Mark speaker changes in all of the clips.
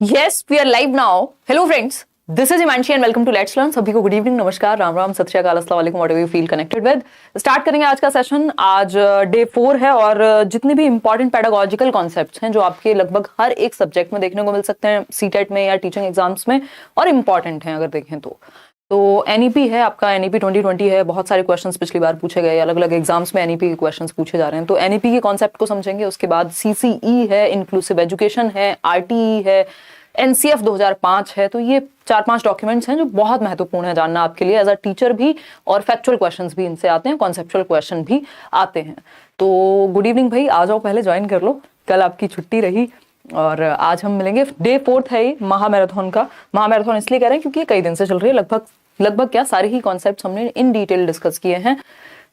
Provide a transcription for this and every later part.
Speaker 1: Yes, we are live now. Hello friends, this is Himanshi and welcome to Let's Learn. सभी को good evening, नमस्कार, राम राम, सत श्री अकाल, अस्सलाम वालेकुम, whatever you feel connected with. Start करेंगे आज का सेशन। आज डे 4 है और जितने भी इंपॉर्टेंट पेडागोजिकल कॉन्सेप्ट्स हैं जो आपके लगभग हर एक सब्जेक्ट में देखने को मिल सकते हैं सीटेट में या टीचिंग एग्जाम्स में और इम्पॉर्टेंट हैं अगर देखें तो एनईपी है आपका, एनईपी 2020 है। बहुत सारे क्वेश्चंस पिछली बार पूछे गए, अलग अलग एग्जाम्स में एनईपी के क्वेश्चंस पूछे जा रहे हैं। तो एनईपी के कॉन्सेप्ट को समझेंगे, उसके बाद सीसीई है, इंक्लूसिव एजुकेशन है, आरटीई है, एनसीएफ 2005 है। तो ये 4-5 डॉक्यूमेंट्स हैं जो बहुत महत्वपूर्ण है जानना आपके लिए एज अ टीचर भी, और फैक्चुअल क्वेश्चंस भी इनसे आते हैं, कॉन्सेप्चुअल क्वेश्चन भी आते हैं। तो गुड इवनिंग भाई, आ जाओ, पहले ज्वाइन कर लो। कल आपकी छुट्टी रही और आज हम मिलेंगे। डे 4 है ये महामैराथन का। महामैराथन इसलिए कह रहे हैं क्योंकि ये कई दिन से चल रही है, लगभग क्या सारे ही कॉन्सेप्ट्स हमने इन डिटेल डिस्कस किए हैं।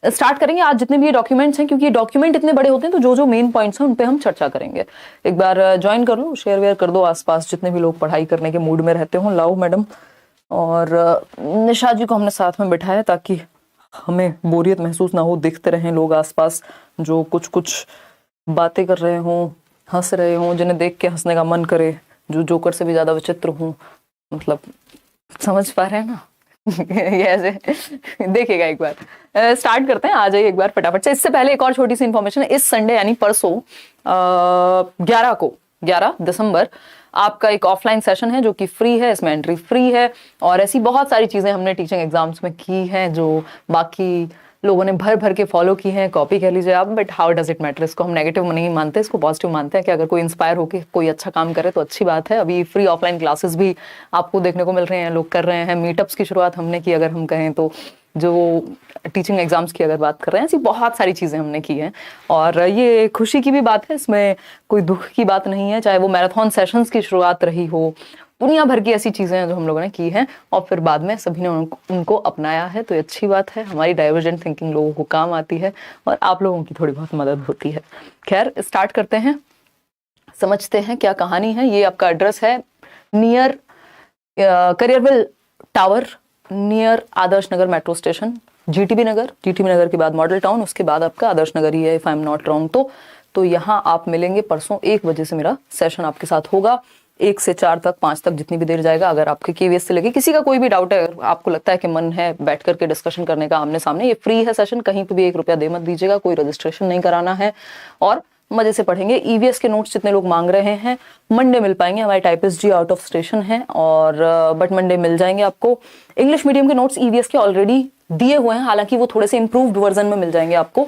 Speaker 1: स्टार्ट करेंगे आज जितने भी ये डॉक्यूमेंट्स हैं, क्योंकि ये डॉक्यूमेंट इतने बड़े होते हैं तो जो जो मेन पॉइंट्स हैं उन पे हम चर्चा करेंगे। एक बार ज्वाइन कर लो, शेयर वेयर कर दो आसपास, जितने भी लोग पढ़ाई करने के मूड में रहते हो। लाओ मैडम और निशा जी को हमने साथ में बिठाया ताकि हमें बोरियत महसूस ना हो, दिखते रहें लोग आसपास जो कुछ कुछ बातें कर रहे हों, हंस रहे हों, जिन्हें देख के हंसने का मन करे, जो जोकर से भी ज्यादा विचित्र हों। मतलब समझ पा रहे हैं ना? ये ऐसे देखिएगा। एक बार स्टार्ट करते हैं, आ जाइए एक बार फटाफट से। इससे पहले एक और छोटी सी इन्फॉर्मेशन है। इस संडे यानी परसों 11 दिसंबर आपका एक ऑफलाइन सेशन है जो कि फ्री है, इसमें एंट्री फ्री है। और ऐसी बहुत सारी चीजें हमने टीचिंग एग्जाम्स में की हैं जो बाकी लोगों ने भर भर के फॉलो की हैं, कॉपी कह लीजिए आप। But how does it matter, इसको हम नेगेटिव नहीं मानते, इसको पॉजिटिव मानते हैं कि अगर कोई इंस्पायर होकर कोई अच्छा काम करे तो अच्छी बात है। अभी फ्री ऑफलाइन क्लासेस भी आपको देखने को मिल रहे हैं, लोग कर रहे हैं। मीटअप्स की शुरुआत हमने की, अगर हम कहें तो, जो टीचिंग एग्जाम्स की अगर बात कर रहे हैं, ऐसी बहुत सारी चीजें हमने की हैं। और ये खुशी की भी बात है, इसमें कोई दुख की बात नहीं है। चाहे वो मैराथन सेशंस की शुरुआत रही हो, दुनिया भर की ऐसी चीजें हैं जो हम लोगों ने की हैं और फिर बाद में सभी ने उनको अपनाया है। तो ये अच्छी बात है, हमारी डाइवर्जेंट थिंकिंग लोगों को काम आती है और आप लोगों की थोड़ी बहुत मदद होती है। खैर स्टार्ट करते हैं, समझते हैं क्या कहानी है। ये आपका एड्रेस है near करियरविल tower, near Adarsh Nagar metro station, GTB नगर के बाद मॉडल टाउन, उसके बाद आपका आदर्श नगर ही है if I am not wrong. तो यहाँ आप मिलेंगे परसों 1 बजे से मेरा सेशन आपके साथ होगा। 1 से 4 तक, 5 तक, जितनी भी देर जाएगा। अगर आपके केवीएस से लगे, किसी का कोई भी डाउट है, आपको लगता है कि मन है बैठ करके डिस्कशन करने का आमने सामने, ये फ्री है सेशन, कहीं पे भी 1 रुपया दे मत दीजिएगा, कोई रजिस्ट्रेशन नहीं कराना है और मजे से पढ़ेंगे। ईवीएस के नोट्स जितने लोग मांग रहे हैं मंडे मिल पाएंगे, हमारे typist ji out of station है और बट मंडे मिल जाएंगे आपको। इंग्लिश मीडियम के नोट्स ईवीएस के ऑलरेडी दिए हुए हैं, हालांकि वो थोड़े से इंप्रूव्ड वर्जन में मिल जाएंगे आपको।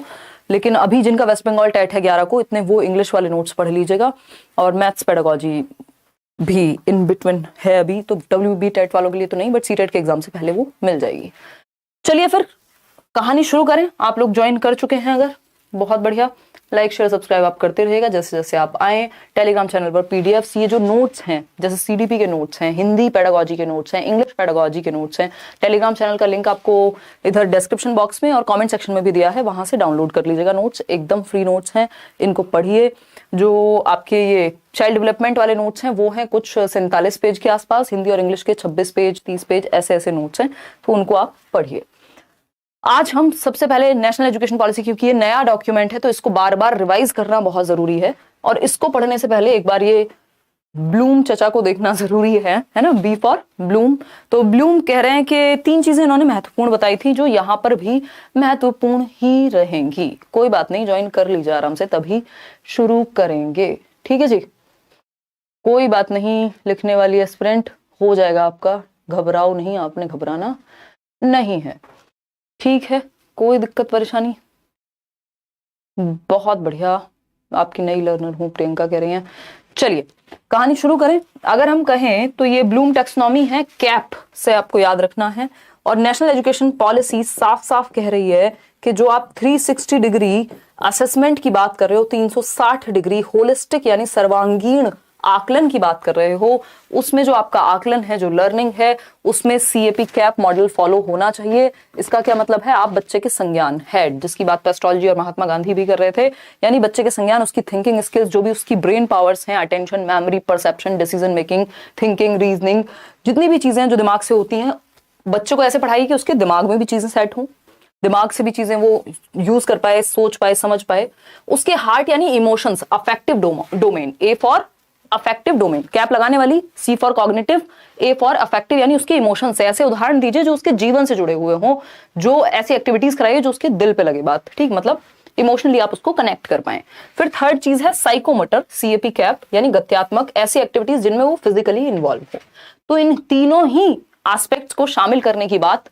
Speaker 1: लेकिन अभी जिनका वेस्ट बंगाल टेट है 11 को, इतने वो इंग्लिश वाले नोट्स पढ़ लीजिएगा। और मैथ्स पेडागोजी भी इन बिटवीन है अभी, तो WB टेट वालों के लिए तो नहीं, बट सीटेट के एग्जाम से पहले वो मिल जाएगी। चलिए फिर कहानी शुरू करें। आप लोग ज्वाइन कर चुके हैं अगर, बहुत बढ़िया। लाइक शेयर सब्सक्राइब आप करते रहिएगा जैसे जैसे आप आए। टेलीग्राम चैनल पर पीडीएफ्स, ये जो नोट्स हैं, जैसे सीडीपी के नोट्स हैं, हिंदी पेडागोजी के नोट्स हैं, इंग्लिश पेडागोजी के नोट्स हैं, टेलीग्राम चैनल का लिंक आपको इधर डिस्क्रिप्शन बॉक्स में और कमेंट सेक्शन में भी दिया है, वहां से डाउनलोड कर लीजिएगा। नोट्स एकदम फ्री नोट्स हैं, इनको पढ़िए। जो आपके ये चाइल्ड डेवलपमेंट वाले नोट्स हैं वो हैं कुछ 47 पेज के आसपास, हिंदी और इंग्लिश के 26 पेज 30 पेज ऐसे ऐसे नोट्स हैं, तो उनको आप पढ़िए। आज हम सबसे पहले नेशनल एजुकेशन पॉलिसी, क्योंकि ये नया डॉक्यूमेंट है तो इसको बार बार रिवाइज करना बहुत जरूरी है, और इसको पढ़ने से पहले एक बार ये ब्लूम चचा को देखना जरूरी है ना। B for Bloom. तो ब्लूम कह रहे हैं कि 3 चीजें इन्होंने महत्वपूर्ण बताई थी जो यहाँ पर भी महत्वपूर्ण ही रहेंगी। कोई बात नहीं, ज्वाइन कर लीजिए आराम से, तभी शुरू करेंगे, ठीक है जी। कोई बात नहीं, लिखने वाली एस्पिरेंट हो जाएगा आपका, घबराओ नहीं, आपने घबराना नहीं है, ठीक है। कोई दिक्कत परेशानी? बहुत बढ़िया, आपकी नई लर्नर हूं, प्रियंका कह रही हैं। चलिए कहानी शुरू करें। अगर हम कहें तो ये ब्लूम टैक्सोनॉमी है, कैप से आपको याद रखना है। और नेशनल एजुकेशन पॉलिसी साफ साफ कह रही है कि जो आप 360 डिग्री असेसमेंट की बात कर रहे हो, 360 डिग्री होलिस्टिक यानी सर्वांगीण आकलन की बात कर रहे हो, उसमें जो आपका आकलन है, जो लर्निंग है, उसमें सीएपी कैप मॉडल फॉलो होना चाहिए। इसका क्या मतलब है? आप बच्चे के संज्ञान, हेड, जिसकी बात पेस्टोलॉजी और महात्मा गांधी भी कर रहे थे, यानी बच्चे के संज्ञान, उसकी थिंकिंग स्किल्स, जो भी उसकी ब्रेन पावर्स हैं, attention, memory, perception, decision making, thinking, reasoning, जितनी भी चीजें जो दिमाग से होती हैं, बच्चों को ऐसे पढ़ाइए कि उसके दिमाग में भी चीजें सेट हों, दिमाग से भी चीजें वो यूज कर पाए, सोच पाए, समझ पाए। उसके हार्ट यानी emotions, affective domain, A for affective domain, cap लगाने वाली, C for cognitive, A for affective यानी उसके इमोशन से। ऐसे उदाहरण दीजिए जो उसके जीवन से जुड़े हुए हों, जो ऐसी एक्टिविटीज कराइए जो उसके दिल पे लगे बात, ठीक, मतलब इमोशनली आप उसको कनेक्ट कर पाए। फिर थर्ड चीज है साइकोमोटर, सीएपी कैप यानी गत्यात्मक, ऐसी एक्टिविटीज जिनमें वो फिजिकली इन्वॉल्व हो। तो इन तीनों ही एस्पेक्ट्स को शामिल करने की बात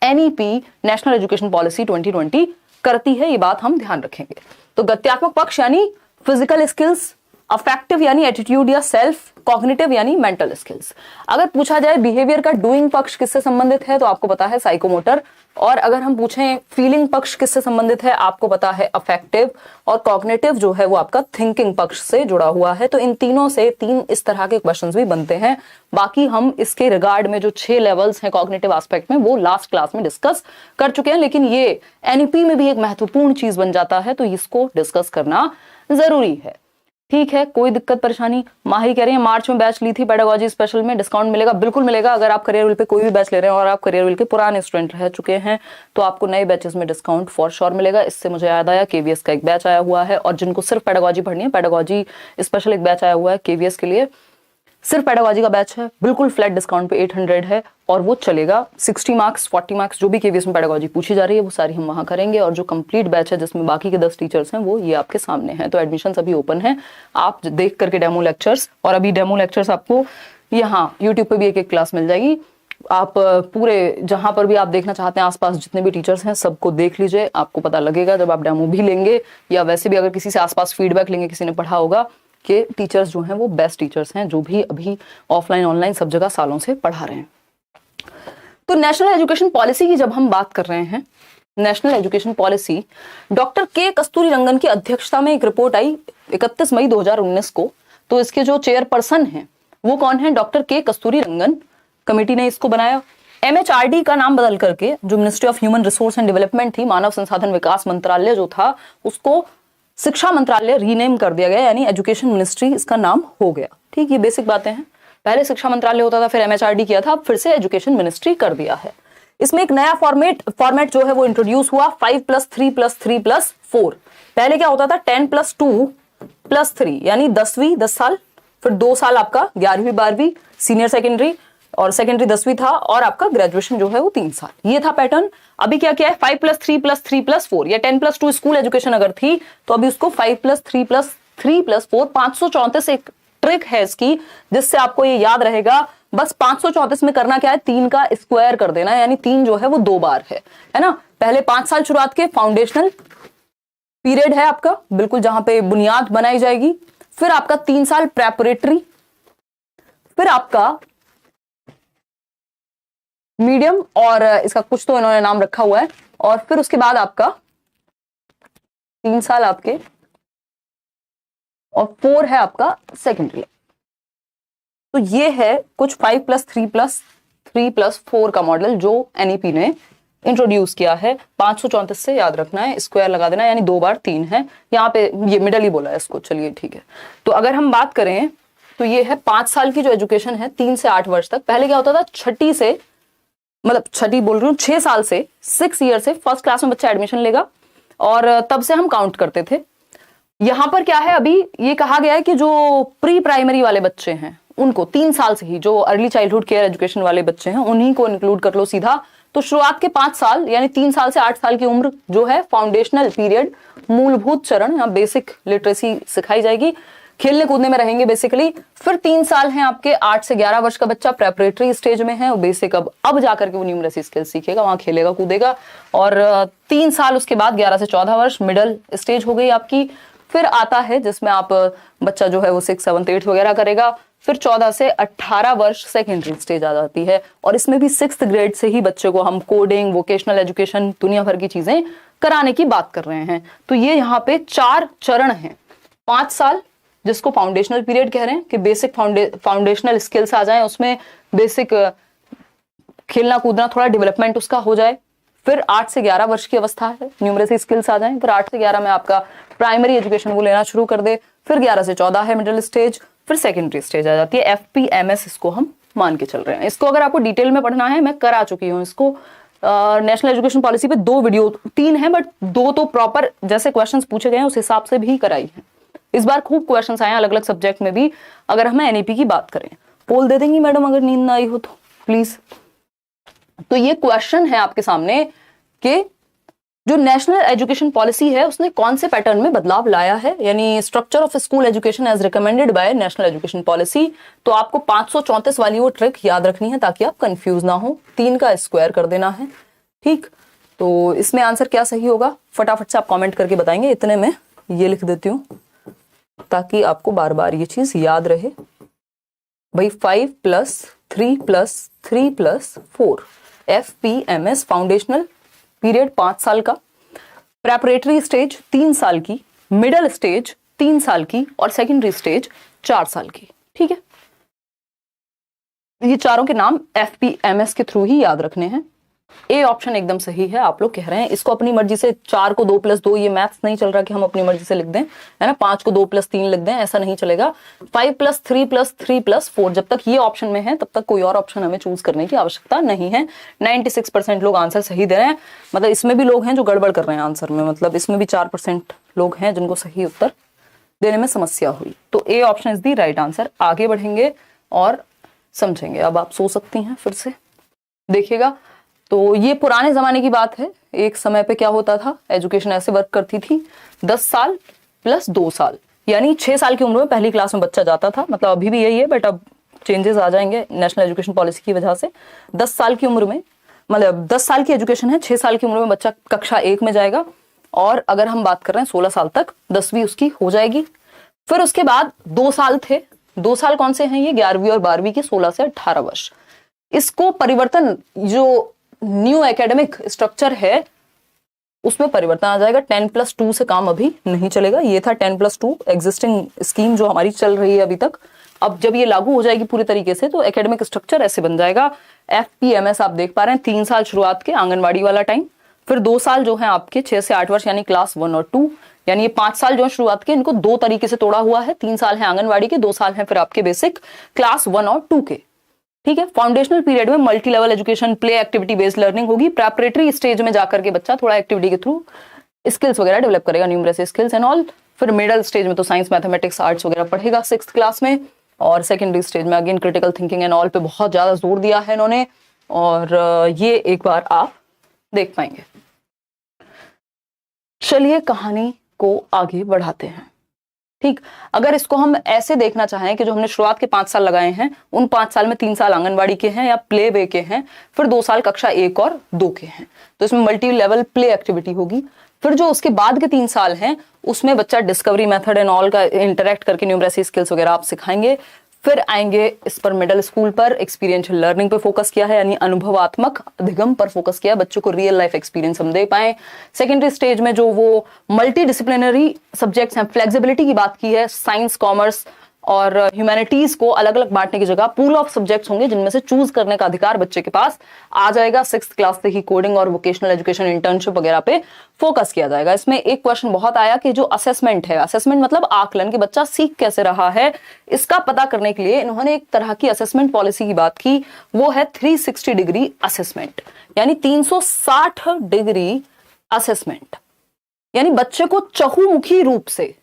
Speaker 1: एनईपी नेशनल एजुकेशन पॉलिसी 2020 करती है, ये बात हम ध्यान रखेंगे। तो गत्यात्मक पक्ष यानी फिजिकल स्किल्स, अफेक्टिव यानी एटीट्यूड या सेल्फ, कॉग्निटिव यानी मेंटल स्किल्स। अगर पूछा जाए बिहेवियर का डूइंग पक्ष किससे संबंधित है तो आपको पता है साइकोमोटर, और अगर हम पूछें फीलिंग पक्ष किससे संबंधित है आपको पता है अफेक्टिव, और कॉग्निटिव जो है वो आपका थिंकिंग पक्ष से जुड़ा हुआ है। तो इन तीनों से तीन इस तरह के क्वेश्चंस भी बनते हैं। बाकी हम इसके रिगार्ड में जो 6 लेवल्स हैं कॉग्निटिव एस्पेक्ट में वो लास्ट क्लास में डिस्कस कर चुके हैं, लेकिन ये एनईपी में भी एक महत्वपूर्ण चीज बन जाता है, तो इसको डिस्कस करना जरूरी है। ठीक है, कोई दिक्कत परेशानी? माही कह रही है मार्च में बैच ली थी पेडागोजी स्पेशल में, डिस्काउंट मिलेगा? बिल्कुल मिलेगा। अगर आप करियर विल पे कोई भी बैच ले रहे हैं और आप करियर विल के पुराने स्टूडेंट रह चुके हैं तो आपको नए बैचेस में डिस्काउंट फॉर श्योर मिलेगा। इससे मुझे याद आया केवीएस का एक बैच आया हुआ है, और जिनको सिर्फ पेडागोजी पढ़नी है, पेडागोजी स्पेशल एक बैच आया हुआ है केवीएस के लिए, सिर्फ पेडागोजी का बैच है, बिल्कुल फ्लैट डिस्काउंट पे 800 है, और वो चलेगा 60 मार्क्स 40 मार्क्स जो भी केवीएस में पेडागोजी पूछी जा रही है वो सारी हम वहां करेंगे। और जो कंप्लीट बैच है जिसमें बाकी के 10 टीचर्स हैं वो ये आपके सामने हैं। तो एडमिशन अभी ओपन है, आप देख करके डेमो लेक्चर्स, और अभी डेमो लेक्चर्स आपको यहाँ यूट्यूब पे भी एक क्लास मिल जाएगी। आप पूरे जहां पर भी आप देखना चाहते हैं आसपास जितने भी टीचर्स हैं सबको देख लीजिए, आपको पता लगेगा जब आप डेमो भी लेंगे, या वैसे भी अगर किसी से आसपास फीडबैक लेंगे, किसी ने पढ़ा होगा कि टीचर्स जो हैं वो बेस्ट टीचर्स हैं जो भी अभी ऑफलाइन ऑनलाइन सब जगह सालों से पढ़ा रहे हैं। तो नेशनल एजुकेशन पॉलिसी की जब हम बात कर रहे हैं, नेशनल एजुकेशन पॉलिसी, डॉक्टर के कस्तूरीरंगन की अध्यक्षता में एक रिपोर्ट आई 31 मई 2019 को। तो इसके जो चेयरपर्सन हैं वो कौन है? डॉक्टर के कस्तूरीरंगन। कमेटी ने इसको बनाया। एमएचआरडी का नाम बदल करके, जो ministry of human resource and development थी, मानव संसाधन विकास मंत्रालय जो था, उसको शिक्षा मंत्रालय रीनेम कर दिया गया, यानी एजुकेशन मिनिस्ट्री इसका नाम हो गया। ठीक, ये बेसिक बातें हैं। पहले शिक्षा मंत्रालय होता था, फिर एमएचआरडी किया था, अब फिर से एजुकेशन मिनिस्ट्री कर दिया है। इसमें एक नया फॉर्मेट जो है वो इंट्रोड्यूस हुआ, 5+3+3+4। पहले क्या होता था? 10+2+3 यानी 10वीं 10 साल, फिर 2 साल आपका 11वीं 12वीं सीनियर सेकेंडरी, और सेकेंडरी 10वीं था, और आपका ग्रेजुएशन जो है वो 3 साल। ये था पैटर्न। अभी क्या क्या है? 5+3+3+4 या 10+2 स्कूल एजुकेशन अगर थी तो अभी उसको 5+3+3+4, 534 एक ट्रिक है इसकी जिससे आपको ये याद रहेगा। बस 534 में करना क्या है? 3 का स्क्वायर कर देना, यानी 3 जो है वो 2 बार है ना। पहले 5 साल शुरुआत के फाउंडेशनल पीरियड है आपका, बिल्कुल जहां पे बुनियाद बनाई जाएगी। फिर आपका 3 साल प्रेपरेटरी, फिर आपका मीडियम, और इसका कुछ तो इन्होंने नाम रखा हुआ है, और फिर उसके बाद आपका 3 साल आपके, और 4 है आपका सेकेंडरी। तो ये है कुछ 5+3+3+4 का मॉडल जो एनईपी ने इंट्रोड्यूस किया है। 534 से याद रखना है, स्क्वायर लगा देना, यानी 2 बार 3 है। यहाँ पे ये मिडल ही बोला है इसको, चलिए ठीक है। तो अगर हम बात करें तो ये है 5 साल की जो एजुकेशन है 3 से 8 वर्ष तक। पहले क्या होता था? छठी बोल रही हूँ, 6 साल से 6 ईयर से फर्स्ट क्लास में बच्चा एडमिशन लेगा, और तब से हम काउंट करते थे। यहां पर क्या है? अभी ये कहा गया है कि जो प्री प्राइमरी वाले बच्चे हैं उनको 3 साल से ही, जो अर्ली चाइल्डहुड केयर एजुकेशन वाले बच्चे हैं उन्हीं को इंक्लूड कर लो सीधा। तो शुरुआत के 5 साल यानी 3 साल से 8 साल की उम्र जो है फाउंडेशनल पीरियड, मूलभूत चरण, यहाँ बेसिक लिटरेसी सिखाई जाएगी, खेलने कूदने में रहेंगे बेसिकली। फिर 3 साल हैं आपके 8 से 11 वर्ष का बच्चा प्रेपरेटरी स्टेज में है, वो बेसिक अब जाकर के वो न्यूमरेसी स्किल सीखेगा, वहां खेलेगा कूदेगा। और 3 साल उसके बाद 11 से 14 वर्ष मिडिल स्टेज हो गई आपकी। फिर आता है जिसमें आप बच्चा जो है वो 6, 7, 8 वगैरह करेगा। फिर 14 से 18 वर्ष सेकेंडरी स्टेज आ जाती है, और इसमें भी 6th ग्रेड से ही बच्चे को हम कोडिंग, वोकेशनल एजुकेशन, दुनिया भर की चीजें कराने की बात कर रहे हैं। तो ये यहाँ पे 4 चरण हैं। 5 साल जिसको फाउंडेशनल पीरियड कह रहे हैं कि बेसिक फाउंडेशनल स्किल्स आ जाएं, उसमें बेसिक खेलना कूदना, थोड़ा डेवलपमेंट उसका हो जाए। फिर 8 से 11 वर्ष की अवस्था है, न्यूमरेसी स्किल्स आ जाएं। फिर 8 से 11 में आपका प्राइमरी एजुकेशन वो लेना शुरू कर दे। फिर 11 से 14 है मिडिल स्टेज, फिर सेकेंडरी स्टेज आ जाती है। FPMS इसको हम मान के चल रहे हैं। इसको अगर आपको डिटेल में पढ़ना है, मैं करा चुकी हूँ इसको नेशनल एजुकेशन पॉलिसी पे 2 वीडियो, 3 है बट 2 तो प्रॉपर जैसे क्वेश्चंस पूछे गए हैं उस हिसाब से भी कराई है। इस बार खूब क्वेश्चंस आए हैं अलग अलग सब्जेक्ट में भी। अगर हम एनईपी की बात करें, पोल दे देंगी मैडम अगर नींद ना आई हो तो प्लीज। तो ये क्वेश्चन है आपके सामने कि जो नेशनल एजुकेशन पॉलिसी है उसने कौन से पैटर्न में बदलाव लाया है, यानी structure of school education as recommended by National Education Policy. तो आपको 534 वाली वो ट्रिक याद रखनी है ताकि आप कंफ्यूज ना हो। 3 का स्क्वायर कर देना है, ठीक। तो इसमें आंसर क्या सही होगा फटाफट से आप कमेंट करके बताएंगे। इतने में ये लिख देती हूँ ताकि आपको बार बार ये चीज याद रहे भाई। 5 + 3 + 3 + 4 FPMS फाउंडेशनल पीरियड 5 साल का, प्रेपरेटरी स्टेज 3 साल की, मिडिल स्टेज 3 साल की और सेकेंडरी स्टेज 4 साल की, ठीक है। ये चारों के नाम FPMS के थ्रू ही याद रखने हैं। ए ऑप्शन एकदम सही है, आप लोग कह रहे हैं इसको अपनी मर्जी से 4 को 2 + 2, ये मैथ्स नहीं चल रहा कि हम अपनी मर्जी से लिख दें, है ना। 5 को 2 + 3 लिख दें, ऐसा नहीं चलेगा। 5 + 3 + 3 + 4 जब तक ये ऑप्शन में है तब तक कोई और ऑप्शन हमें चूज करने की आवश्यकता नहीं है। 96% लोग आंसर सही दे रहे हैं, मतलब इसमें भी लोग हैं जो गड़बड़ कर रहे हैं आंसर में, मतलब इसमें भी 4% लोग हैं जिनको सही उत्तर देने में समस्या हुई। तो A option is the right answer. आगे बढ़ेंगे और समझेंगे। अब आप सो सकती हैं फिर से, देखिएगा। तो ये पुराने जमाने की बात है, एक समय पे क्या होता था, एजुकेशन ऐसे वर्क करती थी। 10 साल + 2 साल, यानी 6 साल की उम्र में पहली क्लास में बच्चा जाता था, मतलब अभी भी यही है बट अब चेंजेस आ जाएंगे नेशनल एजुकेशन पॉलिसी की वजह से। 10 साल की उम्र में, मतलब 10 साल की एजुकेशन है, 6 साल की उम्र में बच्चा कक्षा 1 में जाएगा, और अगर हम बात कर रहे हैं 16 साल तक 10वीं उसकी हो जाएगी। फिर उसके बाद 2 साल थे, 2 साल कौन से हैं ये, 11वीं और 12वीं के, 16 से 18 वर्ष। इसको परिवर्तन, जो न्यू एकेडमिक स्ट्रक्चर है उसमें परिवर्तन आ जाएगा। 10 + 2 से काम अभी नहीं चलेगा। ये था 10 + 2 एग्जिस्टिंग स्कीम जो हमारी चल रही है अभी तक। अब जब ये लागू हो जाएगी पूरी तरीके से तो एकेडमिक स्ट्रक्चर ऐसे बन जाएगा। FPMS आप देख पा रहे हैं, 3 साल शुरुआत के आंगनबाड़ी वाला टाइम, फिर 2 साल जो है आपके 6 से 8 वर्ष यानी क्लास 1 और 2, यानी ये 5 साल जो है शुरुआत के, इनको 2 तरीके से तोड़ा हुआ है। 3 साल है आंगनबाड़ी के, 2 साल है फिर आपके बेसिक क्लास 1 और 2 के, ठीक है। फाउंडेशनल पीरियड में multi level education, play activity based learning होगी। प्रेपरेटरी स्टेज में जाकर के बच्चा थोड़ा एक्टिविटी के थ्रू स्किल्स वगैरह डेवलप करेगा, न्यूमरसी स्किल्स एंड ऑल। फिर मिडिल स्टेज में तो साइंस, मैथमेटिक्स, आर्ट्स वगैरह पढ़ेगा 6th क्लास में, और सेकेंडरी स्टेज में again critical thinking and all पे बहुत ज्यादा जोर दिया है इन्होंने, और ये एक बार आप देख पाएंगे। चलिए कहानी को आगे बढ़ाते हैं, ठीक। अगर इसको हम ऐसे देखना चाहें कि जो हमने शुरुआत के 5 साल लगाए हैं, उन 5 साल में 3 साल आंगनबाड़ी के हैं या प्ले वे के हैं, फिर 2 साल कक्षा 1 और 2 के हैं, तो इसमें मल्टी लेवल प्ले एक्टिविटी होगी। फिर जो उसके बाद के 3 साल हैं उसमें बच्चा डिस्कवरी मेथड एंड ऑल का इंटरेक्ट करके न्यूमरेसी स्किल्स वगैरह आप सिखाएंगे। फिर आएंगे इस पर मिडिल स्कूल पर एक्सपीरियंशियल लर्निंग पे फोकस किया है, यानी अनुभवात्मक अधिगम पर फोकस किया है, बच्चों को रियल लाइफ एक्सपीरियंस हम दे पाए। सेकेंडरी स्टेज में जो वो मल्टी डिसिप्लिनरी सब्जेक्ट्स हैं, फ्लेक्सिबिलिटी की बात की है, साइंस, कॉमर्स और ह्यूमैनिटीज को अलग अलग बांटने की जगह पूल ऑफ सब्जेक्ट्स होंगे जिनमें से चूज करने का अधिकार बच्चे के पास आ जाएगा। 6th क्लास से ही कोडिंग और वोकेशनल एजुकेशन, इंटर्नशिप वगैरह पे फोकस किया जाएगा। इसमें एक क्वेश्चन बहुत आया कि जो असेसमेंट है, असेसमेंट मतलब आकलन, कि बच्चा सीख कैसे रहा है, इसका पता करने के लिए इन्होंने एक तरह की असेसमेंट पॉलिसी की बात की, वो है 360 डिग्री असेसमेंट, यानी 360 डिग्री असेसमेंट, यानी बच्चे को चहुमुखी रूप से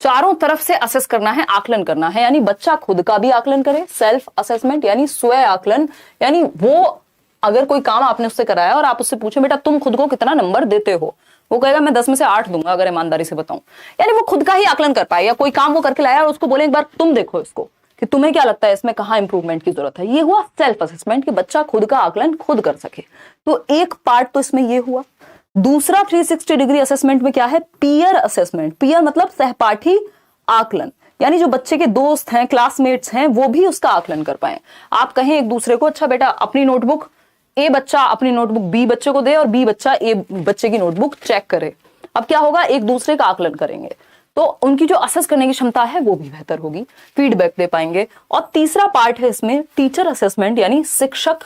Speaker 1: चारों तरफ से असेस करना है, आकलन करना है, यानी बच्चा खुद का भी आकलन करे, सेल्फ असेसमेंट यानी स्वयं आकलन, यानी वो अगर कोई काम आपने उससे कराया और आप उससे पूछे बेटा तुम खुद को कितना नंबर देते हो, वो कहेगा मैं 10 में से 8 दूंगा अगर ईमानदारी से बताऊं, यानी वो खुद का ही आकलन कर पाए। या कोई काम वो करके लाया और उसको बोले एक बार तुम देखो इसको कि तुम्हें क्या लगता है इसमें कहाँ इंप्रूवमेंट की जरूरत है, ये हुआ सेल्फ असेसमेंट कि बच्चा खुद का आकलन खुद कर सके। तो एक पार्ट तो इसमें ये हुआ। दूसरा 360 डिग्री असेसमेंट में क्या है, पीयर असेसमेंट। पीयर मतलब सहपाठी आकलन, यानी जो बच्चे के दोस्त हैं, क्लासमेट्स हैं, वो भी उसका आकलन कर पाए। आप कहें एक दूसरे को अच्छा बेटा अपनी नोटबुक, ए बच्चा अपनी नोटबुक बी बच्चे को दे और बी बच्चा ए बच्चे की नोटबुक चेक करे। अब क्या होगा, एक दूसरे का आकलन करेंगे तो उनकी जो असेस करने की क्षमता है वो भी बेहतर होगी, फीडबैक दे पाएंगे। और तीसरा पार्ट है इसमें टीचर असेसमेंट, यानी शिक्षक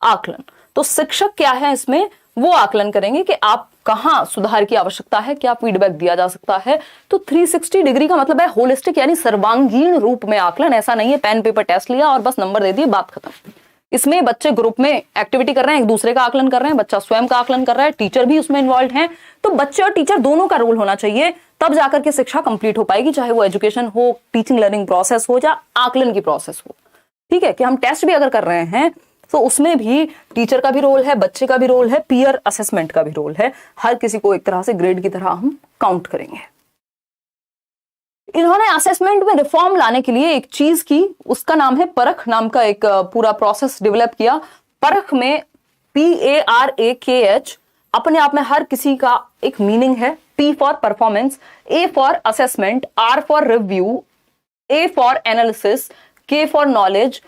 Speaker 1: आकलन। तो शिक्षक क्या है इसमें, वो आकलन करेंगे कि आप कहां सुधार की आवश्यकता है, क्या फीडबैक दिया जा सकता है। तो 360 डिग्री का मतलब है होलिस्टिक, यानी सर्वांगीण रूप में आकलन। ऐसा नहीं है पेन पेपर टेस्ट लिया और बस नंबर दे दिए बात खत्म, इसमें बच्चे ग्रुप में एक्टिविटी कर रहे हैं, एक दूसरे का आकलन कर रहे हैं, बच्चा स्वयं का आकलन कर रहा है, टीचर भी उसमें इन्वॉल्व है। तो बच्चे और टीचर दोनों का रोल होना चाहिए, तब जाकर के शिक्षा कंप्लीट हो पाएगी, चाहे वो एजुकेशन हो, टीचिंग लर्निंग प्रोसेस हो या आकलन की प्रोसेस हो। ठीक है, कि हम टेस्ट भी अगर कर रहे हैं तो उसमें भी टीचर का भी रोल है, बच्चे का भी रोल है, पीयर असेसमेंट का भी रोल है। हर किसी को एक तरह से ग्रेड की तरह हम काउंट करेंगे। इन्होंने असेसमेंट में रिफॉर्म लाने के लिए एक चीज की, उसका नाम है परख नाम का एक पूरा प्रोसेस डेवलप किया। परख में PARAKH अपने आप में हर किसी का एक मीनिंग है। P for performance, A for assessment, R for review, A for analysis, K for knowledge,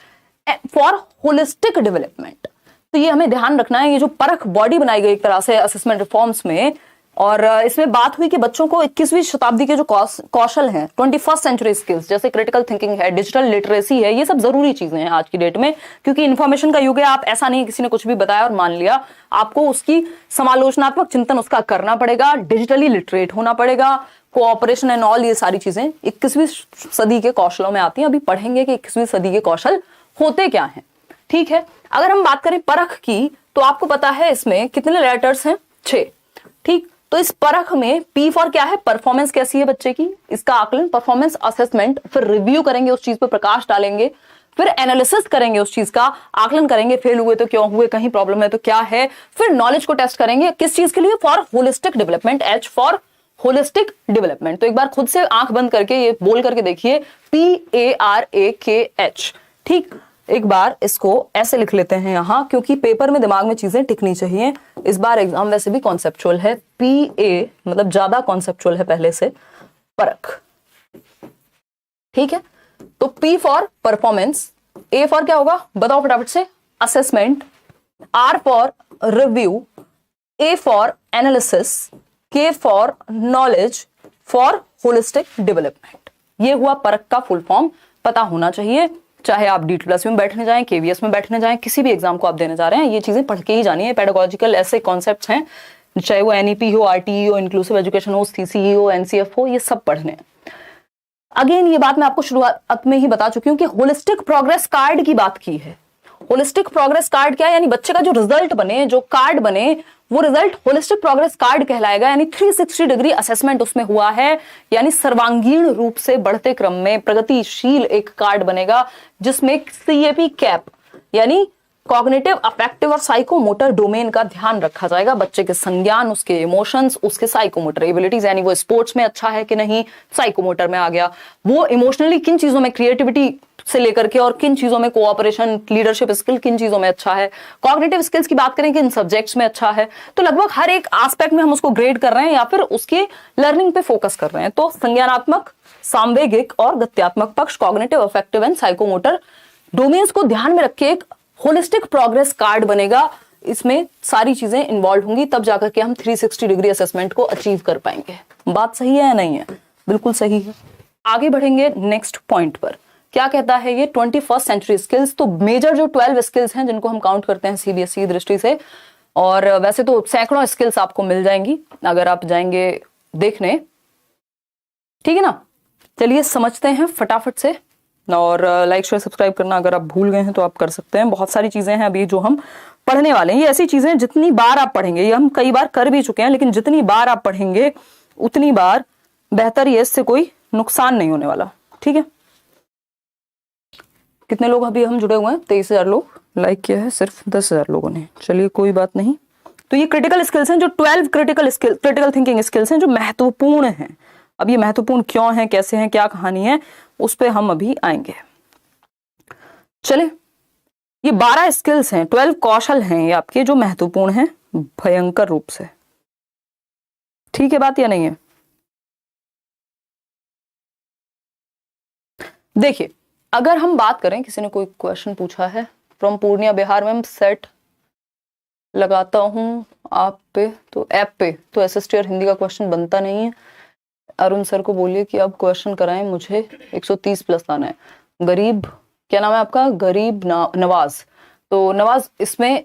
Speaker 1: for holistic development. तो ये हमें ध्यान रखना है। ये जो परख बॉडी बनाई गई एक तरह से असेसमेंट रिफॉर्म्स में, और इसमें बात हुई कि बच्चों को 21वीं शताब्दी के जो कौशल हैं, 21st सेंचुरी स्किल्स, जैसे क्रिटिकल थिंकिंग है, डिजिटल लिटरेसी है, ये सब जरूरी चीजें हैं आज की डेट में, क्योंकि इंफॉर्मेशन का युग है। आप ऐसा नहीं किसी ने कुछ भी बताया और मान लिया, आपको उसकी समालोचनात्मक चिंतन उसका करना पड़ेगा, डिजिटली लिटरेट होना पड़ेगा, कोऑपरेशन एंड ऑल, ये सारी चीजें 21वीं सदी के कौशलों में आती हैं। अभी पढ़ेंगे कि 21वीं सदी के कौशल होते क्या हैं। ठीक है, अगर हम बात करें परख की, तो आपको पता है इसमें कितने लेटर्स हैं? 6। ठीक, तो इस परख में P फॉर क्या है? परफॉर्मेंस कैसी है बच्चे की, इसका आकलन, परफॉर्मेंस असेसमेंट, फिर रिव्यू करेंगे, उस चीज पर प्रकाश डालेंगे, फिर एनालिसिस करेंगे, उस चीज का आकलन करेंगे, फेल हुए तो क्यों हुए, कहीं प्रॉब्लम है तो क्या है, फिर नॉलेज को टेस्ट करेंगे, किस चीज के लिए? For holistic development, H for holistic development. तो एक बार खुद से आंख बंद करके ये बोल करके देखिए, PARAKH। ठीक, एक बार इसको ऐसे लिख लेते हैं यहां, क्योंकि पेपर में दिमाग में चीजें टिकनी चाहिए। इस बार एग्जाम वैसे भी कॉन्सेप्चुअल है, PA मतलब ज्यादा कॉन्सेप्चुअल है पहले से, परख। ठीक है, तो P for performance, A for क्या होगा बताओ फटाफट से? Assessment, R for review, A for analysis, K for knowledge, for holistic development. ये हुआ परख का फुल फॉर्म, पता होना चाहिए। चाहे आप D++ में बैठने जाएं, KVS में बैठने जाएं, किसी भी एग्जाम को आप देने जा रहे हैं, ये चीजें पढ़ के ही जानी है। पेडागोजिकल ऐसे कॉन्सेप्ट्स हैं, चाहे वो NEP हो, RTE हो, इंक्लूसिव एजुकेशन हो, CCE हो, NCF हो, ये सब पढ़ने हैं। अगेन ये बात मैं आपको शुरुआत में ही बता चुकी हूं कि होलिस्टिक प्रोग्रेस कार्ड की बात की है। होलिस्टिक प्रोग्रेस कार्ड क्या है? यानी बच्चे का जो रिजल्ट बने, जो कार्ड बने, वो रिजल्ट होलिस्टिक प्रोग्रेस कार्ड कहलाएगा। यानी 360 डिग्री असेसमेंट उसमें हुआ है, यानी सर्वांगीण रूप से बढ़ते क्रम में प्रगतिशील एक कार्ड बनेगा, जिसमें CAP कैप यानी कॉग्निटिव, अफेक्टिव और साइकोमोटर डोमेन का ध्यान रखा जाएगा। बच्चे के संज्ञान, उसके इमोशंस, उसके साइकोमोटर एबिलिटीज, यानी वो स्पोर्ट्स में अच्छा है कि नहीं, साइकोमोटर में आ गया, वो इमोशनली किन चीजों में, क्रिएटिविटी से लेकर के और किन चीजों में, कोऑपरेशन, लीडरशिप स्किल किन चीजों में अच्छा है, कॉग्निटिव स्किल्स की बात करें कि इन सब्जेक्ट्स में अच्छा है। तो लगभग हर एक एस्पेक्ट में हम उसको ग्रेड कर रहे हैं या फिर उसके लर्निंग पे फोकस कर रहे हैं। तो संज्ञानात्मक, सांवेगिक और गत्यात्मक पक्ष, cognitive, affective and psychomotor domains को ध्यान में रखे एक होलिस्टिक प्रोग्रेस कार्ड बनेगा। इसमें सारी चीजें इन्वॉल्व होंगी, तब जाकर के हम 360 डिग्री असेसमेंट को अचीव कर पाएंगे। बात सही है या नहीं है? बिल्कुल सही है। आगे बढ़ेंगे नेक्स्ट पॉइंट पर। क्या कहता है ये? 21st century skills. तो मेजर जो 12 स्किल्स हैं जिनको हम काउंट करते हैं CBSE दृष्टि से, और वैसे तो सैकड़ों स्किल्स आपको मिल जाएंगी अगर आप जाएंगे देखने। ठीक है ना, चलिए समझते हैं फटाफट से, और लाइक शेयर सब्सक्राइब करना अगर आप भूल गए हैं तो आप कर सकते हैं। बहुत सारी चीजें हैं अभी जो हम पढ़ने वाले हैं। ये ऐसी चीजें जितनी बार आप पढ़ेंगे, ये हम कई बार कर भी चुके हैं, लेकिन जितनी बार आप पढ़ेंगे उतनी बार बेहतर, ये इससे कोई नुकसान नहीं होने वाला। ठीक है, कितने लोग अभी हम जुड़े हुए हैं? 23,000 लोग। लाइक किया है सिर्फ 10,000 लोगों ने। चलिए कोई बात नहीं। तो ये क्रिटिकल स्किल्स हैं, जो 12 क्रिटिकल थिंकिंग स्किल्स हैं जो महत्वपूर्ण हैं। अब ये महत्वपूर्ण क्यों है, कैसे हैं, क्या कहानी है, उस पर हम अभी आएंगे। चले, ये 12 स्किल्स हैं, 12 कौशल हैं ये आपके, जो महत्वपूर्ण हैं भयंकर रूप से। ठीक है बात या नहीं है? देखिए, अगर हम बात करें, किसी ने कोई क्वेश्चन पूछा है from Purnia Bihar, ma'am set लगाता हूं आप पे तो ऐप पे, तो SST और हिंदी का क्वेश्चन बनता नहीं है। अरुण सर को बोलिए कि अब क्वेश्चन कराएं, मुझे 130+ लाना है। गरीब, क्या नाम है आपका? गरीब नवाज। तो नवाज, इसमें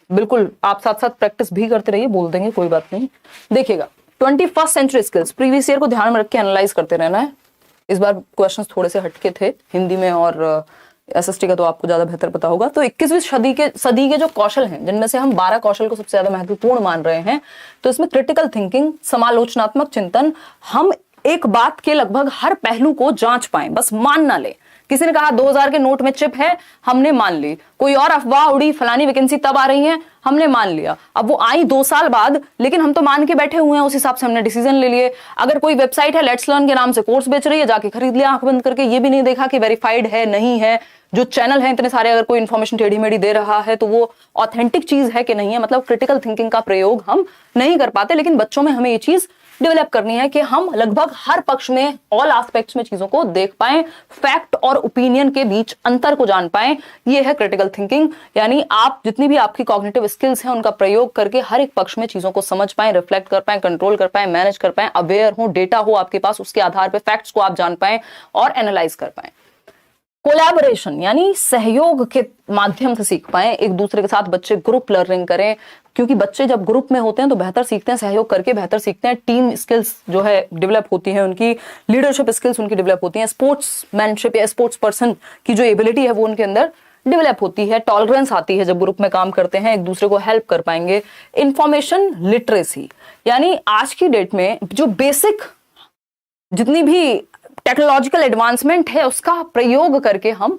Speaker 1: बिल्कुल आप साथ साथ प्रैक्टिस भी करते रहिए, बोल देंगे कोई बात नहीं। देखिएगा, 21st century skills previous year को ध्यान में रख के एनालाइज करते रहना है। इस बार क्वेश्चंस थोड़े से हटके थे हिंदी में और एसएसटी का तो आपको ज्यादा बेहतर पता होगा। तो 21वीं सदी के जो कौशल हैं, जिनमें से हम 12 कौशल को सबसे ज्यादा महत्वपूर्ण मान रहे हैं, तो इसमें क्रिटिकल थिंकिंग, समालोचनात्मक चिंतन, हम एक बात के लगभग हर पहलू को जांच पाएं, बस मान ना ले। किसी ने कहा 2000 के नोट में चिप है, हमने मान ली। कोई और अफवाह उड़ी फलानी वैकेंसी तब आ रही है, हमने मान लिया। अब वो आई 2 साल बाद, लेकिन हम तो मान के बैठे हुए हैं, उस हिसाब से हमने डिसीजन ले लिए। अगर कोई वेबसाइट है लेट्स लर्न के नाम से कोर्स बेच रही है, जाके खरीद लिया आंख बंद करके, ये भी नहीं देखा कि वेरीफाइड है नहीं है। जो चैनल है इतने सारे, अगर कोई इन्फॉर्मेशन टेढ़ी मेढ़ी दे रहा है तो वो ऑथेंटिक चीज है कि नहीं है। मतलब क्रिटिकल थिंकिंग का प्रयोग हम नहीं कर पाते, लेकिन बच्चों में हमें ये चीज डेवलप करनी है कि हम लगभग हर पक्ष में, ऑल एस्पेक्ट्स में चीजों को देख पाएं, फैक्ट और ओपिनियन के बीच अंतर को जान पाएं। ये है क्रिटिकल थिंकिंग। यानी आप जितनी भी आपकी कॉग्निटिव स्किल्स हैं उनका प्रयोग करके हर एक पक्ष में चीजों को समझ पाएं, रिफ्लेक्ट कर पाएं, कंट्रोल कर पाएं, मैनेज कर पाएं, अवेयर हो, डेटा हो आपके पास, उसके आधार पर फैक्ट्स को आप जान पाएं और एनालाइज कर पाएं। कोलैबोरेशन यानी सहयोग के माध्यम से सीख पाएं, एक दूसरे के साथ बच्चे ग्रुप लर्निंग करें, क्योंकि बच्चे जब ग्रुप में होते हैं तो बेहतर सीखते हैं, सहयोग करके बेहतर सीखते हैं। टीम स्किल्स जो है डेवलप होती है उनकी, लीडरशिप स्किल्स उनकी डेवलप होती हैं, स्पोर्ट्समैनशिप या स्पोर्ट्स पर्सन की जो एबिलिटी है वो उनके अंदर डेवलप होती है, टॉलरेंस आती है जब ग्रुप में काम करते हैं, एक दूसरे को हेल्प कर पाएंगे। इंफॉर्मेशन लिटरेसी यानी आज की डेट में जो बेसिक जितनी भी टेक्नोलॉजिकल एडवांसमेंट है उसका प्रयोग करके हम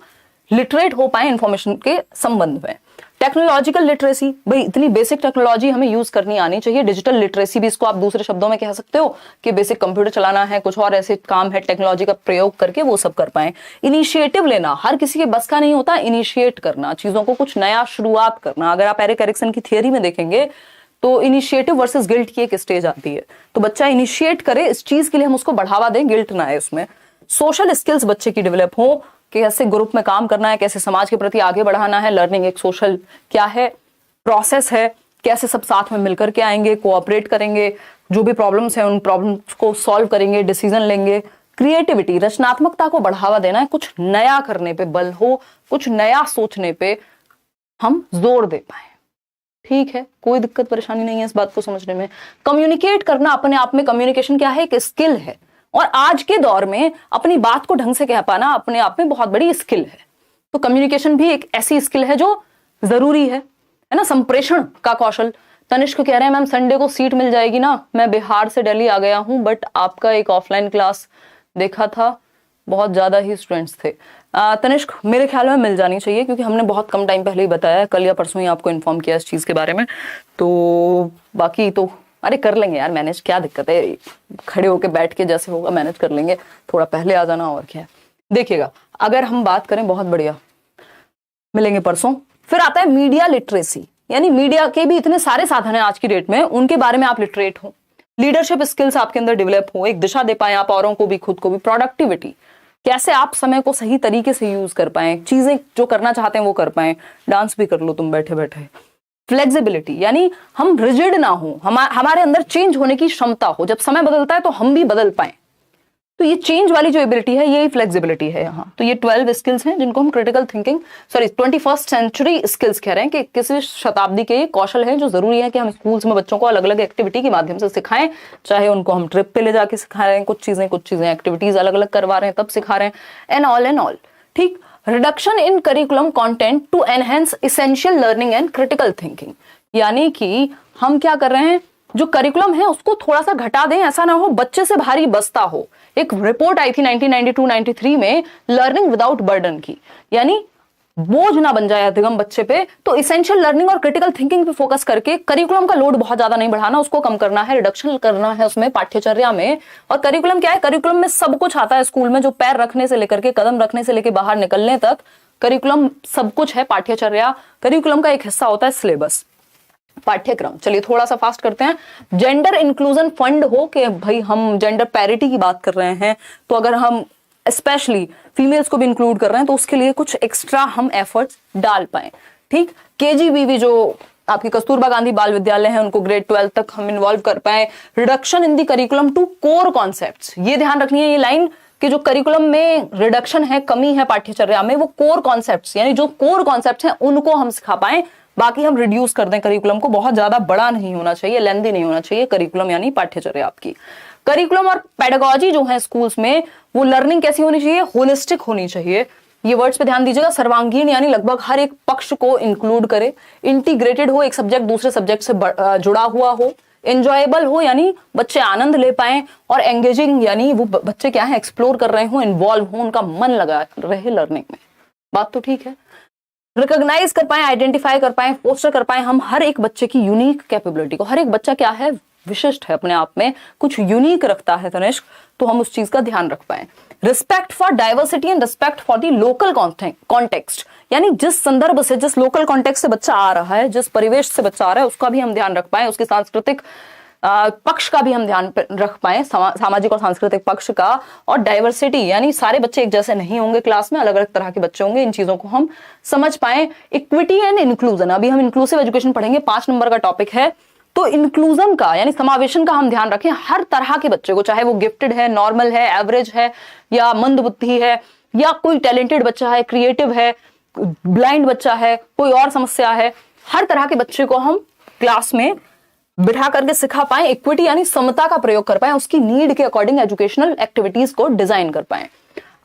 Speaker 1: लिटरेट हो पाए इंफॉर्मेशन के संबंध में। टेक्नोलॉजिकल लिटरेसी, भाई इतनी बेसिक टेक्नोलॉजी हमें यूज करनी आनी चाहिए। डिजिटल लिटरेसी भी इसको आप दूसरे शब्दों में कह सकते हो कि बेसिक कंप्यूटर चलाना है, कुछ और ऐसे काम है टेक्नोलॉजी का प्रयोग करके वो सब कर पाए। इनिशिएटिव लेना हर किसी के बस का नहीं होता, इनिशिएट करना, चीजों को कुछ नया शुरुआत करना। अगर आप एरिक एरिक्सन की थियरी में देखेंगे तो इनिशिएटिव वर्सेस गिल्ट की एक स्टेज आती है, तो बच्चा इनिशिएट करे, इस चीज के लिए हम उसको बढ़ावा दें, गिल्ट ना है उसमें। सोशल स्किल्स बच्चे की डेवलप हो, कैसे ग्रुप में काम करना है, कैसे समाज के प्रति आगे बढ़ाना है। लर्निंग एक सोशल क्या है, प्रोसेस है, कैसे सब साथ में मिलकर के आएंगे, कोऑपरेट करेंगे, जो भी प्रॉब्लम्स हैं उन प्रॉब्लम्स को सॉल्व करेंगे, डिसीजन लेंगे। क्रिएटिविटी, रचनात्मकता को बढ़ावा देना है, कुछ नया करने पे बल हो, कुछ नया सोचने पे हम जोर दे पाए। ठीक है, कोई दिक्कत परेशानी नहीं है इस बात को समझने में। कम्युनिकेट करना अपने आप में, कम्युनिकेशन क्या है, एक स्किल है, और आज के दौर में अपनी बात को ढंग से कह पाना अपने आप में बहुत बड़ी स्किल है। तो कम्युनिकेशन भी एक ऐसी स्किल है जो जरूरी है ना। संप्रेषण का कौशल, तनिष्क कह रहे हैं मैम संडे को सीट मिल जाएगी ना, मैं बिहार से दिल्ली आ गया हूं, बट आपका एक ऑफलाइन क्लास देखा था, बहुत ज्यादा ही स्टूडेंट्स थे। तनिष्क मेरे ख्याल में मिल जानी चाहिए, क्योंकि हमने बहुत कम टाइम पहले ही बताया, कल या परसों ही आपको इन्फॉर्म किया इस चीज के बारे में। तो बाकी तो अरे कर लेंगे यार मैनेज, क्या दिक्कत है, खड़े होके बैठ के जैसे होगा मैनेज कर लेंगे, थोड़ा पहले आ जाना और क्या है। देखिएगा अगर हम बात करें, बहुत बढ़िया, मिलेंगे परसों। फिर आता है मीडिया लिटरेसी, यानी मीडिया के भी इतने सारे साधन है आज की डेट में, उनके बारे में आप लिटरेट हो। लीडरशिप स्किल्स आपके अंदर डेवलप हो, एक दिशा दे पाए आप औरों को भी, खुद को भी। प्रोडक्टिविटी, कैसे आप समय को सही तरीके से यूज कर पाए, चीजें जो करना चाहते हैं वो कर पाए। डांस भी कर लो तुम बैठे बैठे। फ्लेक्सिबिलिटी, यानी हम रिजिड ना हो, हमारे अंदर चेंज होने की क्षमता हो, जब समय बदलता है तो हम भी बदल पाए। तो ये चेंज वाली जो एबिलिटी है, यही फ्लेक्सिबिलिटी है यहाँ। तो ये 12 स्किल्स हैं जिनको हम critical thinking, 21st century skills कह रहे हैं, कि 21वीं शताब्दी के कौशल हैं जो जरूरी है कि हम स्कूल्स में बच्चों को अलग अलग एक्टिविटी के माध्यम से सिखाएं। चाहे उनको हम ट्रिप पे ले जाके सिखा रहे हैं, कुछ चीजें एक्टिविटीज अलग अलग करवा रहे हैं तब सिखा रहे हैं, एंड ऑल। ठीक। Reduction in curriculum content to enhance essential learning and critical thinking, यानी कि हम क्या कर रहे हैं, जो करिकुलम है उसको थोड़ा सा घटा दें, ऐसा ना हो बच्चे से भारी बस्ता हो। एक रिपोर्ट आई थी 1992-93 में, लर्निंग विदाउट बर्डन की, यानी बोझ ना बन जाए अधिगम बच्चे पे। तो इसेंशियल लर्निंग और क्रिटिकल थिंकिंग पे फोकस करके करिकुलम का लोड बहुत ज्यादा नहीं बढ़ाना, उसको कम करना है, रिडक्शन करना है उसमें पाठ्यचर्या में। और करिकुलम क्या है, करिकुलम में सब कुछ आता है स्कूल में, जो पैर रखने से लेकर के, कदम रखने से लेकर बाहर निकलने तक करिकुलम सब कुछ है। पाठ्यचर्या करिकुलम का एक हिस्सा होता है, सिलेबस, पाठ्यक्रम। चलिए थोड़ा सा फास्ट करते हैं। जेंडर इंक्लूजन फंड हो, कि भाई हम जेंडर पैरिटी की बात कर रहे हैं, तो अगर हम स्पेशली फीमेल्स को भी इंक्लूड कर रहे हैं तो उसके लिए कुछ एक्स्ट्रा हम एफर्ट्स डाल पाए। ठीक। केजीबीवी जो आपकी कस्तूरबा गांधी बाल विद्यालय है, उनको ग्रेड 12 तक हम इन्वॉल्व कर पाए। Reduction in the curriculum to core concepts, ये ध्यान रखनी है ये लाइन, कि जो करिकुलम में रिडक्शन है, कमी है पाठ्यचर्या में, वो कोर कॉन्सेप्ट्स, यानी जो कोर कॉन्सेप्ट्स हैं उनको हम सिखा पाए। बाकी हम रिड्यूस कर दें करिकुलम को, बहुत ज्यादा बड़ा नहीं होना चाहिए, लेंथी नहीं होना चाहिए करिकुलम, यानी पाठ्यचर्या आपकी। करिकुलम और पेडागोजी जो है स्कूल्स में, वो लर्निंग कैसी होनी चाहिए, होलिस्टिक होनी चाहिए। ये वर्ड्स पे ध्यान दीजिएगा। सर्वांगीण यानी लगभग हर एक पक्ष को इंक्लूड करे, इंटीग्रेटेड हो, एक सब्जेक्ट दूसरे सब्जेक्ट से जुड़ा हुआ हो, एंजॉयबल हो यानी बच्चे आनंद ले पाए, और एंगेजिंग यानी वो बच्चे क्या है, एक्सप्लोर कर रहे हो, इन्वॉल्व हो, उनका मन लगा रहे लर्निंग में। बात तो ठीक है। रिकॉग्नाइज कर पाए, आइडेंटिफाई कर पाए, फोस्टर कर पाए हम हर एक बच्चे की यूनिक कैपेबिलिटी को। हर एक बच्चा क्या है, विशिष्ट है, अपने आप में कुछ यूनिक रखता है तनिष्क, तो हम उस चीज का ध्यान रख पाए। Respect for diversity and respect for the local context, यानी जिस संदर्भ से, जिस लोकल कॉन्टेक्स्ट से बच्चा आ रहा है, जिस परिवेश से बच्चा आ रहा है, उसका भी हम ध्यान रख पाए, उसके सांस्कृतिक पक्ष का भी हम ध्यान रख पाए, सामाजिक और सांस्कृतिक पक्ष का। और डाइवर्सिटी यानी सारे बच्चे एक जैसे नहीं होंगे, क्लास में अलग अलग तरह के बच्चे होंगे, इन चीजों को हम समझ पाए। इक्विटी एंड इंक्लूजन, अभी हम इंक्लूसिव एजुकेशन पढ़ेंगे, 5 नंबर का टॉपिक है। तो इंक्लूजन का यानी समावेशन का हम ध्यान रखें, हर तरह के बच्चे को, चाहे वो गिफ्टेड है, नॉर्मल है, एवरेज है, या मंद बुद्धि है, या कोई टैलेंटेड बच्चा है, क्रिएटिव है, ब्लाइंड बच्चा है, कोई और समस्या है, हर तरह के बच्चे को हम क्लास में बिठा करके सिखा पाए। इक्विटी यानी समता का प्रयोग कर पाए, उसकी नीड के अकॉर्डिंग एजुकेशनल एक्टिविटीज को डिजाइन कर पाए।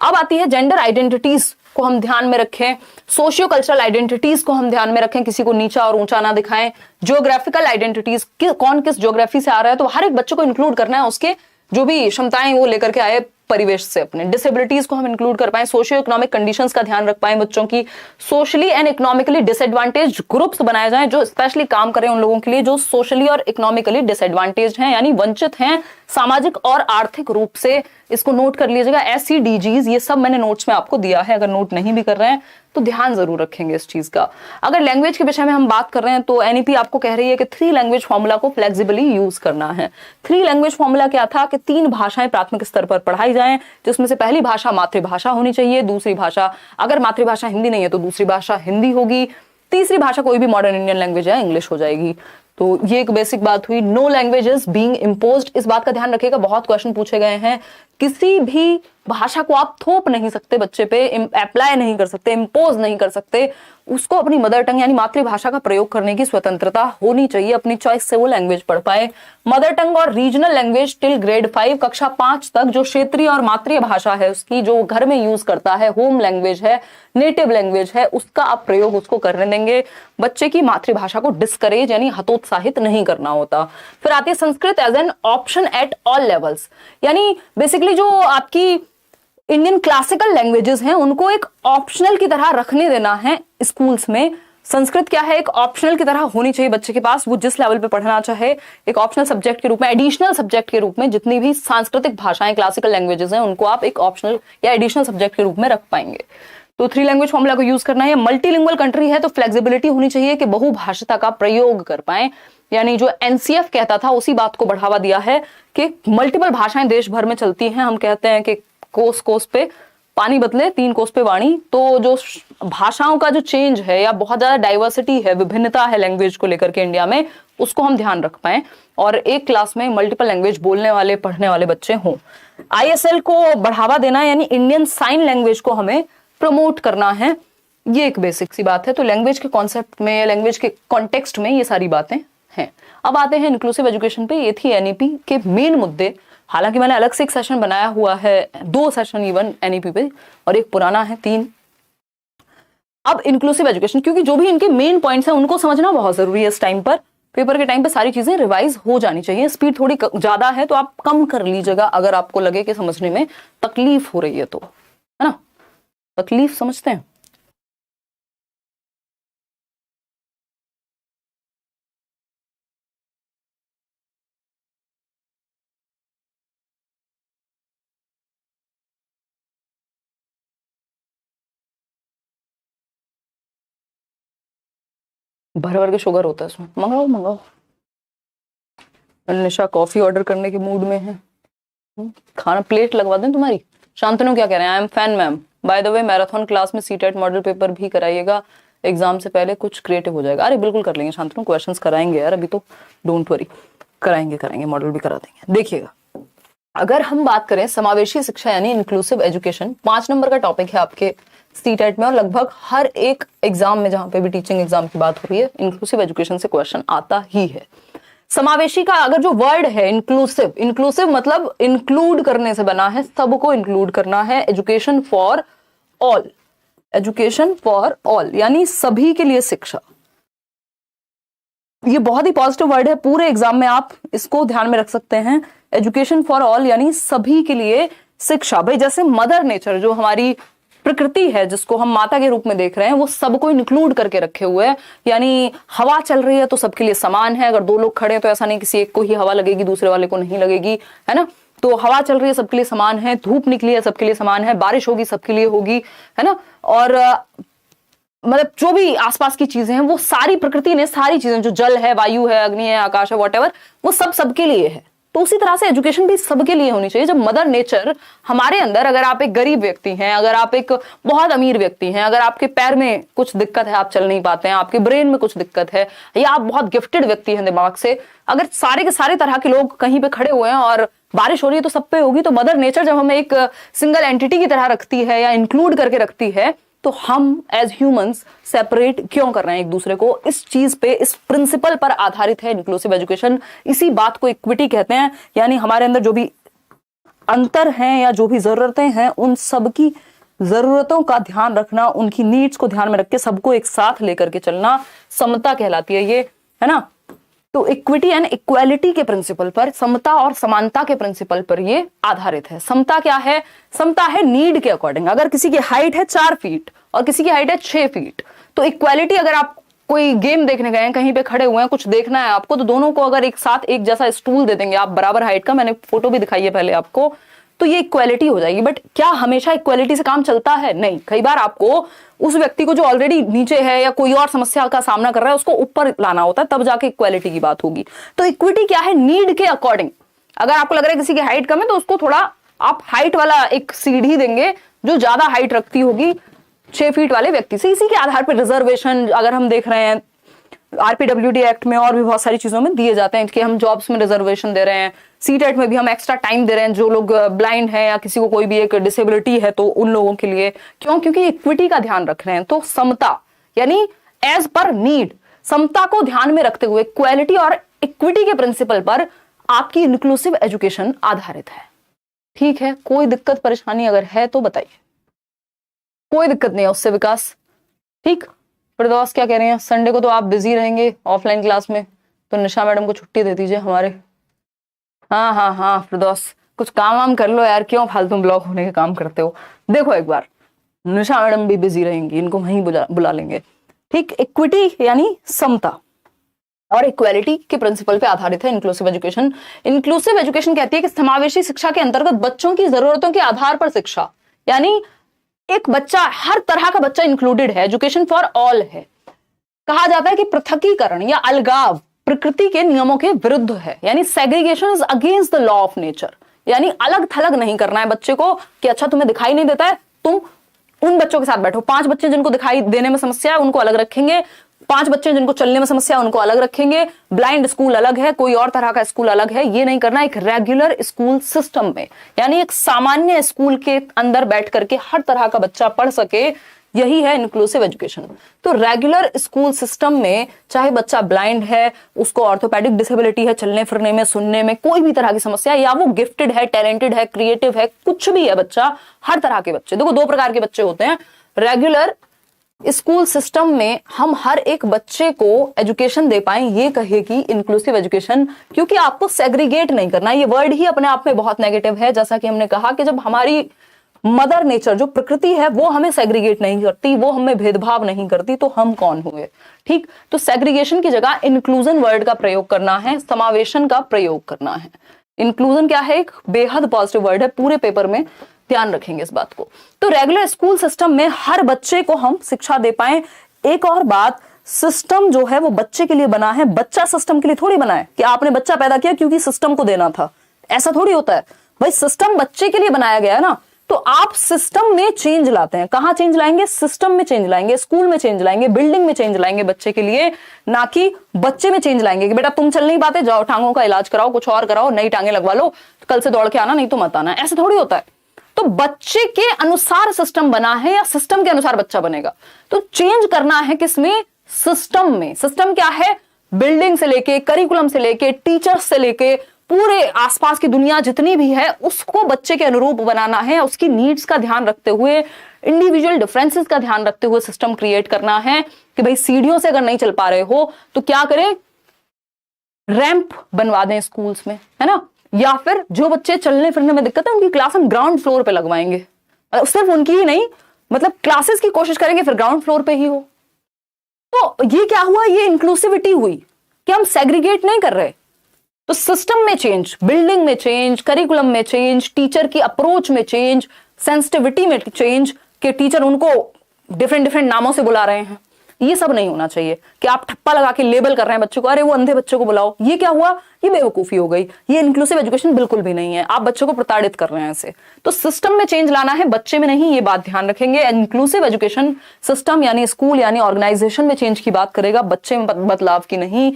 Speaker 1: अब आती है जेंडर आइडेंटिटीज को हम ध्यान में रखें, सोशियो कल्चरल आइडेंटिटीज को हम ध्यान में रखें, किसी को नीचा और ऊंचा ना दिखाएं, ज्योग्राफिकल आइडेंटिटीज, कौन किस ज्योग्राफी से आ रहा है, तो हर एक बच्चे को इंक्लूड करना है, उसके जो भी क्षमताएं वो लेकर के आए परिवेश से अपने। डिसेबिलिटीज को हम इंक्लूड कर पाए, सोशियो इकोनॉमिक कंडीशंस का ध्यान रख पाए बच्चों की, socially and economically disadvantage groups बनाए जाएं जो स्पेशली काम करें उन लोगों के लिए जो सोशली और इकोनॉमिकली डिसएडवांटेज हैं, यानी वंचित हैं सामाजिक और आर्थिक रूप से। इसको नोट कर लीजिएगा, SCDGs, ये सब मैंने नोट्स में आपको दिया है, अगर नोट नहीं भी कर रहे हैं तो ध्यान जरूर रखेंगे इस चीज का। अगर लैंग्वेज के विषय में हम बात कर रहे हैं तो NEP आपको कह रही है कि 3 लैंग्वेज फॉर्मूला को फ्लेक्सिबली यूज करना है। 3 लैंग्वेज फॉर्मूला क्या था कि 3 भाषाएं प्राथमिक स्तर पर पढ़ाई जाएं, जिसमें से पहली भाषा मातृभाषा होनी चाहिए, दूसरी भाषा, अगर मातृभाषा हिंदी नहीं है तो दूसरी भाषा हिंदी होगी, तीसरी भाषा कोई भी मॉडर्न इंडियन लैंग्वेज है, इंग्लिश हो जाएगी। तो ये एक बेसिक बात हुई। No language is being imposed, इस बात का ध्यान रखिएगा, बहुत क्वेश्चन पूछे गए हैं। किसी भी भाषा को आप थोप नहीं सकते बच्चे पे, अप्लाई नहीं कर सकते, इम्पोज नहीं कर सकते, उसको अपनी मदर टंग यानी मातृभाषा का प्रयोग करने की स्वतंत्रता होनी चाहिए, अपनी चॉइस से वो लैंग्वेज पढ़ पाए। मदर टंग और रीजनल लैंग्वेज टिल ग्रेड 5, कक्षा 5 तक जो क्षेत्रीय और मातृ भाषा है उसकी, जो घर में यूज करता है, होम लैंग्वेज है, नेटिव लैंग्वेज है, उसका आप प्रयोग उसको करने देंगे। बच्चे की मातृभाषा को डिस्करेज यानी हतोत्साहित नहीं करना होता। फिर आती है Sanskrit as an option at all levels, यानी बेसिकली जो आपकी इंडियन क्लासिकल लैंग्वेजेस हैं उनको एक ऑप्शनल की तरह रखने देना है स्कूल्स में। संस्कृत क्या है, एक ऑप्शनल की तरह होनी चाहिए बच्चे के पास, वो जिस लेवल पे पढ़ना चाहे, एक ऑप्शनल सब्जेक्ट के रूप में, एडिशनल सब्जेक्ट के रूप में। जितनी भी सांस्कृतिक भाषाएं क्लासिकल लैंग्वेजेस हैं उनको आप एक ऑप्शनल या एडिशनल सब्जेक्ट के रूप में रख पाएंगे। तो 3 लैंग्वेज फॉर्मूला को यूज करना है। मल्टीलिंगुअल कंट्री है तो फ्लेक्सिबिलिटी होनी चाहिए कि बहुभाषिता का प्रयोग कर पाए, यानी जो NCF कहता था उसी बात को बढ़ावा दिया है कि मल्टीपल भाषाएं देश भर में चलती हैं। हम कहते हैं कि कोस कोस पे पानी बदले 3 कोस पे वाणी, तो जो भाषाओं का जो चेंज है या बहुत ज्यादा डाइवर्सिटी है, विभिन्नता है लैंग्वेज को लेकर के इंडिया में, उसको हम ध्यान रख पाए और एक क्लास में मल्टीपल लैंग्वेज बोलने वाले पढ़ने वाले बच्चे हों। ISL को बढ़ावा देना यानी इंडियन साइन लैंग्वेज को हमें प्रमोट करना है, ये एक बेसिक सी बात है। तो लैंग्वेज के कॉन्सेप्ट में, लैंग्वेज के कॉन्टेक्स्ट में ये सारी बातें हैं। अब आते हैं इंक्लूसिव एजुकेशन पे। ये थी NEP के मेन मुद्दे। हालांकि मैंने अलग से एक सेशन बनाया हुआ है, 2 सेशन इवन NEP पे, और एक पुराना है 3। अब इंक्लूसिव एजुकेशन, क्योंकि जो भी इनके मेन पॉइंट्स हैं उनको समझना बहुत जरूरी है। इस टाइम पर, पेपर के टाइम पे सारी चीजें रिवाइज हो जानी चाहिए। स्पीड थोड़ी ज्यादा है तो आप कम कर लीजिएगा अगर आपको लगे कि समझने में तकलीफ हो रही है तो, है ना। तकलीफ समझते हैं। भर भर के शुगर होता है इसमें। मंगाओ मंगाओ। निशा कॉफी ऑर्डर करने के मूड में है। खाना प्लेट लगवा दें तुम्हारी। शांतनु क्या कह रहे हैं, I am fan ma'am. By the way marathon class में CTET मॉडल पेपर भी कराइएगा, एग्जाम से पहले कुछ क्रिएटिव हो जाएगा। अरे बिल्कुल कर लेंगे शांतनु, क्वेश्चंस कराएंगे यार, अभी तो डोंट वरी, कराएंगे मॉडल भी करा देंगे। देखिएगा, अगर हम बात करें समावेशी शिक्षा यानी इंक्लूसिव एजुकेशन, 5 नंबर का टॉपिक है आपके CTET में, और लगभग हर एक एग्जाम में जहां पे भी टीचिंग एग्जाम की बात हो रही है इंक्लूसिव एजुकेशन से क्वेश्चन आता ही है। समावेशी का अगर जो वर्ड है इंक्लूसिव, इंक्लूसिव मतलब इंक्लूड करने से बना है, सबको इंक्लूड करना है, education for all. Education for all यानी सभी के लिए शिक्षा। ये बहुत ही पॉजिटिव वर्ड है, पूरे एग्जाम में आप इसको ध्यान में रख सकते हैं। एजुकेशन फॉर ऑल यानी सभी के लिए शिक्षा। भाई जैसे मदर नेचर जो हमारी प्रकृति है, जिसको हम माता के रूप में देख रहे हैं, वो सबको इंक्लूड करके रखे हुए है। यानी हवा चल रही है तो सबके लिए समान है। अगर दो लोग खड़े हैं तो ऐसा नहीं किसी एक को ही हवा लगेगी दूसरे वाले को नहीं लगेगी, है ना। तो हवा चल रही है सबके लिए समान है, धूप निकली है सबके लिए समान है, बारिश होगी सबके लिए होगी, है ना। और मतलब जो भी आसपास की चीजें हैं वो सारी प्रकृति ने सारी चीजें, जो जल है, वायु है, अग्नि है, आकाश है, वॉट एवर, वो सब सबके लिए है। तो उसी तरह से एजुकेशन भी सबके लिए होनी चाहिए। जब मदर नेचर हमारे अंदर, अगर आप एक गरीब व्यक्ति हैं, अगर आप एक बहुत अमीर व्यक्ति हैं, अगर आपके पैर में कुछ दिक्कत है, आप चल नहीं पाते हैं, आपके ब्रेन में कुछ दिक्कत है, या आप बहुत गिफ्टेड व्यक्ति हैं दिमाग से, अगर सारे के सारे तरह के लोग कहीं पे खड़े हुए हैं और बारिश हो रही है तो सब पे होगी। तो मदर नेचर जब हमें एक सिंगल एंटिटी की तरह रखती है या इंक्लूड करके रखती है, तो हम एज ह्यूमंस सेपरेट क्यों कर रहे हैं एक दूसरे को? इस चीज पे, इस प्रिंसिपल पर आधारित है इंक्लूसिव एजुकेशन। इसी बात को इक्विटी कहते हैं। यानी हमारे अंदर जो भी अंतर हैं या जो भी जरूरतें हैं, उन सबकी जरूरतों का ध्यान रखना, उनकी नीड्स को ध्यान में रख के सबको एक साथ लेकर के चलना समता कहलाती है ये, है ना। तो इक्विटी एंड इक्वालिटी के प्रिंसिपल पर, समता और समानता के प्रिंसिपल पर ये आधारित है। समता क्या है? समता है नीड के अकॉर्डिंग। अगर किसी की हाइट है 4 फीट और किसी की हाइट है 6 फीट, तो इक्वालिटी, अगर आप कोई गेम देखने गए हैं, कहीं पे खड़े हुए हैं, कुछ देखना है आपको, तो दोनों को अगर एक साथ एक जैसा स्टूल दे देंगे आप बराबर हाइट का, मैंने फोटो भी दिखाई है पहले आपको, तो ये इक्वालिटी हो जाएगी। बट क्या हमेशा इक्वालिटी से काम चलता है? नहीं। कई बार आपको उस व्यक्ति को जो ऑलरेडी नीचे है या कोई और समस्या का सामना कर रहा है, उसको ऊपर लाना होता है, तब जाके इक्वालिटी की बात होगी। तो इक्विटी क्या है? नीड के अकॉर्डिंग। अगर आपको लग रहा है किसी की हाइट कम है, तो उसको थोड़ा आप हाइट वाला एक सीढ़ी देंगे जो ज्यादा हाइट रखती होगी 6 फीट वाले व्यक्ति से। इसी के आधार पर रिजर्वेशन, अगर हम देख रहे हैं आरपीडब्ल्यूडी एक्ट में और भी बहुत सारी चीजों में दिए जाते हैं कि हम जॉब्स में रिजर्वेशन दे रहे हैं, सीटेट में भी हम एक्स्ट्रा टाइम दे रहे हैं जो लोग ब्लाइंड हैं या किसी को कोई भी एक डिसेबिलिटी है तो उन लोगों के लिए। क्यों? क्योंकि इक्विटी का ध्यान रख रहे हैं। तो समता यानी एज पर नीड, समता को ध्यान में रखते हुए क्वालिटी और इक्विटी के प्रिंसिपल पर आपकी इंक्लूसिव एजुकेशन आधारित है। ठीक है, कोई दिक्कत परेशानी अगर है तो बताइए। कोई दिक्कत नहीं है उससे विकास? ठीक। फिरदौस क्या कह रहे हैं? संडे को तो आप बिजी रहेंगे ऑफलाइन क्लास में, तो निशा मैडम को छुट्टी दे दीजिए हमारे। हाँ फिरदौस, कुछ काम वाम कर लो यार, क्यों फालतू ब्लॉक होने के काम करते हो। देखो एक बार, निशा मैडम भी बिजी रहेंगी, इनको वहीं बुला लेंगे। ठीक। इक्विटी यानी समता और इक्वालिटी के प्रिंसिपल पे आधारित है इंक्लूसिव एजुकेशन। इंक्लूसिव एजुकेशन कहती है कि समावेशी शिक्षा के अंतर्गत बच्चों की जरूरतों के आधार पर शिक्षा, यानी एक बच्चा, हर तरह का बच्चा इंक्लूडेड है। एजुकेशन फॉर ऑल है। कहा जाता है कि पृथकीकरण या अलगाव प्रकृति के नियमों के विरुद्ध है, यानी segregation is against the law of nature. यानी अलग थलग नहीं करना है बच्चे को कि अच्छा तुम्हें दिखाई नहीं देता है, तुम उन बच्चों के साथ बैठो। 5 बच्चे जिनको दिखाई देने में समस्या है उनको अलग रखेंगे, 5 बच्चे जिनको चलने में समस्या है उनको अलग रखेंगे, ब्लाइंड स्कूल अलग है, कोई और तरह का स्कूल अलग है। ये नहीं करना। एक रेगुलर स्कूल सिस्टम में, यानी एक सामान्य स्कूल के अंदर बैठ करके हर तरह का बच्चा पढ़ सके, यही है इंक्लूसिव एजुकेशन। तो रेगुलर स्कूल सिस्टम में चाहे बच्चा ब्लाइंड है, उसको ऑर्थोपेडिक डिसेबिलिटी है, चलने फिरने में, सुनने में कोई भी तरह की समस्या, या वो गिफ्टेड है, टैलेंटेड है, क्रिएटिव है, कुछ भी है बच्चा, हर तरह के बच्चे। देखो 2 प्रकार के बच्चे होते हैं। रेगुलर स्कूल सिस्टम में हम हर एक बच्चे को एजुकेशन दे पाए, ये कहेगी इंक्लूसिव एजुकेशन, क्योंकि आपको सेग्रीगेट नहीं करना। ये वर्ड ही अपने आप में बहुत नेगेटिव है। जैसा कि हमने कहा कि जब हमारी मदर नेचर जो प्रकृति है वो हमें सेग्रीगेट नहीं करती, वो हमें भेदभाव नहीं करती, तो हम कौन हुए? ठीक। तो सेग्रीगेशन की जगह इंक्लूजन वर्ड का प्रयोग करना है, समावेशन का प्रयोग करना है। इंक्लूजन क्या है? एक बेहद पॉजिटिव वर्ड है, पूरे पेपर में ध्यान रखेंगे इस बात को। तो रेगुलर स्कूल सिस्टम में हर बच्चे को हम शिक्षा दे पाए। एक और बात, सिस्टम जो है वो बच्चे के लिए बना है, बच्चा सिस्टम के लिए थोड़ी बना है कि आपने बच्चा पैदा किया क्योंकि सिस्टम को देना था। ऐसा थोड़ी होता है भाई, सिस्टम बच्चे के लिए बनाया गया है ना। तो आप सिस्टम में चेंज लाते हैं। कहां चेंज लाएंगे? सिस्टम में चेंज लाएंगे, स्कूल में चेंज लाएंगे, बिल्डिंग में चेंज लाएंगे बच्चे के लिए, ना कि बच्चे में चेंज लाएंगे कि बेटा तुम चल नहीं पाते, जाओ टांगों का इलाज कराओ, कुछ और कराओ, नई टांगे लगवा लो, कल से दौड़ के आना, नहीं तो मत आना। ऐसा थोड़ी होता है। तो बच्चे के अनुसार सिस्टम बना है या सिस्टम के अनुसार बच्चा बनेगा? तो चेंज करना है किसमें? सिस्टम में। सिस्टम क्या है? बिल्डिंग से लेके, करिकुलम से लेके, टीचर्स से लेके, पूरे आसपास की दुनिया जितनी भी है उसको बच्चे के अनुरूप बनाना है, उसकी नीड्स का ध्यान रखते हुए इंडिविजुअल डिफरेंसेस का ध्यान रखते हुए सिस्टम क्रिएट करना है कि भाई सीढ़ियों से अगर नहीं चल पा रहे हो तो क्या करें, रैंप बनवा दें स्कूल्स में, है ना, या फिर जो बच्चे चलने फिरने में दिक्कत है उनकी क्लास हम ग्राउंड फ्लोर पे लगवाएंगे, सिर्फ उनकी ही नहीं, मतलब क्लासेस की कोशिश करेंगे फिर ग्राउंड फ्लोर पे ही हो। तो ये क्या हुआ, ये इंक्लूसिविटी हुई कि हम सेग्रीगेट नहीं कर रहे। तो सिस्टम में चेंज, बिल्डिंग में चेंज, करिकुलम में चेंज, टीचर की अप्रोच में चेंज, सेंसिटिविटी में चेंज, कि टीचर उनको डिफरेंट डिफरेंट नामों से बुला रहे हैं, ये सब नहीं होना चाहिए कि आप ठप्पा लगा के लेबल कर रहे हैं बच्चों को, अरे वो अंधे बच्चों को बुलाओ, ये क्या हुआ, ये बेवकूफी हो गई, ये इंक्लूसिव एजुकेशन बिल्कुल भी नहीं है, आप बच्चों को प्रताड़ित कर रहे हैं ऐसे। तो सिस्टम में चेंज लाना है, बच्चे में नहीं, ये बात ध्यान रखेंगे। इंक्लूसिव एजुकेशन सिस्टम यानी स्कूल यानी ऑर्गेनाइजेशन में चेंज की बात करेगा, बच्चे में बदलाव की नहीं।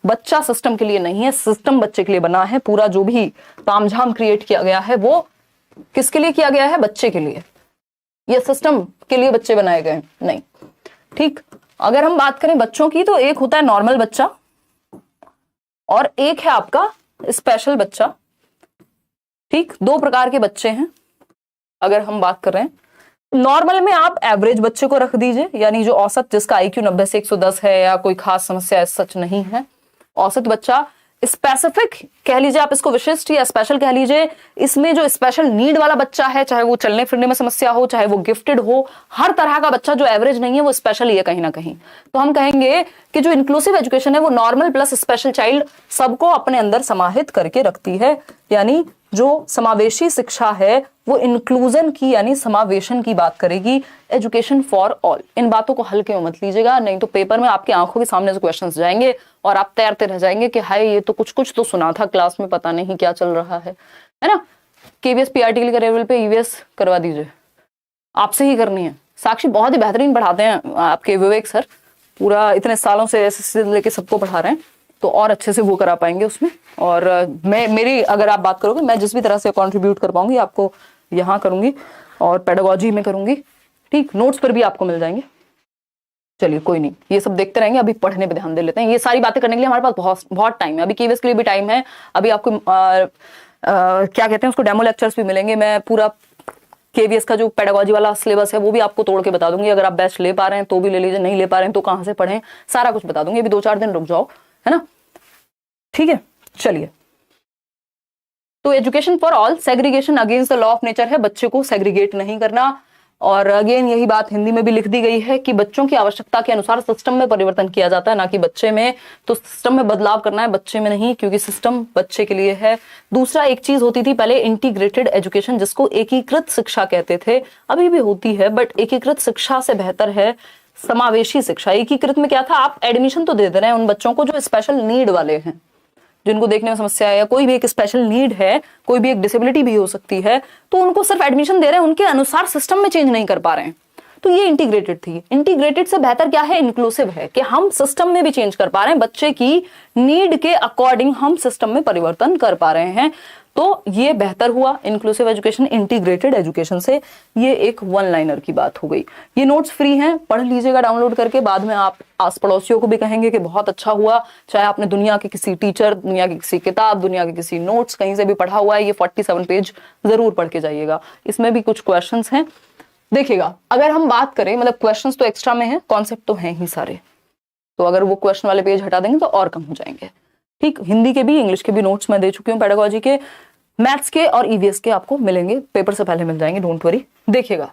Speaker 1: बच्चा सिस्टम के लिए नहीं है, सिस्टम बच्चे के लिए बना है। पूरा जो भी तामझाम क्रिएट किया गया है वो किसके लिए किया गया है, बच्चे के लिए। ये सिस्टम के लिए बच्चे बनाए गए नहीं, ठीक। अगर हम बात करें बच्चों की तो एक होता है नॉर्मल बच्चा और एक है आपका स्पेशल बच्चा, ठीक। दो प्रकार के बच्चे हैं। अगर हम बात कर रहे हैं नॉर्मल में, आप एवरेज बच्चे को रख दीजिए, यानी जो औसत, जिसका आईक्यू 90 से 110 है या कोई खास समस्या सच नहीं है, औसत बच्चा। स्पेसिफिक कह लीजिए आप इसको, विशिष्ट या स्पेशल कह लीजिए, इसमें जो स्पेशल नीड वाला बच्चा है, चाहे वो चलने फिरने में समस्या हो, चाहे वो गिफ्टेड हो, हर तरह का बच्चा जो एवरेज नहीं है वो स्पेशल ही है कहीं ना कहीं। तो हम कहेंगे कि जो इंक्लूसिव एजुकेशन है वो नॉर्मल प्लस स्पेशल चाइल्ड सबको अपने अंदर समाहित करके रखती है, यानी जो समावेशी शिक्षा है वो इंक्लूजन की यानी समावेशन की बात करेगी, एजुकेशन फॉर ऑल। इन बातों को हल्के में मत लीजिएगा, नहीं तो पेपर में आपकी आंखों के सामने से क्वेश्चंस जाएंगे और आप तैरते रह जाएंगे कि हाय ये तो कुछ कुछ तो सुना था क्लास में, पता नहीं क्या चल रहा है ना। केवीएस पीआरटी के लेवल पे ईवीएस करवा दीजिए, आपसे ही करनी है। साक्षी बहुत ही बेहतरीन पढ़ाते हैं आपके विवेक सर, पूरा इतने सालों से एसएससी लेके सबको पढ़ा रहे हैं, तो और अच्छे से वो करा पाएंगे उसमें। और मेरी अगर आप बात करोगे, मैं जिस भी तरह से कंट्रीब्यूट कर पाऊंगी आपको यहाँ करूंगी और पेडागोजी में करूंगी, ठीक। नोट्स पर भी आपको मिल जाएंगे। चलिए कोई नहीं, ये सब देखते रहेंगे, अभी पढ़ने पे ध्यान दे लेते हैं। ये सारी बातें करने के लिए हमारे पास बहुत बहुत टाइम है, अभी केवीएस के लिए भी टाइम है। अभी आपको क्या कहते हैं उसको, डेमो लेक्चर्स भी मिलेंगे। मैं पूरा केवीएस का जो पेडागोजी वाला सिलेबस है वो भी आपको तोड़ के बता दूंगी। अगर आप बैच ले पा रहे हैं तो भी ले लीजिए, नहीं ले पा रहे हैं तो कहाँ से पढ़ें, सारा कुछ बता दूंगी। अभी 2-4 दिन रुक जाओ, है ना, ठीक है। चलिए, तो education for all, segregation against the law of nature है, बच्चे को सेग्रीगेट नहीं करना। और अगेन यही बात हिंदी में भी लिख दी गई है कि बच्चों की आवश्यकता के अनुसार सिस्टम में परिवर्तन किया जाता है, ना कि बच्चे में। तो सिस्टम में बदलाव करना है, बच्चे में नहीं, क्योंकि सिस्टम बच्चे के लिए है। दूसरा, एक चीज होती थी पहले इंटीग्रेटेड एजुकेशन, जिसको एकीकृत शिक्षा कहते थे, अभी भी होती है, बट एकीकृत शिक्षा से बेहतर है समावेशी शिक्षा। एकीकृत में क्या था, आप एडमिशन तो दे दे रहे हैं उन बच्चों को जो स्पेशल नीड वाले हैं, जिनको देखने में समस्या है, या कोई भी एक स्पेशल नीड है, कोई भी एक डिसेबिलिटी भी हो सकती है, तो उनको सिर्फ एडमिशन दे रहे हैं, उनके अनुसार सिस्टम में चेंज नहीं कर पा रहे हैं। तो ये इंटीग्रेटेड थी। इंटीग्रेटेड से बेहतर क्या है, इंक्लूसिव है, कि हम सिस्टम में भी चेंज कर पा रहे हैं, बच्चे की नीड के अकॉर्डिंग हम सिस्टम में परिवर्तन कर पा रहे हैं। तो ये बेहतर हुआ इंक्लूसिव एजुकेशन इंटीग्रेटेड एजुकेशन से। ये एक वन लाइनर की बात हो गई। ये नोट्स फ्री हैं, पढ़ लीजिएगा डाउनलोड करके। बाद में आप आस पड़ोसियों को भी कहेंगे कि बहुत अच्छा हुआ, चाहे आपने दुनिया के किसी टीचर, दुनिया की किसी किताब, दुनिया के किसी नोट्स कहीं से भी पढ़ा हुआ है। ये 47 पेज जरूर पढ़ के जाइएगा, इसमें भी कुछ क्वेश्चन हैं, देखिएगा। अगर हम बात करें, मतलब क्वेश्चन तो एक्स्ट्रा में है, कॉन्सेप्ट तो हैं ही सारे, तो अगर वो क्वेश्चन वाले पेज हटा देंगे तो और कम हो जाएंगे, ठीक। हिंदी के भी इंग्लिश के भी नोट्स मैं दे चुकी हूँ, पेडागोजी के, मैथ्स के और ईवीएस के आपको मिलेंगे, पेपर से पहले मिल जाएंगे, डोंट वरी। देखिएगा,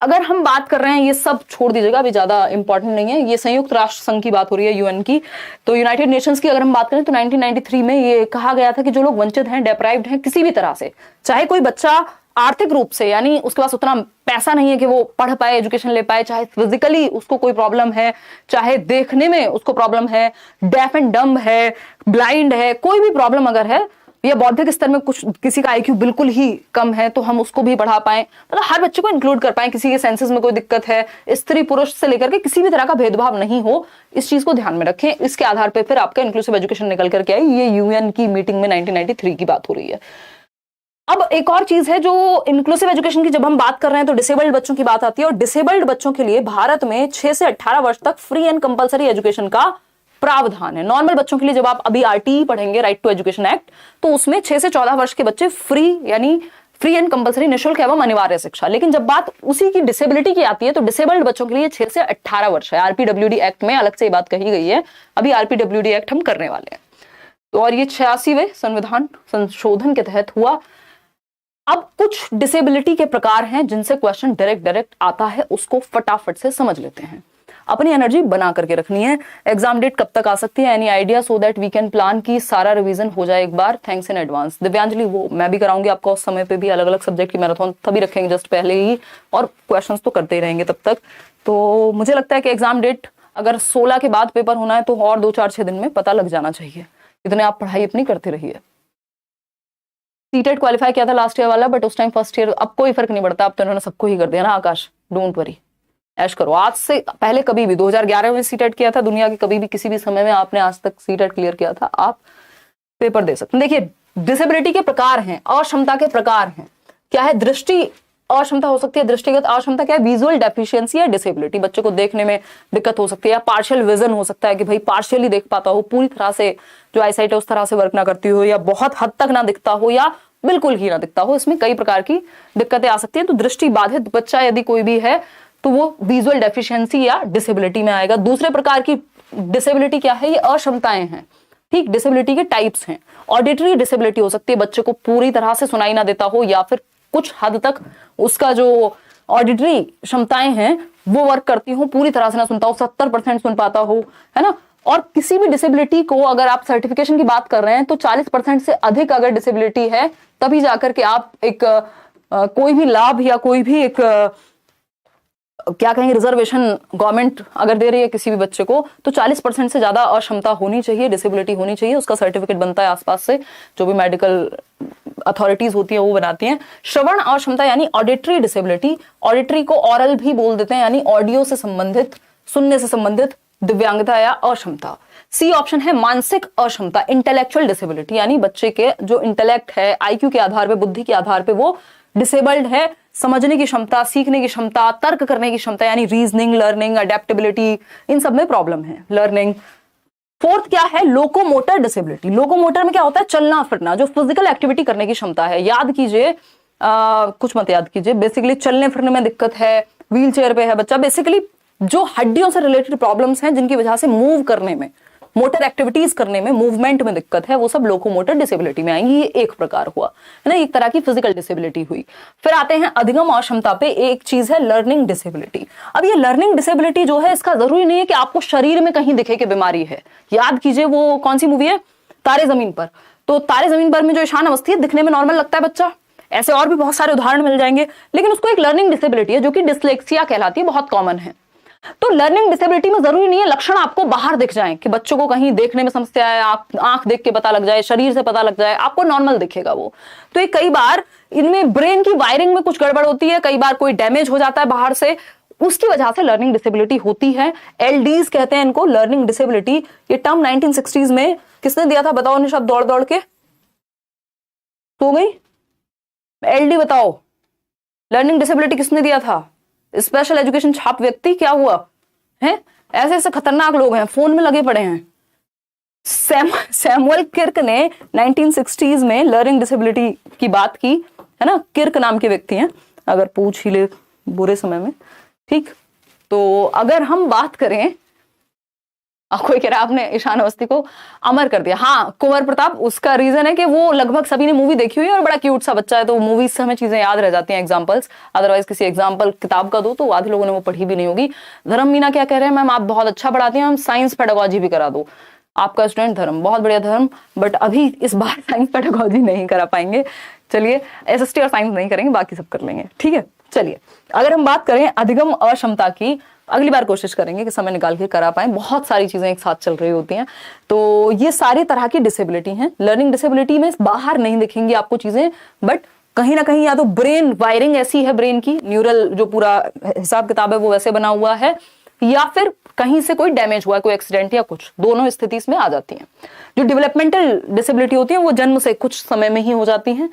Speaker 1: अगर हम बात कर रहे हैं, ये सब छोड़ दीजिएगा, अभी ज्यादा इंपॉर्टेंट नहीं है, ये संयुक्त राष्ट्र संघ की बात हो रही है, यूएन की। तो यूनाइटेड नेशंस की अगर हम बात करें तो 1993 में ये कहा गया था कि जो लोग वंचित हैं, डेप्राइव्ड हैं किसी भी तरह से, चाहे कोई बच्चा आर्थिक रूप से, यानी उसके पास उतना पैसा नहीं है कि वो पढ़ पाए, एजुकेशन ले पाए, चाहे फिजिकली उसको कोई प्रॉब्लम है, चाहे देखने में उसको प्रॉब्लम है, डेफ एंड डम्ब है, ब्लाइंड है, कोई भी प्रॉब्लम अगर है, या बौद्धिक स्तर में कुछ किसी का आईक्यू बिल्कुल ही कम है, तो हम उसको भी पढ़ा पाए, मतलब हर बच्चे को इंक्लूड कर पाए। किसी के सेंसेस में कोई दिक्कत है, स्त्री पुरुष से लेकर के किसी भी तरह का भेदभाव नहीं हो, इस चीज को ध्यान में रखें। इसके आधार पर फिर आपका इंक्लूसिव एजुकेशन निकल करके आई। ये यूएन की मीटिंग में 1993 की बात हो रही है। अब एक और चीज है जो इंक्लूसिव एजुकेशन की जब हम बात कर रहे हैं तो डिसेबल्ड बच्चों की बात आती है, और डिसेबल्ड बच्चों के लिए भारत में 6 से 18 वर्ष तक फ्री एंड कंपलसरी एजुकेशन का प्रावधान है। नॉर्मल बच्चों के लिए जब आप अभी आरटीई पढ़ेंगे, राइट टू एजुकेशन एक्ट, तो उसमें 6 से 14 वर्ष के बच्चे फ्री यानी फ्री एंड कंपलसरी, निःशुल्क एवं अनिवार्य शिक्षा। लेकिन जब बात उसी की डिसेबिलिटी की आती है तो डिसेबल्ड बच्चों के लिए 6 से 18 वर्ष है। आरपीडब्ल्यूडी एक्ट में अलग से ये बात कही गई है, अभी आरपीडब्ल्यूडी एक्ट हम करने वाले हैं। तो और ये 86वें संविधान संशोधन के तहत हुआ। अब कुछ डिसेबिलिटी के प्रकार हैं जिनसे क्वेश्चन डायरेक्ट आता है, उसको फटाफट से समझ लेते हैं। अपनी एनर्जी बना करके रखनी है। एग्जाम डेट कब तक आ सकती है, any idea, so that we can plan की सारा रिवीजन हो जाए एक बार। Thanks in advance. दिव्यांजलि, वो मैं भी कराऊंगी आपको उस समय पे भी, अलग अलग सब्जेक्ट की मैराथन तभी रखेंगे जस्ट पहले ही, और क्वेश्चंस तो करते ही रहेंगे तब तक। तो मुझे लगता है कि एग्जाम डेट अगर 16 के बाद पेपर होना है तो और 2-4-6 दिन में पता लग जाना चाहिए। इतने आप पढ़ाई अपनी करते रहिए। सीटेट क्वालिफाई किया था लास्ट ईयर वाला, बट उस टाइम फर्स्ट ईयर, अब कोई फर्क नहीं पड़ता, अब तो इन्होंने सबको ही कर दिया ना। आकाश, डोंट वरी, ऐश करो। आज से पहले कभी भी 2011 में सीटेट किया था, दुनिया के कभी भी किसी भी समय में आपने आज तक सीटेट क्लियर किया था, आप पेपर दे सकते हैं। देखिए, डिसेबिलिटी के प्रकार हैं, अक्षमता के प्रकार हैं। क्या है? दृष्टि अक्षमता हो सकती है, दृष्टिगत अक्षमता क्या है? विजुअल डेफिशिएंसी है डिसेबिलिटी, बच्चे को देखने में दिक्कत हो सकती है। या पार्शियल विजन हो सकता है कि भाई पार्शियली देख पाता हो, पूरी तरह से जो आईसाइट है उस तरह से वर्क ना करती हो, या बहुत हद तक ना दिखता हो, या बिल्कुल ही ना दिखता हो। इसमें कई प्रकार की दिक्कतें आ सकती है। तो दृष्टि बाधित बच्चा यदि कोई भी है तो वो विजुअल डेफिशिएंसी या डिसेबिलिटी में आएगा। दूसरे प्रकार की डिसेबिलिटी क्या है? ये अक्षमताएं हैं। ठीक, डिसेबिलिटी के टाइप्स हैं। ऑडिटरी डिसेबिलिटी हो सकती है, बच्चे को पूरी तरह से सुनाई ना देता हो, या फिर कुछ हद तक उसका जो ऑडिटरी क्षमताएं हैं वो वर्क करती हो, पूरी तरह से ना सुनता हो, 70% सुन पाता हो, है ना। और किसी भी डिसेबिलिटी को अगर आप सर्टिफिकेशन की बात कर रहे हैं तो 40% से अधिक अगर डिसेबिलिटी है तभी जाकर के आप एक कोई भी लाभ या कोई भी एक क्या कहेंगे रिजर्वेशन गवर्नमेंट अगर दे रही है किसी भी बच्चे को, तो 40% से ज्यादा अक्षमता होनी चाहिए, डिसेबिलिटी होनी चाहिए, उसका सर्टिफिकेट बनता है आसपास से, जो भी मेडिकल अथॉरिटीज होती है वो बनाती हैं। श्रवण अक्षमता यानी ऑडिटरी डिसेबिलिटी, ऑडिटरी को ऑरल भी बोल देते हैं, यानी ऑडियो से संबंधित, सुनने से संबंधित दिव्यांगता या अक्षमता। सी ऑप्शन है मानसिक अक्षमता, इंटेलेक्चुअल डिसेबिलिटी, यानी बच्चे के जो इंटेलेक्ट है, आईक्यू के आधार पे, बुद्धि के आधार पे वो डिसेबल्ड है। समझने की क्षमता, सीखने की क्षमता, तर्क करने की क्षमता यानी रीजनिंग, लर्निंग, अडेप्टेबिलिटी, इन सब में प्रॉब्लम है, लर्निंग। फोर्थ क्या है? Locomotor disability. लोकोमोटर में क्या होता है? चलना फिरना, जो फिजिकल एक्टिविटी करने की क्षमता है। याद कीजिए, कुछ मत याद कीजिए, बेसिकली चलने फिरने में दिक्कत है, व्हील चेयर पे है बच्चा, बेसिकली जो हड्डियों से रिलेटेड प्रॉब्लम्स हैं जिनकी वजह से मूव करने में, मोटर एक्टिविटीज करने में, मूवमेंट में दिक्कत है, वो सब लोकोमोटर डिसेबिलिटी में आएंगी। ये एक प्रकार हुआ है ना, एक तरह की फिजिकल डिसेबिलिटी हुई। फिर आते हैं अधिगम अक्षमता पे, एक चीज है लर्निंग डिसेबिलिटी। अब ये लर्निंग डिसेबिलिटी जो है, इसका जरूरी नहीं है कि आपको शरीर में कहीं दिखे कि बीमारी है। याद कीजिए, वो कौन सी मूवी है? तारे जमीन पर। तो तारे जमीन पर में जो ईशान अवस्थी है, दिखने में नॉर्मल लगता है बच्चा, ऐसे और भी बहुत सारे उदाहरण मिल जाएंगे, लेकिन उसको एक लर्निंग डिसेबिलिटी है जो कि डिस्लेक्सिया कहलाती है, बहुत कॉमन है। तो लर्निंग डिसेबिलिटी में जरूरी नहीं है लक्षण आपको बाहर दिख जाए, कि बच्चों को कहीं देखने में समस्या है, आंख देख के पता लग जाए, शरीर से पता लग जाए, आपको नॉर्मल दिखेगा वो। तो ये कई बार इनमें ब्रेन की वायरिंग में कुछ गड़बड़ होती है, कई बार कोई डैमेज हो जाता है बाहर से, उसकी वजह से लर्निंग डिसेबिलिटी होती है। एलडीज कहते हैं इनको, लर्निंग डिसेबिलिटी। ये टर्म 1960s में किसने दिया था? बताओ निशा, दौड़ दौड़ के सो गई। एलडी बताओ, लर्निंग डिसेबिलिटी किसने दिया था? स्पेशल एजुकेशन छाप व्यक्ति। क्या हुआ है? ऐसे ऐसे खतरनाक लोग हैं, फोन में लगे पड़े हैं। सैमुअल किर्क ने 1960s में लर्निंग डिसेबिलिटी की बात की, है ना। किर्क नाम के व्यक्ति हैं, अगर पूछ ही ले बुरे समय में। ठीक, तो अगर हम बात करें, कोई कह रहा है आपने ईशान अवस्थी को अमर कर दिया। हाँ, कुंवर प्रताप, उसका रीजन है कि वो लगभग सभी ने मूवी देखी हुई है और बड़ा क्यूट सा बच्चा है, तो मूवीज से हमें चीजें याद रह जाती हैं, एग्जांपल्स। अदरवाइज किसी एग्जांपल किताब का दो तो आधे लोगों ने वो पढ़ी भी नहीं होगी। धर्म मीना क्या कह रहे हैं? मैम आप बहुत अच्छा पढ़ाती हैं, हम साइंस पेडागोजी भी करा दो। आपका स्टूडेंट धर्म, बहुत बढ़िया धर्म, बट अभी इस बार साइंस पेडागोजी नहीं करा पाएंगे। चलिए, एसएसटी और साइंस नहीं करेंगे, बाकी सब कर लेंगे, ठीक है। चलिए, अगर हम बात करें अधिगम अक्षमता की, अगली बार कोशिश करेंगे कि समय निकाल के करा पाए, बहुत सारी चीजें एक साथ चल रही होती हैं। तो ये सारी तरह की डिसेबिलिटी हैं। लर्निंग डिसेबिलिटी में बाहर नहीं दिखेंगी आपको चीजें, बट कहीं ना कहीं या तो ब्रेन वायरिंग ऐसी है, ब्रेन की न्यूरल जो पूरा हिसाब किताब है वो वैसे बना हुआ है, या फिर कहीं से कोई डैमेज हुआ है, कोई एक्सीडेंट या कुछ, दोनों स्थिति इसमें आ जाती हैं। जो डेवलपमेंटल डिसेबिलिटी होती है वो जन्म से कुछ समय में ही हो जाती हैं।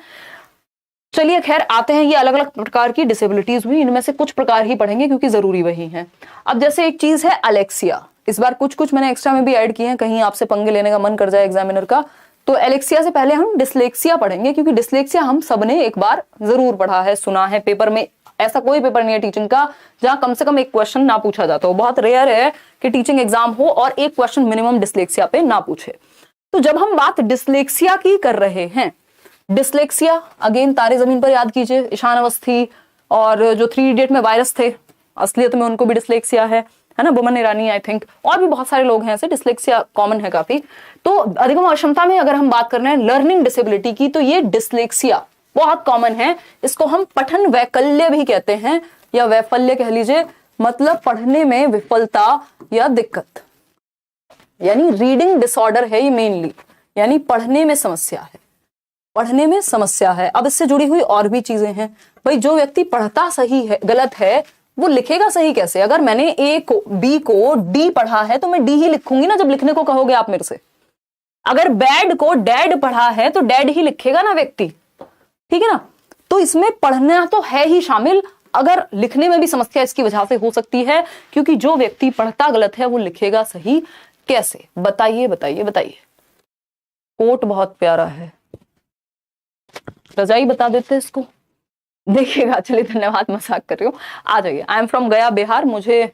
Speaker 1: चलिए खैर, आते हैं ये अलग अलग प्रकार की डिसेबिलिटीज हुई, इनमें से कुछ प्रकार ही पढ़ेंगे क्योंकि जरूरी वही है। अब जैसे एक चीज है अलेक्सिया, इस बार कुछ कुछ मैंने एक्स्ट्रा में भी ऐड किए हैं, कहीं आपसे पंगे लेने का मन कर जाए एग्जामिनर का तो एलेक्सिया से पहले हम डिसलेक्सिया पढ़ेंगे, क्योंकि डिसलेक्सिया हम सबने एक बार जरूर पढ़ा है, सुना है। पेपर में ऐसा कोई पेपर नहीं है टीचिंग का जहां कम से कम एक क्वेश्चन ना पूछा जाता हो। बहुत रेयर है कि टीचिंग एग्जाम हो और एक क्वेश्चन मिनिमम डिसलेक्सिया पे ना पूछे। तो जब हम बात डिसलेक्सिया की कर रहे हैं, डिसलेक्सिया अगेन तारे जमीन पर याद कीजिए, ईशान अवस्थी और जो 3 इडियट में वायरस थे, असलियत में उनको भी डिसलेक्सिया है ना, बोमन ईरानी आई थिंक, और भी बहुत सारे लोग हैं ऐसे, डिसलेक्सिया कॉमन है काफी। तो अधिगम अक्षमता में अगर हम बात कर रहे हैं लर्निंग डिसेबिलिटी की, तो ये डिसलेक्सिया बहुत कॉमन है। इसको हम पठन वैकल्य भी कहते हैं, या वैफल्य कह लीजिए, मतलब पढ़ने में विफलता या दिक्कत, यानी रीडिंग डिसऑर्डर है ये मेनली, यानी पढ़ने में समस्या है, पढ़ने में समस्या है। अब इससे जुड़ी हुई और भी चीजें हैं भाई। जो व्यक्ति पढ़ता सही है, गलत है, वो लिखेगा सही कैसे? अगर मैंने ए को बी को डी पढ़ा है तो मैं डी ही लिखूंगी ना जब लिखने को कहोगे आप मेरे से। अगर बैड को डैड पढ़ा है तो डैड ही लिखेगा ना व्यक्ति, ठीक है ना। तो इसमें पढ़ना तो है ही शामिल, अगर लिखने में भी समस्या इसकी वजह से हो सकती है, क्योंकि जो व्यक्ति पढ़ता गलत है वो लिखेगा सही कैसे? बताइए बताइए बताइए। कोट बहुत प्यारा है, रजाई बता देते इसको, देखिएगा। चलिए धन्यवाद, मजाक कर रही हूँ। आ जाइए। आई एम फ्रॉम गया बिहार, मुझे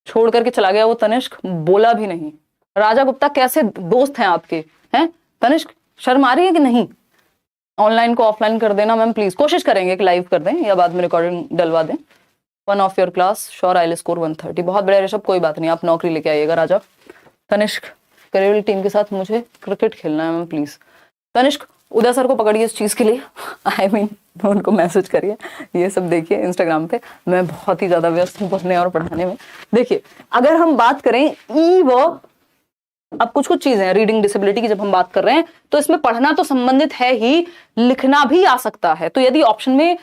Speaker 1: छोड़ करके चला गया वो तनिष्क, बोला भी नहीं। राजा गुप्ता कैसे दोस्त हैं आपके? हैं तनिष्क, शर्म आ रही है कि नहीं? ऑनलाइन को ऑफलाइन कर देना मैम प्लीज, कोशिश करेंगे कि लाइव कर दें या बाद में रिकॉर्डिंग डलवा दें। 1 of your class sure I will score 130। बहुत बढ़िया ऋषभ, कोई बात नहीं, आप नौकरी लेके आइएगा। राजा तनिष्क, करेबल टीम के साथ मुझे क्रिकेट खेलना है ma'am please. Tanishq, Uday sir को पकड़िए इस चीज के लिए, आई मीन उनको मैसेज करिए, ये सब देखिए इंस्टाग्राम पे। मैं बहुत ही ज्यादा व्यस्त हूँ पढ़ने और पढ़ाने में। देखिए अगर हम बात करें ई व, अब कुछ कुछ चीजें हैं रीडिंग डिसेबिलिटी की जब हम बात कर रहे हैं, तो इसमें पढ़ना तो संबंधित है ही, लिखना भी आ सकता है। तो यदि ऑप्शन में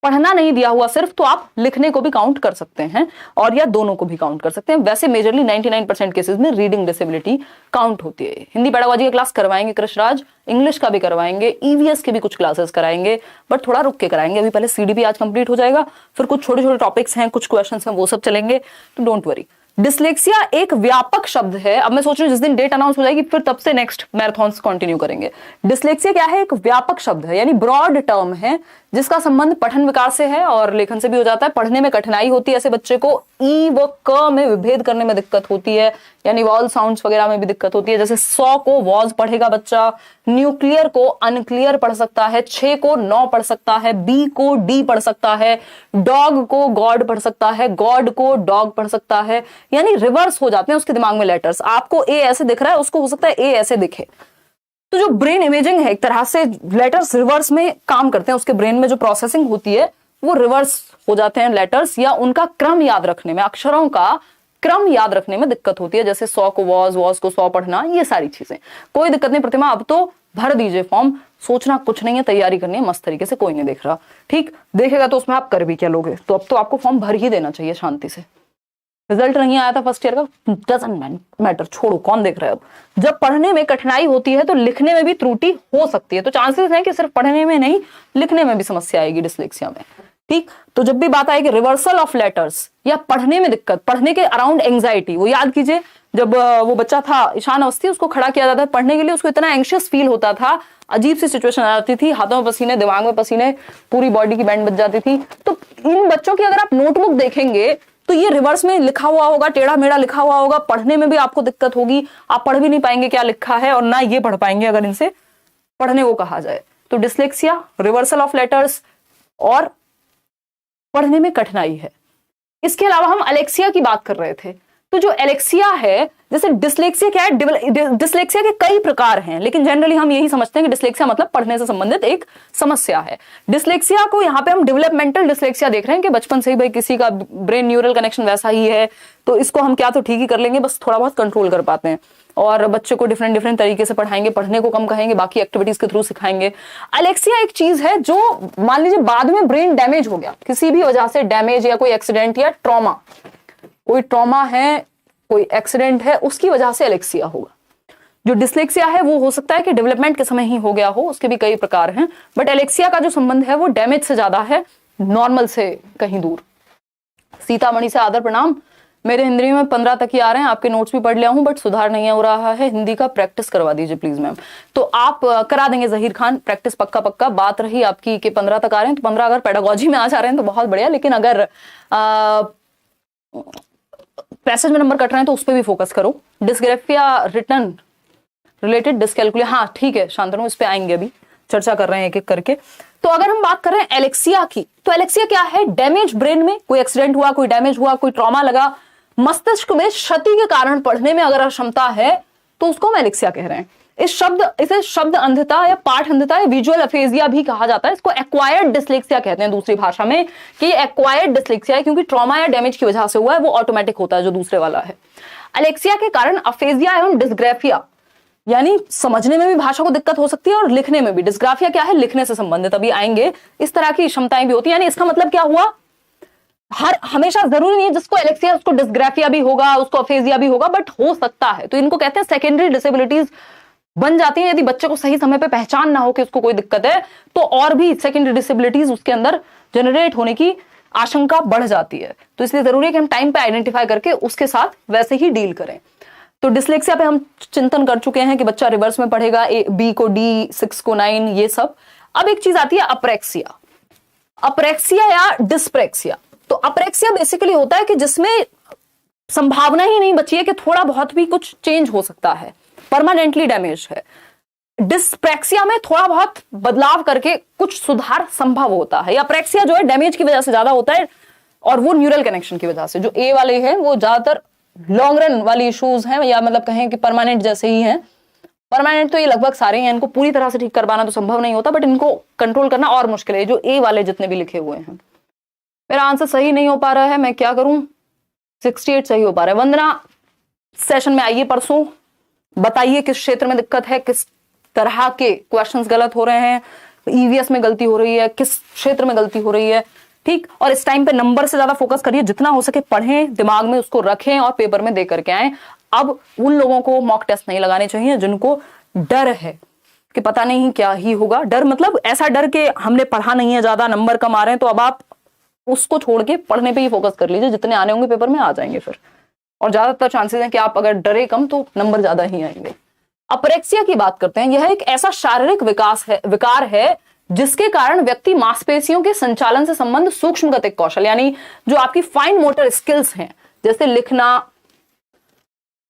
Speaker 1: पढ़ना नहीं दिया हुआ सिर्फ, तो आप लिखने को भी काउंट कर सकते हैं, और या दोनों को भी काउंट कर सकते हैं। वैसे मेजरली 99% केसेस में रीडिंग डिसेबिलिटी काउंट होती है। हिंदी पेडागोजी की क्लास करवाएंगे कृष्णराज, इंग्लिश का भी करवाएंगे, ईवीएस के भी कुछ क्लासेस कराएंगे, बट थोड़ा रुक के कराएंगे। अभी पहले सीडीपी आज कंप्लीट हो जाएगा, फिर कुछ छोटे छोटे टॉपिक्स हैं, कुछ क्वेश्चंस हैं, वो सब चलेंगे, तो डोंट वरी। डिसलेक्सिया एक व्यापक शब्द है। अब मैं सोच रही हूँ जिस दिन डेट अनाउंस हो जाएगी फिर तब से नेक्स्ट मैराथन्स कंटिन्यू करेंगे। डिसलेक्सिया क्या है? एक व्यापक शब्द है, यानी ब्रॉड टर्म है, जिसका संबंध पठन विकास से है और लेखन से भी हो जाता है। पढ़ने में कठिनाई होती है, ऐसे बच्चे को ई व क में विभेद करने में दिक्कत होती है, यानी वॉल साउंड्स वगैरह में भी दिक्कत होती है। जैसे 100 को वॉज पढ़ेगा बच्चा, न्यूक्लियर को अनक्लियर पढ़ सकता है, 6 को 9 पढ़ सकता है, बी को डी पढ़ सकता है, डॉग को गॉड पढ़ सकता है, गॉड को डॉग पढ़ सकता है, यानी रिवर्स हो जाते हैं उसके दिमाग में लेटर्स। आपको ए ऐसे दिख रहा है, उसको हो सकता है ए ऐसे दिखे। तो जो ब्रेन इमेजिंग है, एक तरह से लेटर्स रिवर्स में काम करते हैं, उसके ब्रेन में जो प्रोसेसिंग होती है वो रिवर्स हो जाते हैं लेटर्स, या उनका क्रम याद रखने में, अक्षरों का क्रम याद रखने में दिक्कत होती है। जैसे 100 को वॉज, वॉज को 100 पढ़ना, ये सारी चीजें। कोई दिक्कत नहीं प्रतिमा, अब तो भर दीजिए फॉर्म, सोचना कुछ नहीं है, तैयारी करनी है मस्त तरीके से, कोई नहीं देख रहा, ठीक देखेगा तो उसमें आप कर भी क्या लोगे। तो अब तो आपको फॉर्म भर ही देना चाहिए शांति से। रिजल्ट नहीं आया था फर्स्ट ईयर का, डजंट मैटर, छोड़ो, कौन देख रहा है अब। जब पढ़ने में कठिनाई होती है तो लिखने में भी त्रुटि हो सकती है। तो चांसेस है कि सिर्फ पढ़ने में नहीं, लिखने में भी समस्या आएगी डिसलेक्सिया में, ठीक। तो जब भी बात आएगी रिवर्सल ऑफ लेटर्स या पढ़ने में दिक्कत, पढ़ने के अराउंड एंग्जाइटी, वो याद कीजिए जब वो बच्चा था ईशान अवस्थी, उसको खड़ा किया जाता है पढ़ने के लिए, उसको इतना एंग्शियस फील होता था, अजीब सी सिचुएशन आ जाती थी, हाथों में पसीने, दिमाग में पसीने, पूरी बॉडी की बैंड बज जाती थी। तो इन बच्चों की अगर आप नोटबुक देखेंगे तो ये रिवर्स में लिखा हुआ होगा, टेढ़ा मेढ़ा लिखा हुआ होगा, पढ़ने में भी आपको दिक्कत होगी, आप पढ़ भी नहीं पाएंगे क्या लिखा है, और ना ये पढ़ पाएंगे अगर इनसे पढ़ने को कहा जाए। तो डिसलेक्सिया, रिवर्सल ऑफ लेटर्स और पढ़ने में कठिनाई है। इसके अलावा हम एलेक्सिया की बात कर रहे थे, तो जो एलेक्सिया है, जैसे डिसलेक्सिया क्या है, डिसलेक्सिया के कई प्रकार हैं, लेकिन जनरली हम यही समझते हैं कि डिसलेक्सिया मतलब पढ़ने से संबंधित एक समस्या है। डिसलेक्सिया को यहाँ पे हम डेवलपमेंटल डिसलेक्सिया देख रहे हैं कि बचपन से ही भाई किसी का ब्रेन न्यूरल कनेक्शन वैसा ही है, तो इसको हम क्या तो ठीक ही कर लेंगे, बस थोड़ा बहुत कंट्रोल कर पाते हैं, और बच्चे को डिफरेंट तरीके से पढ़ाएंगे, पढ़ने को कम कहेंगे, बाकी एक्टिविटीज के थ्रू सिखाएंगे। एलेक्सिया एक चीज है जो मान लीजिए बाद में ब्रेन डैमेज हो गया, किसी भी वजह से डैमेज, या कोई एक्सीडेंट या ट्रॉमा, कोई ट्रॉमा है, कोई एक्सीडेंट है, उसकी वजह से एलेक्सिया होगा। जो डिसलेक्सिया है वो हो सकता है कि डेवलपमेंट के समय ही हो गया हो, उसके भी कई प्रकार हैं, बट एलेक्सिया का जो संबंध है वो डैमेज से ज्यादा है, नॉर्मल से कहीं दूर। सीतामणि से आदर प्रणाम। मेरे हिंदी में 15 तक ही आ रहे हैं, आपके नोट्स भी पढ़ लिया हूं बट सुधार नहीं हो रहा है। हिंदी का प्रैक्टिस करवा दीजिए प्लीज मैम। तो आप करा देंगे जहीर खान प्रैक्टिस पक्का पक्का। बात रही आपकी कि 15 तक आ रहे हैं, तो 15 अगर पेडागोजी में आ जा रहे हैं तो बहुत बढ़िया, लेकिन अगर पैसेज में नंबर कट रहे हैं तो उस पर भी फोकस करो। डिस्ग्राफिया रिटर्न रिलेटेड डिस्कैलकुलेट, हाँ ठीक है शांतनु, इस पे आएंगे, अभी चर्चा कर रहे हैं एक एक करके। तो अगर हम बात कर रहे हैं एलेक्सिया की, तो एलेक्सिया क्या है? डैमेज ब्रेन में, कोई एक्सीडेंट हुआ, कोई डैमेज हुआ, कोई ट्रॉमा लगा, मस्तिष्क में क्षति के कारण पढ़ने में अगर अक्षमता है तो उसको हम एलेक्सिया कह रहे हैं। इसे शब्द अंधता या पाठ अंधता या विजुअल अफेजिया भी कहा जाता है। इसको एक्वायर्ड डिस्लेक्सिया कहते हैं दूसरी भाषा में, कि एक्वायर्ड डिस्लेक्सिया है क्योंकि ट्रॉमा या डैमेज की वजह से हुआ है, वो ऑटोमेटिक होता है जो दूसरे वाला है। एलेक्सिया के कारण अफेजिया एवं डिस्ग्राफिया, यानी समझने में भी भाषा को दिक्कत हो सकती है और लिखने में भी। डिस्ग्राफिया क्या है? लिखने से संबंधित, अभी आएंगे। इस तरह की क्षमताएं भी होती है। यानी इसका मतलब क्या हुआ, हमेशा जरूरी नहीं है जिसको एलेक्सिया उसको डिस्ग्राफिया भी होगा, उसको अफेजिया भी होगा, बट हो सकता है। तो इनको कहते हैं सेकेंडरी डिसेबिलिटीज बन जाती हैं। यदि बच्चे को सही समय पे पहचान ना हो कि उसको कोई दिक्कत है, तो और भी सेकेंडरी डिसेबिलिटीज उसके अंदर जनरेट होने की आशंका बढ़ जाती है। तो इसलिए जरूरी है कि हम टाइम पे आइडेंटिफाई करके उसके साथ वैसे ही डील करें। तो डिस्लेक्सिया पे हम चिंतन कर चुके हैं कि बच्चा रिवर्स में पढ़ेगा, बी को डी, 6 को 9, ये सब। अब एक चीज आती है अप्रेक्सिया। अप्रेक्सिया या डिस्प्रेक्सिया। तो अप्रेक्सिया बेसिकली होता है कि जिसमें संभावना ही नहीं बची है कि थोड़ा बहुत भी कुछ चेंज हो सकता है, परमानेंटली डैमेज है। डिस्प्रेक्सिया में थोड़ा बहुत बदलाव करके कुछ सुधार संभव होता है। अप्रेक्सिया जो है डैमेज की वजह से ज्यादा होता है, और वो न्यूरल कनेक्शन की वजह से। जो ए वाले हैं वो ज्यादातर लॉन्ग रन वाली इश्यूज हैं, या मतलब कहें कि परमानेंट जैसे ही हैं। परमानेंट तो ये लगभग सारे हैं, इनको पूरी तरह से ठीक करवाना तो संभव नहीं होता, बट इनको कंट्रोल करना और मुश्किल है। जो ए वाले जितने भी लिखे हुए हैं, मेरा आंसर सही नहीं हो पा रहा है, मैं क्या करूं? 68 सही हो पा रहा है। वंदना सेशन में आइए परसों, बताइए किस क्षेत्र में दिक्कत है, किस तरह के क्वेश्चंस गलत हो रहे हैं, ईवीएस में गलती हो रही है, किस क्षेत्र में गलती हो रही है, ठीक। और इस टाइम पे नंबर से ज्यादा फोकस करिए, जितना हो सके पढ़ें, दिमाग में उसको रखें और पेपर में दे करके आए। अब उन लोगों को मॉक टेस्ट नहीं लगाने चाहिए जिनको डर है कि पता नहीं क्या ही होगा। डर मतलब ऐसा डर कि हमने पढ़ा नहीं है, ज्यादा नंबर कम आ रहे हैं, तो अब आप उसको छोड़ के पढ़ने पे ही फोकस कर लीजिए। जितने आने होंगे पेपर में आ जाएंगे फिर, और ज्यादातर चांसेस हैं कि आप अगर डरे कम तो नंबर ज्यादा ही आएंगे। अप्रेक्सिया की बात करते हैं। यह एक ऐसा शारीरिक विकार है जिसके कारण व्यक्ति मांसपेशियों के संचालन से संबंध सूक्ष्म गतिक कौशल, यानी जो आपकी फाइन मोटर स्किल्स हैं, जैसे लिखना,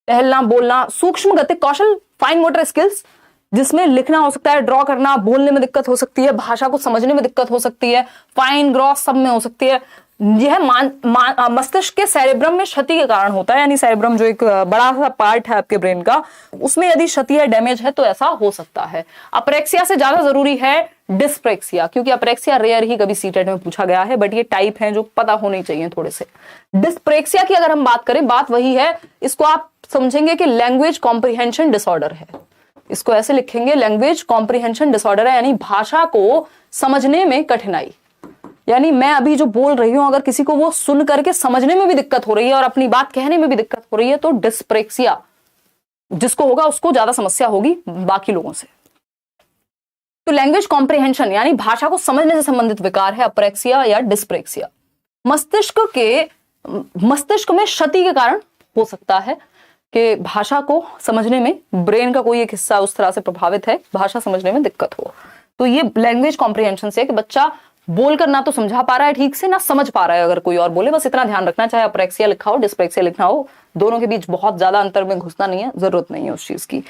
Speaker 1: टहलना, बोलना, सूक्ष्म गतिक कौशल, फाइन मोटर स्किल्स, जिसमें लिखना हो सकता है, ड्रॉ करना, बोलने में दिक्कत हो सकती है, भाषा को समझने में दिक्कत हो सकती है, फाइन ग्रॉस सब में हो सकती है। यह मस्तिष्क के सेरेब्रम में क्षति के कारण होता है। यानी सेरेब्रम जो एक बड़ा सा पार्ट है आपके ब्रेन का, उसमें यदि क्षति है, डैमेज है, तो ऐसा हो सकता है। अप्रेक्सिया से ज्यादा जरूरी है डिस्प्रेक्सिया, क्योंकि अप्रेक्सिया रेयर ही कभी सीटेट में पूछा गया है, बट ये टाइप है जो पता होने चाहिए थोड़े से। डिस्प्रेक्सिया की अगर हम बात करें, बात वही है, इसको आप समझेंगे कि लैंग्वेज कॉम्प्रिहेंशन डिसऑर्डर है। इसको ऐसे लिखेंगे, लैंग्वेज कॉम्प्रिहेंशन डिसऑर्डर है, यानी भाषा को समझने में कठिनाई। यानी मैं अभी जो बोल रही हूं, अगर किसी को वो सुन करके समझने में भी दिक्कत हो रही है और अपनी बात कहने में भी दिक्कत हो रही है, तो डिस्प्रेक्सिया जिसको होगा उसको ज्यादा समस्या होगी बाकी लोगों से। तो लैंग्वेज कॉम्प्रिहेंशन यानी भाषा को समझने से संबंधित विकार है अप्रेक्सिया या डिस्प्रेक्सिया। मस्तिष्क में क्षति के कारण हो सकता है कि भाषा को समझने में ब्रेन का कोई एक हिस्सा उस तरह से प्रभावित है, भाषा समझने में दिक्कत हो। तो ये लैंग्वेज कॉम्प्रिहेंशन से कि बच्चा बोलकर ना तो समझा पा रहा है ठीक से, ना समझ पा रहा है अगर कोई और बोले। बस इतना ध्यान रखना, चाहे अप्रेक्सिया लिखा हो, डिस्प्रेक्सिया लिखना हो, दोनों के बीच बहुत ज्यादा अंतर में घुसना नहीं है, जरूरत नहीं है उस चीज की।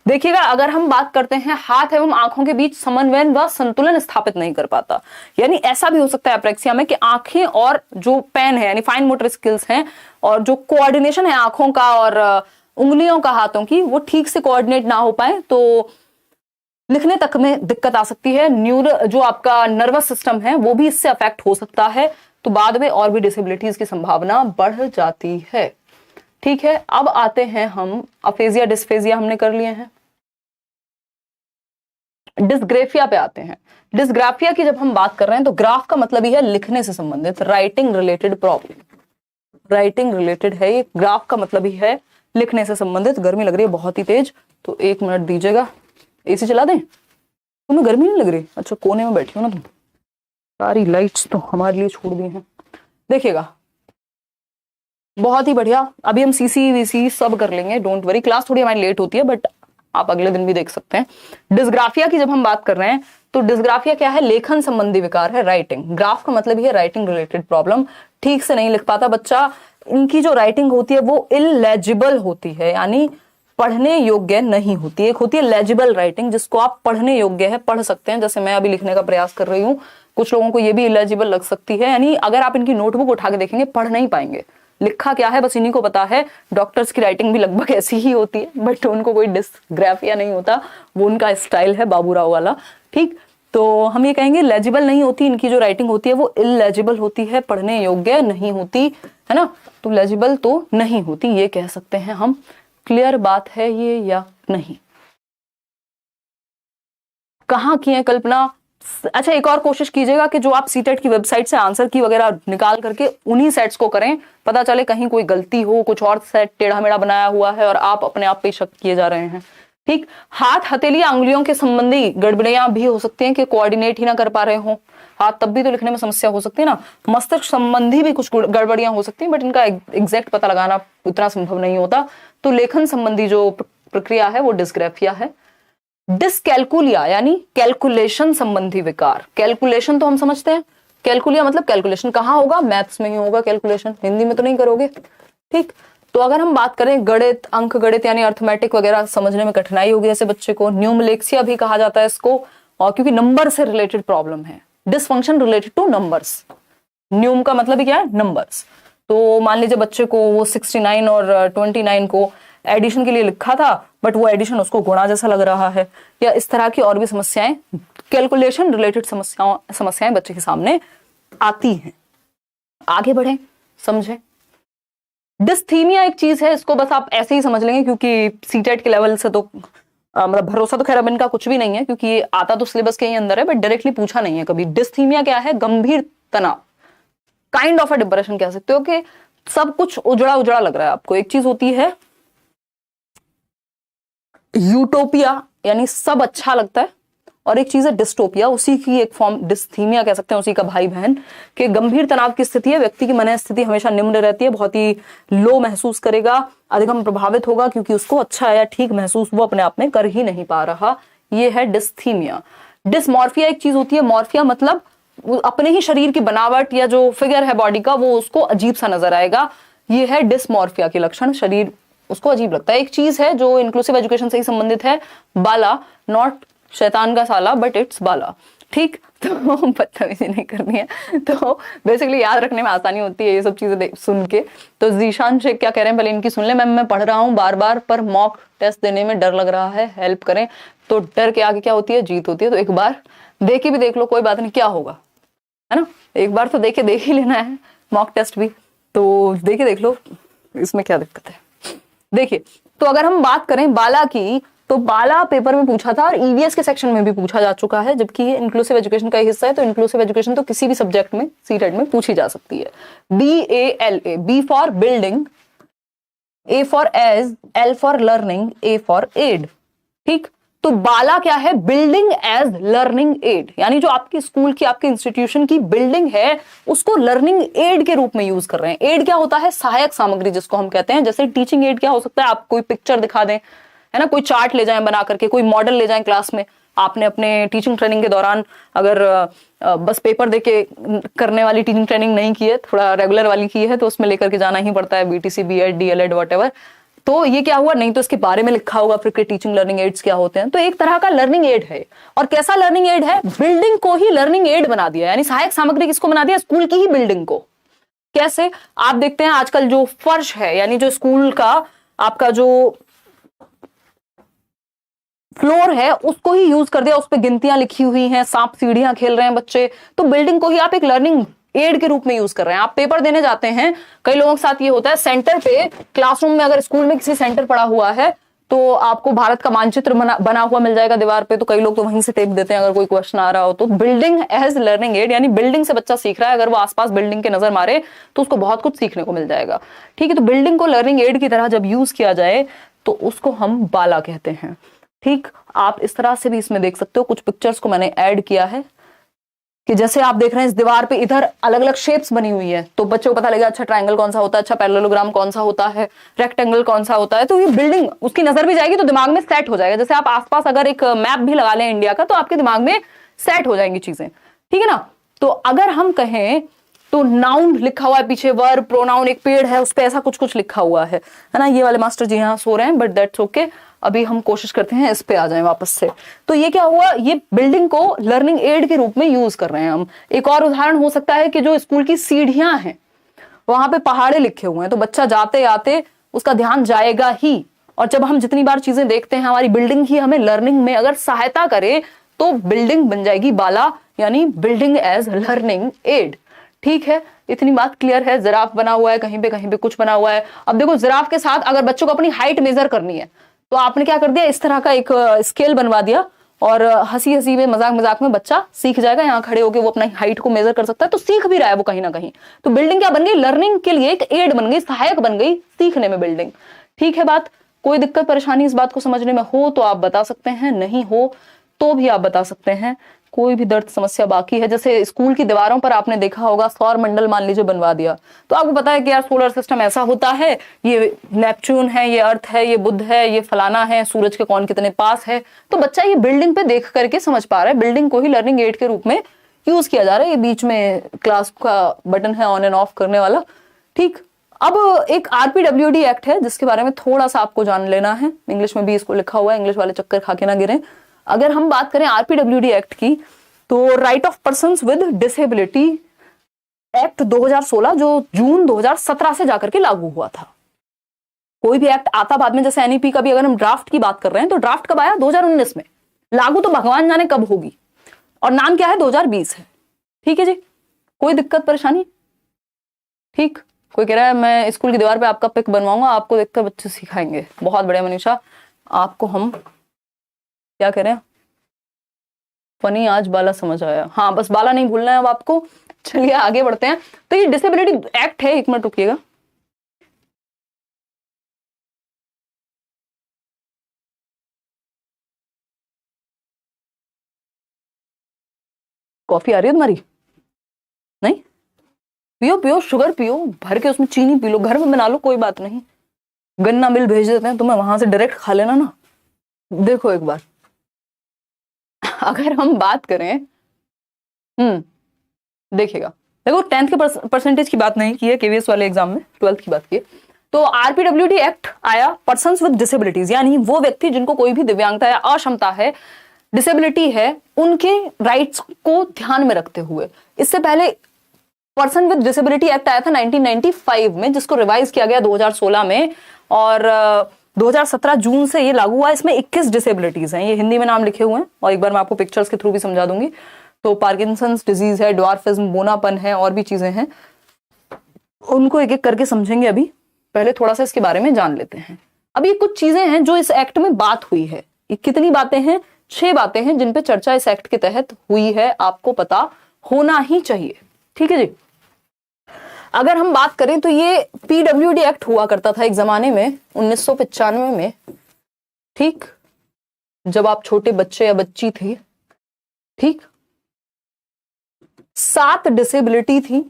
Speaker 1: देखिएगा, अगर हम बात करते हैं हाथ एवं आंखों के बीच समन्वय व संतुलन स्थापित नहीं कर पाता, यानी ऐसा भी हो सकता है अप्रेक्सिया में कि आंखें और जो पेन है यानी फाइन मोटर स्किल्स हैं और जो कोऑर्डिनेशन है आंखों का और उंगलियों का हाथों की, वो ठीक से कोऑर्डिनेट ना हो पाए तो लिखने तक में दिक्कत आ सकती है। जो आपका नर्वस सिस्टम है वो भी इससे अफेक्ट हो सकता है, तो बाद में और भी डिसेबिलिटीज की संभावना बढ़ जाती है। ठीक है, अब आते हैं हम अफेजिया डिस्फेजिया हमने कर लिए हैं, डिस्ग्राफिया पे आते हैं। डिस्ग्राफिया की जब हम बात कर रहे हैं तो ग्राफ का मतलब ही है लिखने से संबंधित, writing related problem, writing related है ये। ग्राफ का मतलब ही है लिखने से संबंधित। गर्मी लग रही है बहुत ही तेज, तो 1 मिनट दीजिएगा। एसी चला दें? तुम्हें गर्मी नहीं लग रही? अच्छा, कोने में बैठी हो ना तुम, सारी लाइट्स तो हमारे लिए छोड़ दी हैं। देखिएगा, बहुत ही बढ़िया। अभी हम सीसी वीसी सब कर लेंगे, डोंट वरी। क्लास थोड़ी हमारी लेट होती है बट आप अगले दिन भी देख सकते हैं। डिस्ग्राफिया की जब हम बात कर रहे हैं तो डिस्ग्राफिया क्या है? लेखन संबंधी विकार है, राइटिंग। ग्राफ का मतलब ही है राइटिंग रिलेटेड प्रॉब्लम, ठीक से नहीं लिख पाता बच्चा। इनकी जो राइटिंग होती है वो इलेजिबल होती है, यानी पढ़ने योग्य नहीं होती। एक होती है लेजिबल राइटिंग जिसको आप पढ़ने योग्य है, पढ़ सकते हैं, जैसे मैं अभी लिखने का प्रयास कर रही हूँ। कुछ लोगों को ये भी इलेजिबल लग सकती है, यानी अगर आप इनकी नोटबुक उठा के देखेंगे पढ़ नहीं पाएंगे। लिखा क्या है बस इन्हीं को पता है। डॉक्टर्स की राइटिंग भी लगभग ऐसी ही होती है बट उनको कोई डिस्ग्राफिया नहीं होता, वो उनका स्टाइल है बाबूराव वाला। ठीक, तो हम ये कहेंगे लेजिबल नहीं होती, इनकी जो राइटिंग होती है वो इलेजिबल होती है, पढ़ने योग्य नहीं होती, है ना। तो लेजिबल तो नहीं होती, ये कह सकते हैं हम। क्लियर बात है ये या नहीं? कहाँ की है कल्पना? अच्छा, एक और कोशिश कीजिएगा कि जो आप सीटेट की वेबसाइट से आंसर की वगैरह निकाल करके उन्हीं सेट्स को करें। पता चले कहीं कोई गलती हो, कुछ और सेट टेढ़ा मेढ़ा बनाया हुआ है और आप अपने आप पे शक किए जा रहे हैं। ठीक, हाथ हथेली अंगुलियों के संबंधी गड़बड़ियां भी हो सकती हैं कि कोऑर्डिनेट ही ना कर पा रहे हो हाथ, तब भी तो लिखने में समस्या हो सकती है ना। मस्तिष्क संबंधी भी कुछ गड़बड़ियां हो सकती हैं बट इनका एग्जैक्ट पता लगाना उतना संभव नहीं होता। तो लेखन संबंधी जो प्रक्रिया है वो डिस्ग्राफिया है। डिसकैलकुलिया यानी कैलकुलेशन संबंधी विकार। कैलकुलेशन तो हम समझते हैं, कैलकुलिया मतलब कैलकुलेशन। कहाँ होगा? मैथ्स में ही होगा कैलकुलेशन, हिंदी में तो नहीं करोगे। ठीक, तो अगर हम बात करें गणित, अंक गणित यानी अर्थमेटिक वगैरह समझने में कठिनाई होगी ऐसे बच्चे को, न्यूमलेक्सिया भी कहा जाता है इसको, और क्योंकि नंबर से रिलेटेड प्रॉब्लम है, डिसफंक्शन रिलेटेड टू नंबर्स। न्यूम का मतलब ही क्या है? नंबर्स। तो मान लीजिए बच्चे को वो 69 और 29 को एडिशन के लिए लिखा था बट वो एडिशन उसको गुणा जैसा लग रहा है, या इस तरह की और भी समस्याएं, कैलकुलेशन रिलेटेड समस्याएं बच्चे के सामने आती हैं। आगे बढ़े, समझे। डिस्थीमिया एक चीज है, इसको बस आप ऐसे ही समझ लेंगे क्योंकि सीटेट के लेवल से तो मतलब भरोसा तो खैर अब इनका कुछ भी नहीं है क्योंकि ये आता तो सिलेबस के ही अंदर है बट डायरेक्टली पूछा नहीं है कभी। डिस्थीमिया क्या है? गंभीर तनाव, काइंड ऑफ अ डिप्रेशन कह सकते हो, कि सब कुछ उजड़ा उजड़ा लग रहा है आपको। एक चीज होती है यूटोपिया यानी सब अच्छा लगता है, और एक चीज है डिस्टोपिया, उसी की एक फॉर्म डिस्थीमिया कह सकते हैं, उसी का भाई बहन। कि गंभीर तनाव की स्थिति है, व्यक्ति की मन स्थिति हमेशा निम्न रहती है, बहुत ही लो महसूस करेगा, अधिकम प्रभावित होगा क्योंकि उसको अच्छा या ठीक महसूस वो अपने आप में कर ही नहीं पा रहा। ये है डिस्थीमिया। डिसमॉर्फिया एक चीज होती है, मॉर्फिया मतलब अपने ही शरीर की बनावट या जो फिगर है बॉडी का वो उसको अजीब सा नजर आएगा। ये है डिसमॉर्फिया के लक्षण, शरीर उसको अजीब लगता है। एक चीज है जो इंक्लूसिव एजुकेशन से ही संबंधित है, बाला, नॉट शैतान का साला बट इट्स बाला। ठीक, तो बदतमीजी नहीं करनी है। तो बेसिकली याद रखने में आसानी होती है ये सब चीजें सुन के। तो जीशान शेख क्या कह रहे हैं पहले इनकी सुन ले। मैम मैं पढ़ रहा हूँ बार बार पर मॉक टेस्ट देने में डर लग रहा है, हेल्प करें। तो डर के आगे क्या होती है? जीत होती है। तो एक बार दे के भी देख लो, कोई बात नहीं, क्या होगा, है ना। एक बार तो देख ही लेना है मॉक टेस्ट भी, तो देख लो, इसमें क्या दिक्कत है। देखिए, तो अगर हम बात करें बाला की, तो बाला पेपर में पूछा था और ईवीएस के सेक्शन में भी पूछा जा चुका है, जबकि ये इंक्लूसिव एजुकेशन का हिस्सा है। तो इंक्लूसिव एजुकेशन तो किसी भी सब्जेक्ट में सीटेट में पूछी जा सकती है। BALA, B for building, A for age, L for learning, A for aid. ठीक, तो बाला क्या है? बिल्डिंग एज लर्निंग एड, यानी जो आपकी स्कूल की, आपके इंस्टीट्यूशन की बिल्डिंग है उसको लर्निंग एड के रूप में यूज कर रहे हैं। एड क्या होता है? सहायक सामग्री जिसको हम कहते हैं। जैसे टीचिंग एड क्या हो सकता है? आप कोई पिक्चर दिखा दें, है ना, कोई चार्ट ले जाएं बना करके, कोई मॉडल ले जाएं क्लास में। आपने अपने टीचिंग ट्रेनिंग के दौरान अगर बस पेपर देके करने वाली टीचिंग ट्रेनिंग नहीं की है, थोड़ा रेगुलर वाली की है, तो उसमें लेकर के जाना ही पड़ता है, BTC, B.Ed, DLED, व्हाटएवर। तो ये क्या हुआ? नहीं तो इसके बारे में लिखा होगा फिर टीचिंग लर्निंग एड्स क्या होते हैं। तो एक तरह का लर्निंग एड है। और कैसा लर्निंग एड है? बिल्डिंग को ही लर्निंग एड बना दिया, यानी सहायक सामग्री किसको बना दिया? स्कूल की ही बिल्डिंग को। कैसे? आप देखते हैं आजकल जो फर्श है, यानी जो स्कूल का आपका जो फ्लोर है उसको ही यूज कर दिया, उस पर गिनतियां लिखी हुई हैं, सांप सीढ़ियां खेल रहे हैं बच्चे। तो बिल्डिंग को ही आप एक लर्निंग एड के रूप में यूज कर रहे हैं। आप पेपर देने जाते हैं, कई लोगों के साथ ये होता है, सेंटर पे क्लासरूम में अगर स्कूल में किसी सेंटर पड़ा हुआ है तो आपको भारत का मानचित्र बना हुआ मिल जाएगा दीवार पे, तो कई लोग तो वहीं से टेप देते हैं अगर कोई क्वेश्चन आ रहा हो तो। बिल्डिंग एज लर्निंग एड, यानी बिल्डिंग से बच्चा सीख रहा है, अगर वो आसपास बिल्डिंग के नजर मारे तो उसको बहुत कुछ सीखने को मिल जाएगा। ठीक है, तो बिल्डिंग को लर्निंग एड की तरह जब यूज किया जाए तो उसको हम बाला कहते हैं। ठीक, आप इस तरह से भी इसमें देख सकते हो, कुछ पिक्चर्स को मैंने ऐड किया है। कि जैसे आप देख रहे हैं इस दीवार पे इधर अलग अलग शेप्स बनी हुई है, तो बच्चों को पता लगेगा अच्छा ट्रायंगल कौन सा होता है, अच्छा पैरेललोग्राम कौन सा होता है, रेक्टेंगल कौन सा होता है। तो ये बिल्डिंग उसकी नजर भी जाएगी तो दिमाग में सेट हो जाएगा। जैसे आप आसपास अगर एक मैप भी लगा लें इंडिया का तो आपके दिमाग में सेट हो जाएंगी चीजें, ठीक है ना। तो अगर हम कहें तो नाउन लिखा हुआ है पीछे, वर्ब, प्रोनाउन, एक पेड़ है उस पर ऐसा कुछ कुछ लिखा हुआ है ना। ये वाले मास्टर जी यहाँ सो रहे हैं बट दैट्स ओके। अभी हम कोशिश करते हैं इस पे आ जाएं वापस से। तो ये क्या हुआ, ये बिल्डिंग को लर्निंग एड के रूप में यूज कर रहे हैं हम। एक और उदाहरण हो सकता है कि जो स्कूल की सीढ़ियां हैं वहां पे पहाड़े लिखे हुए हैं, तो बच्चा जाते आते उसका ध्यान जाएगा ही। और जब हम जितनी बार चीजें देखते हैं हमारी बिल्डिंग ही हमें लर्निंग में अगर सहायता करे तो बिल्डिंग बन जाएगी बाला, यानी बिल्डिंग एज लर्निंग एड। ठीक है, इतनी बात क्लियर है। जिराफ बना हुआ है, कहीं पे कुछ बना हुआ है। अब देखो जिराफ के साथ अगर बच्चों को अपनी हाइट मेजर करनी है तो आपने क्या कर दिया, इस तरह का एक स्केल बनवा दिया और हंसी हंसी में मजाक मजाक में बच्चा सीख जाएगा। यहाँ खड़े होकर वो अपनी हाइट को मेजर कर सकता है, तो सीख भी रहा है वो कहीं ना कहीं। तो बिल्डिंग क्या बन गई, लर्निंग के लिए एक एड बन गई, सहायक बन गई सीखने में बिल्डिंग। ठीक है बात, कोई दिक्कत परेशानी इस बात को समझने में हो तो आप बता सकते हैं, नहीं हो तो भी आप बता सकते हैं। कोई भी दर्द समस्या बाकी है, जैसे स्कूल की दीवारों पर आपने देखा होगा सौर मंडल मान लीजिए बनवा दिया, तो आपको पता है कि यार सोलर सिस्टम ऐसा होता है, ये नेपच्यून है, ये अर्थ है, ये बुध है, ये फलाना है, सूरज के कौन कितने पास है। तो बच्चा ये बिल्डिंग पे देख करके समझ पा रहा है, बिल्डिंग को ही लर्निंग एड के रूप में यूज किया जा रहा है। ये बीच में क्लास का बटन है ऑन एंड ऑफ करने वाला। ठीक, अब एक आरपीडब्ल्यूडी एक्ट है जिसके बारे में थोड़ा सा आपको जान लेना है। इंग्लिश में भी इसको लिखा हुआ है, इंग्लिश वाले चक्कर खा के ना गिरे। अगर हम बात करें आरपीडब्ल्यूडी एक्ट की तो right of persons with disability act 2016 जो जून 2017 से जाकर के लागू हुआ था। कोई भी एक्ट आता बाद में, जैसे एनईपी का भी अगर हम ड्राफ्ट की बात कर रहे हैं तो ड्राफ्ट कब आया, 2019 में। लागू तो भगवान जाने कब होगी, और नाम क्या है, 2020 है। ठीक है जी, कोई दिक्कत परेशानी? ठीक, कोई कह रहा है मैं स्कूल की दीवार पे आपका पिक बनवाऊंगा, आपको देखकर बच्चे सिखाएंगे। बहुत बढ़िया मनीषा, आपको हम क्या कह रहे हैं, फनी आज बाला समझ आया। हाँ, बस बाला नहीं भूलना है अब आपको। चलिए आगे बढ़ते हैं। तो ये डिसेबिलिटी एक्ट है, एक मिनट रुकिएगा। कॉफी आ रही है तुम्हारी? नहीं पियो पियो, शुगर पियो, भर के उसमें चीनी पी लो, घर में बना लो, कोई बात नहीं। गन्ना मिल भेज देते हैं तुम्हें, वहां से डायरेक्ट खा लेना ना। देखो एक बार अगर हम बात करें, देखिएगा, देखो 10th के परसेंटेज की बात नहीं की है केवीएस वाले एग्जाम में, 12th की बात की है। तो आरपीडब्ल्यूडी एक्ट आया पर्सन्स विद डिसेबिलिटीज, यानी वो व्यक्ति जिनको कोई भी दिव्यांगता या अक्षमता है, डिसेबिलिटी है, उनके राइट्स को ध्यान में रखते हुए। इससे पहले पर्सन विद डिसेबिलिटी एक्ट आया था 1995 में, जिसको रिवाइज किया गया 2016 में, और 2017 जून से ये लागू हुआ। इसमें 21 डिसेबिलिटीज हैं, ये हिंदी में नाम लिखे हुए हैं और एक बार मैं आपको पिक्चर्स के थ्रू भी समझा दूंगी। तो पार्किंसंस डिजीज है, ड्वार्फिज्म, बोनापन है, और भी चीजें हैं, उनको एक एक करके समझेंगे। अभी पहले थोड़ा सा इसके बारे में जान लेते हैं। अभी कुछ चीजें हैं जो इस एक्ट में बात हुई है। ये कितनी बातें हैं, 6 बातें हैं जिन पे चर्चा इस एक्ट के तहत हुई है, आपको पता होना ही चाहिए। ठीक है जी। अगर हम बात करें तो ये पीडब्ल्यूडी एक्ट हुआ करता था एक जमाने में, 1995 में। ठीक, जब आप छोटे बच्चे या बच्ची थे। ठीक, 7 डिसेबिलिटी थी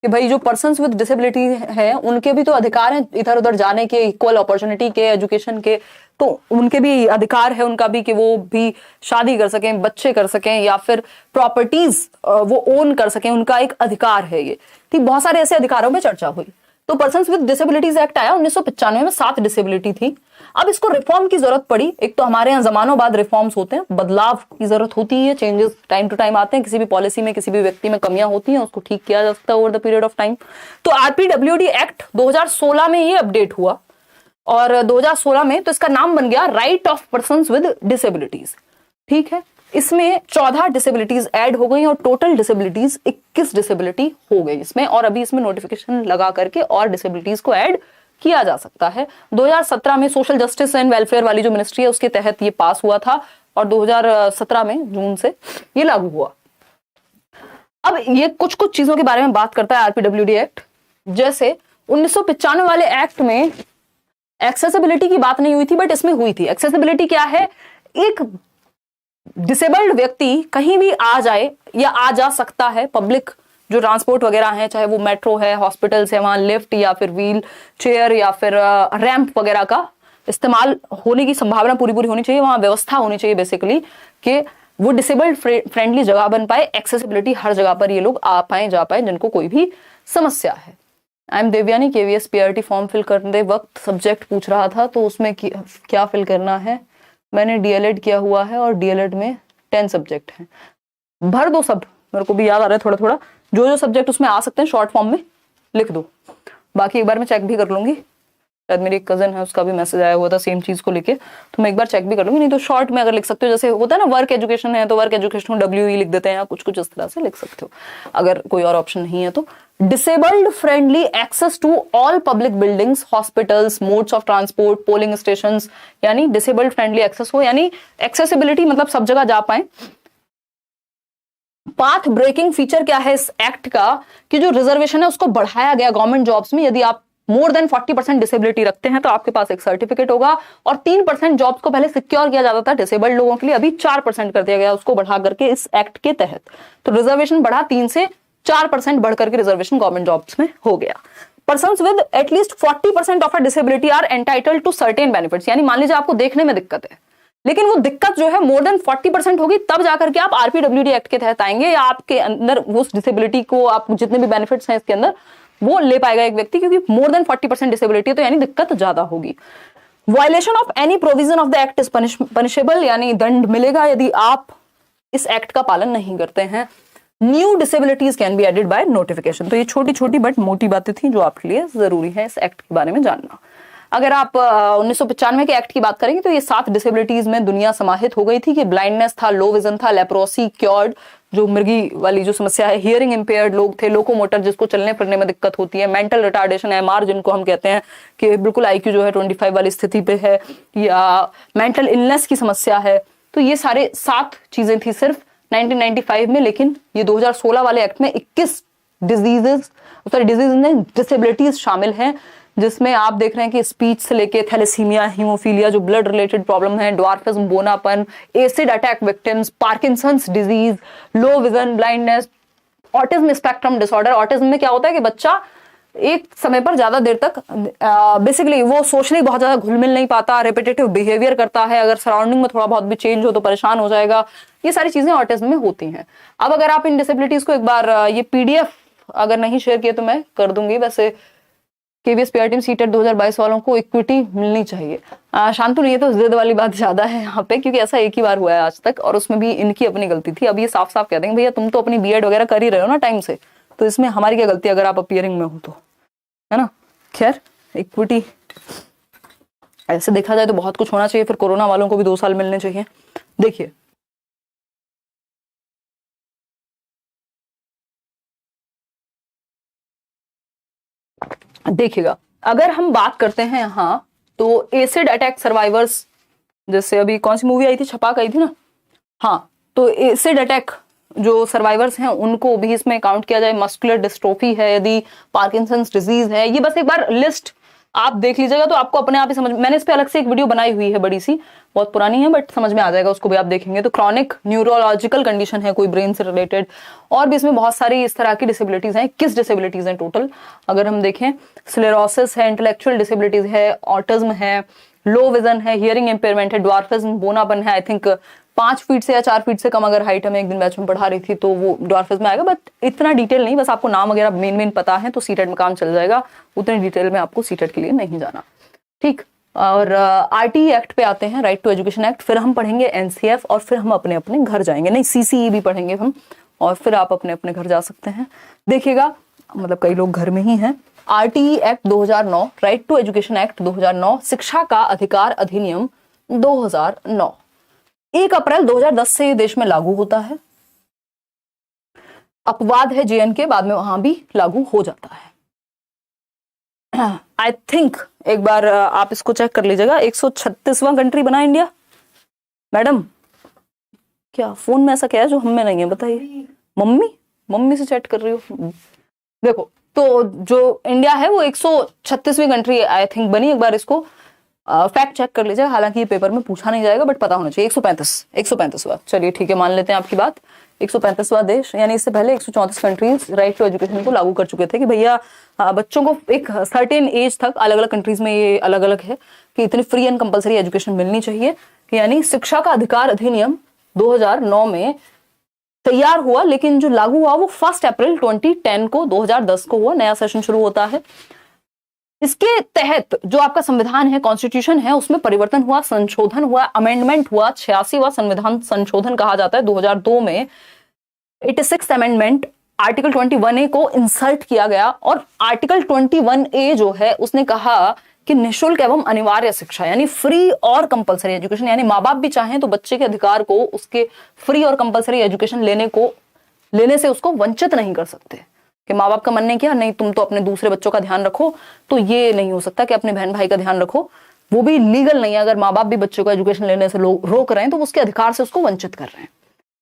Speaker 1: कि भाई जो पर्सन्स विद डिसेबिलिटी है उनके भी तो अधिकार हैं इधर उधर जाने के, इक्वल अपॉर्चुनिटी के, एजुकेशन के। तो उनके भी अधिकार है उनका भी कि वो भी शादी कर सकें, बच्चे कर सकें, या फिर प्रॉपर्टीज वो ओन कर सकें, उनका एक अधिकार है ये। ठीक, बहुत सारे ऐसे अधिकारों पे चर्चा हुई। तो पर्सन्स विद डिसेबिलिटीज एक्ट आया 1995 में, 7 डिसेबिलिटी थी। अब इसको रिफॉर्म की जरूरत पड़ी। एक तो हमारे यहाँ जमानों बाद रिफॉर्म्स होते हैं, बदलाव की जरूरत होती है, चेंजेस टाइम टू टाइम आते हैं, किसी भी पॉलिसी में किसी भी व्यक्ति में कमियां होती हैं, उसको ठीक किया जा सकता है over the period of time. तो आरपीडब्ल्यूडी एक्ट 2016 में ये अपडेट हुआ, और 2016 में तो इसका नाम बन गया right of persons with disabilities. ठीक है, इसमें 14 डिसेबिलिटीज ऐड हो गई और टोटल डिसेबिलिटीज 21 डिसेबिलिटी हो गई इसमें, और अभी इसमें नोटिफिकेशन लगा करके और डिसेबिलिटीज को ऐड किया जा सकता है। 2017 में सोशल जस्टिस एंड वेलफेयर वाली जो मिनिस्ट्री है उसके तहत ये पास हुआ था, और 2017 में जून से ये लागू हुआ। अब ये कुछ कुछ चीजों के बारे में बात करता है आरपीडब्ल्यूडी एक्ट। जैसे 1995 वाले एक्ट में एक्सेसिबिलिटी की बात नहीं हुई थी, बट इसमें हुई थी। एक्सेसिबिलिटी क्या है, एक डिसेबल्ड व्यक्ति कहीं भी आ जाए या आ जा सकता है, पब्लिक जो ट्रांसपोर्ट वगैरह है, चाहे वो मेट्रो है, हॉस्पिटल्स है, वहां लिफ्ट या फिर व्हील चेयर या फिर रैंप वगैरह का इस्तेमाल होने की संभावना पूरी पूरी होनी चाहिए, वहां व्यवस्था होनी चाहिए बेसिकली कि वो डिसेबल्ड फ्रेंडली जगह बन पाए, एक्सेसिबिलिटी हर जगह पर ये लोग आ पाए जा पाए जिनको कोई भी समस्या है। I am Devyani, KVS PRT form fill करते वक्त सब्जेक्ट पूछ रहा था तो उसमें क्या फिल करना है। मैंने डीएलएड किया हुआ है और डीएलएड में 10 सब्जेक्ट हैं, भर दो सब, मेरे को भी याद आ रहा है थोड़ा थोड़ा, जो जो सब्जेक्ट उसमें आ सकते हैं शॉर्ट फॉर्म में लिख दो। बाकी एक बार मैं चेक भी कर लूंगी, शायद मेरी एक कजन है उसका भी मैसेज आया हुआ था सेम चीज को लेके, तो मैं एक बार चेक भी कर लूंगी। नहीं तो शॉर्ट में अगर लिख सकते हो, जैसे होता है ना वर्क एजुकेशन है तो वर्क एजुकेशन WE लिख देते हैं या कुछ कुछ इस तरह से लिख सकते हो, अगर कोई और ऑप्शन नहीं है तो। Disabled friendly access to all public buildings, hospitals, modes of transport, polling stations, यानी डिसेबल्ड फ्रेंडली एक्सेस हो, यानी एक्सेसिबिलिटी मतलब सब जगह जा पाए। पाथ ब्रेकिंग फीचर क्या है इस एक्ट का, कि जो रिजर्वेशन है उसको बढ़ाया गया गवर्नमेंट जॉब्स में, यदि आप मोर देन 40% डिसेबिलिटी रखते हैं तो आपके पास एक सर्टिफिकेट होगा, और 3% जॉब्स को पहले सिक्योर किया जाता था डिसेबल्ड लोगों के लिए, अभी 4% कर दिया गया उसको बढ़ा करके इस एक्ट के तहत। तो रिजर्वेशन बढ़ा, 3 से 4% बढ़ करके रिजर्वेशन गवर्नमेंट जॉब्स में हो गया। Persons with at least 40% of a disability are entitled to certain benefits, यानी मान लीजिए आपको देखने में दिक्कत है लेकिन वो दिक्कत जो है मोर देन 40% होगी, तब जाकर के आप आरपीडब्ल्यूडी एक्ट के तहत आएंगे, या आपके अंदर उस डिसेबिलिटी को, आप जितने भी बेनिफिट्स हैं इसके अंदर वो ले पाएगा एक व्यक्ति, क्योंकि मोर देन 40% डिसेबिलिटी है तो यानी दिक्कत ज्यादा होगी। Violation of any provision of the act is punishable, यानी दंड मिलेगा यदि आप इस एक्ट का पालन नहीं करते हैं। New disabilities can be added by notification. तो ये छोटी छोटी बट मोटी बातें थी जो आपके लिए जरूरी है इस एक्ट के बारे में जानना। अगर आप 1995 के एक्ट की बात करेंगे तो ये 7 डिसेबिलिटीज में दुनिया समाहित हो गई थी, कि ब्लाइंडनेस था, लो विजन था, लेप्रोसी क्योर्ड, जो मिर्गी वाली जो समस्या है, हियरिंग इंपेयर्ड लोग थे, लोकोमोटर जिसको चलने फिरने में दिक्कत होती है, मेंटल रिटार्डेशन MR जिनको हम कहते हैं कि बिल्कुल IQ जो है 25 वाली स्थिति पे है, या मेंटल इलनेस की समस्या है। तो ये सारे 7 चीजें थी सिर्फ 1995 में, लेकिन ये 2016 वाले एक्ट में 21 डिसेबिलिटीज शामिल हैं, जिसमें आप देख रहे हैं कि स्पीच से लेके थैलेसीमिया, हीमोफीलिया जो ब्लड रिलेटेड प्रॉब्लम है, ड्वार्फिज्म, बोनापन, acid attack victims, Parkinson's disease, low vision, blindness, autism spectrum disorder. Autism में क्या होता है कि बच्चा एक समय पर ज्यादा देर तक बेसिकली वो सोशली बहुत ज्यादा घुल मिल नहीं पाता, रिपीटेटिव बिहेवियर करता है, अगर सराउंडिंग में थोड़ा बहुत भी चेंज हो तो परेशान हो जाएगा। ये सारी चीजें ऑटिज्म में होती हैं। अब अगर आप इन डिसेबिलिटीज को एक बार ये PDF अगर नहीं शेयर किए तो मैं कर दूंगी। वैसे केवीएस पीआरटी सीटेट 2022 वालों को इक्विटी मिलनी चाहिए। शांतु नहीं है तो जिद वाली बात ज्यादा है यहाँ पे, क्योंकि ऐसा एक ही बार हुआ है आज तक और उसमें भी इनकी अपनी गलती थी। अब ये साफ साफ कह देंगे भैया तुम तो अपनी बीएड वगैरह कर ही रहे हो ना टाइम से, तो इसमें हमारी क्या गलती अगर आप अपीयरिंग में हो तो, है ना। खैर इक्विटी ऐसे देखा जाए तो बहुत कुछ होना चाहिए, फिर कोरोना वालों को भी 2 साल मिलने चाहिए। देखिए देखिएगा, अगर हम बात करते हैं यहाँ तो एसिड अटैक सर्वाइवर्स, जैसे अभी कौन सी मूवी आई थी, छपाक आई थी ना, हाँ, तो एसिड अटैक जो सर्वाइवर्स हैं उनको भी इसमें काउंट किया जाए। मस्कुलर डिस्ट्रोफी है, यदि पार्किंसंस डिजीज है, ये बस एक बार लिस्ट आप देख लीजिएगा तो आपको अपने आप ही समझ, मैंने इस पे अलग से एक वीडियो बनाई हुई है बड़ी सी, बहुत पुरानी है बट समझ में आ जाएगा, उसको भी आप देखेंगे तो। क्रॉनिक न्यूरोलॉजिकल कंडीशन है कोई ब्रेन से रिलेटेड, और भी इसमें बहुत सारी इस तरह की डिसेबिलिटीज हैं। 21 डिसेबिलिटीज हैं टोटल अगर हम देखें। स्लेरोसिस है, इंटेलेक्चुअल डिसेबिलिटीज है, ऑटिज्म है, लो विजन है, हियरिंग इंपेयरमेंट है, ड्वार्फिज्म, बोनापन है। आई थिंक 5 फीट से या 4 फीट से कम अगर हाइट है, मैं एक दिन बैच में पढ़ा रही थी तो वो ड्वार्फिज्म में आएगा, बट इतना डिटेल नहीं, बस आपको नाम वगैरह मेन पता है तो सीटेट में काम चल जाएगा, उतने डिटेल में आपको सीटेट के लिए नहीं जाना, ठीक। और RTE एक्ट पे आते हैं, राइट टू एजुकेशन एक्ट, फिर हम पढ़ेंगे NCF और फिर हम अपने अपने घर जाएंगे, नहीं CCE भी पढ़ेंगे हम, और फिर आप अपने अपने घर जा सकते हैं। देखिएगा मतलब कई लोग घर में ही हैं। RTE act 2009, right to education act 2009, शिक्षा का अधिकार अधिनियम 2009, 1 अप्रैल 2010 से ये देश में लागू होता है। अपवाद है JNK, बाद में वहां भी लागू हो जाता है। आई थिंक एक बार आप इसको चेक कर लीजिएगा, 136वां कंट्री बना इंडिया। मैडम क्या फोन में ऐसा क्या है जो हम में नहीं है, बताइए। मम्मी से चैट कर रही हो, देखो। तो जो इंडिया है वो 136वीं कंट्री आई थिंक बनी, एक बार इसको फैक्ट चेक कर लीजिए, हालांकि ये पेपर में पूछा नहीं जाएगा बट पता होना चाहिए। 135वां, चलिए ठीक है, मान लेते हैं आपकी बात। 135वां देश, यानी इससे पहले 134 कंट्रीज राइट टू एजुकेशन को लागू कर चुके थे कि भैया बच्चों को एक सर्टेन एज तक, अलग अलग कंट्रीज में ये अलग अलग है कि इतनी फ्री एंड कंपलसरी एजुकेशन मिलनी चाहिए। यानी शिक्षा का अधिकार अधिनियम 2009 में तैयार हुआ, लेकिन जो लागू हुआ वो 1 अप्रैल 2010 को, 2010 को हुआ, नया सेशन शुरू होता है। इसके तहत जो आपका संविधान है, कॉन्स्टिट्यूशन है, उसमें परिवर्तन हुआ, संशोधन हुआ, अमेंडमेंट हुआ। 86वां संविधान संशोधन कहा जाता है 2002 में। 86th अमेंडमेंट, आर्टिकल 21A को इंसर्ट किया गया और आर्टिकल 21A जो है उसने कहा कि निःशुल्क एवं अनिवार्य शिक्षा, यानी फ्री और कंपलसरी एजुकेशन, यानी माँ बाप भी चाहें तो बच्चे के अधिकार को, उसके फ्री और कंपलसरी एजुकेशन लेने से उसको वंचित नहीं कर सकते। कि माँ बाप का मन नहीं किया, नहीं तुम तो अपने दूसरे बच्चों का ध्यान रखो, तो ये नहीं हो सकता कि अपने बहन भाई का ध्यान रखो, वो भी लीगल नहीं है। अगर माँ बाप भी बच्चों को एजुकेशन लेने से रोक रहे हैं तो उसके अधिकार से उसको वंचित कर रहे हैं।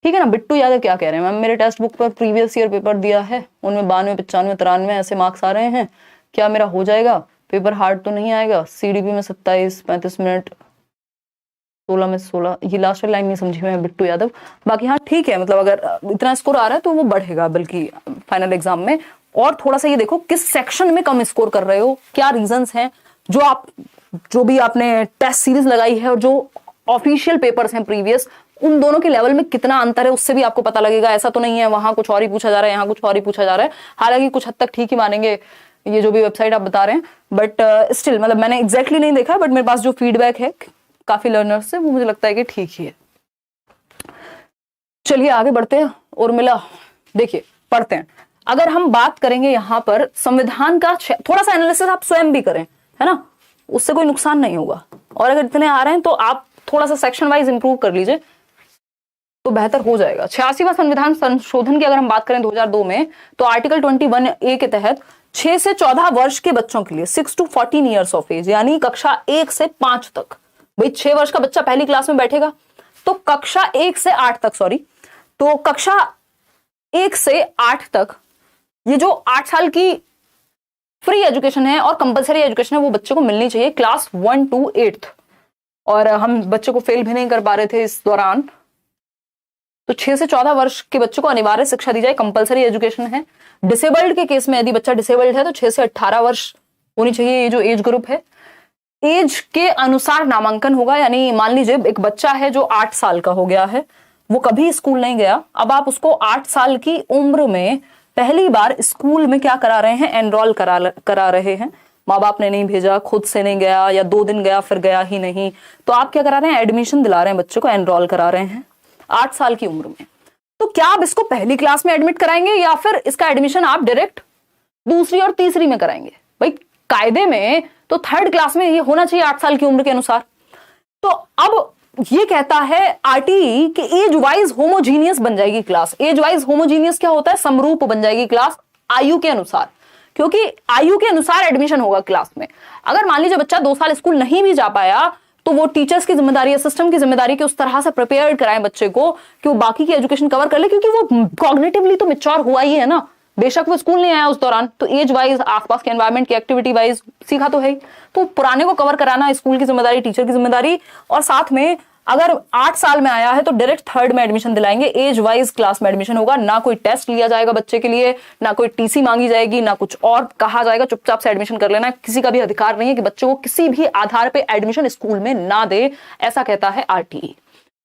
Speaker 1: ठीक है ना। बिट्टू यादव क्या कह रहे हैं, मैम मेरे टेक्स्ट बुक पर प्रीवियस ईयर पेपर दिया है, उनमें 92, 95, 93 ऐसे मार्क्स आ रहे हैं, क्या मेरा हो जाएगा? पेपर हार्ड तो नहीं आएगा? सीडीपी में 27, 35 मिनट, 16 में 16, ये लास्ट वाली लाइन नहीं समझी मैं बिट्टू यादव। बाकी हाँ ठीक है, मतलब अगर इतना स्कोर आ रहा है तो वो बढ़ेगा बल्कि फाइनल एग्जाम में। और थोड़ा सा ये देखो किस सेक्शन में कम स्कोर कर रहे हो, क्या रीजंस हैं, जो भी आपने टेस्ट सीरीज लगाई है और जो ऑफिशियल पेपर्स हैं प्रीवियस, उन दोनों के लेवल में कितना अंतर है उससे भी आपको पता लगेगा। ऐसा तो नहीं है वहां कुछ और ही पूछा जा रहा है, यहाँ कुछ और ही पूछा जा रहा है। हालांकि कुछ हद तक ठीक ही मानेंगे ये जो भी वेबसाइट आप बता रहे हैं, बट स्टिल मतलब मैंने एग्जैक्टली नहीं देखा, बट मेरे पास जो फीडबैक है काफी लर्नर्स से, वो मुझे लगता है कि ठीक ही है। चलिए आगे बढ़ते हैं। और मिला, देखिए पढ़ते हैं। अगर हम बात करेंगे यहाँ पर संविधान का, थोड़ा सा एनालिसिस आप स्वयं भी करें, है ना, उससे कोई नुकसान नहीं होगा। और अगर इतने आ रहे हैं तो आप थोड़ा सा सेक्शन वाइज इंप्रूव कर लीजिए तो बेहतर हो जाएगा। 86वां संविधान संशोधन की अगर हम बात करें 2002 में, तो आर्टिकल 21A के तहत 6 से 14 वर्ष के बच्चों के लिए 6 to 14 ईयर्स ऑफ एज, यानी कक्षा 1 से 5 तक, भाई 6 वर्ष का बच्चा पहली क्लास में बैठेगा तो कक्षा 1 से 8 तक, तो कक्षा 1 से 8 तक ये जो 8 साल की फ्री एजुकेशन है और कंपलसरी एजुकेशन है वो बच्चे को मिलनी चाहिए, क्लास 1 to 8। और हम बच्चे को फेल भी नहीं कर पा रहे थे इस दौरान, तो 6 से 14 वर्ष के बच्चों को अनिवार्य शिक्षा दी जाए, कंपलसरी एजुकेशन है। डिसेबल्ड के केस में यदि बच्चा डिसेबल्ड है तो 6 से 18 वर्ष होनी चाहिए ये जो एज ग्रुप है। एज के अनुसार नामांकन होगा, यानी मान लीजिए एक बच्चा है जो 8 साल का हो गया है, वो कभी स्कूल नहीं गया, अब आप उसको 8 साल की उम्र में पहली बार स्कूल में क्या करा रहे हैं, एनरोल करा रहे हैं। माँ बाप ने नहीं भेजा, खुद से नहीं गया, या 2 दिन गया फिर गया ही नहीं, तो आप क्या करा रहे हैं, एडमिशन दिला रहे हैं, बच्चे को एनरोल करा रहे हैं 8 साल की उम्र में। तो क्या आप इसको पहली क्लास में एडमिट कराएंगे या फिर इसका एडमिशन आप डायरेक्ट दूसरी और तीसरी में कराएंगे? भाई कायदे में तो 3rd क्लास में ये होना चाहिए 8 साल की उम्र के अनुसार। तो अब ये कहता है आरटीई कि एज वाइज होमोजीनियस बन जाएगी क्लास। एज वाइज होमोजीनियस क्या होता है, समरूप बन जाएगी क्लास आयु के अनुसार, क्योंकि आयु के अनुसार एडमिशन होगा क्लास में। अगर मान लीजिए बच्चा 2 साल स्कूल नहीं भी जा पाया तो वो टीचर्स की जिम्मेदारी है, सिस्टम की जिम्मेदारी कि उस तरह से प्रिपेयर कराएं बच्चे को कि वो बाकी की एजुकेशन कवर कर ले, क्योंकि वो कॉग्निटिवली तो मैच्योर हुआ ही है ना, बेशक वो स्कूल नहीं आया उस दौरान, तो एज वाइज, आसपास के एनवायरनमेंट की एक्टिविटी वाइज सीखा तो है ही। तो पुराने को कवर कराना स्कूल की जिम्मेदारी, टीचर की जिम्मेदारी। और साथ में अगर 8 साल में आया है तो डायरेक्ट 3rd में एडमिशन दिलाएंगे, एज वाइज क्लास में एडमिशन होगा, ना कोई टेस्ट लिया जाएगा बच्चे के लिए, ना कोई टीसी मांगी जाएगी, ना कुछ और कहा जाएगा, चुपचाप से एडमिशन कर लेना। किसी का भी अधिकार नहीं है कि बच्चे को किसी भी आधार पे एडमिशन स्कूल में ना दे, ऐसा कहता है आरटीई।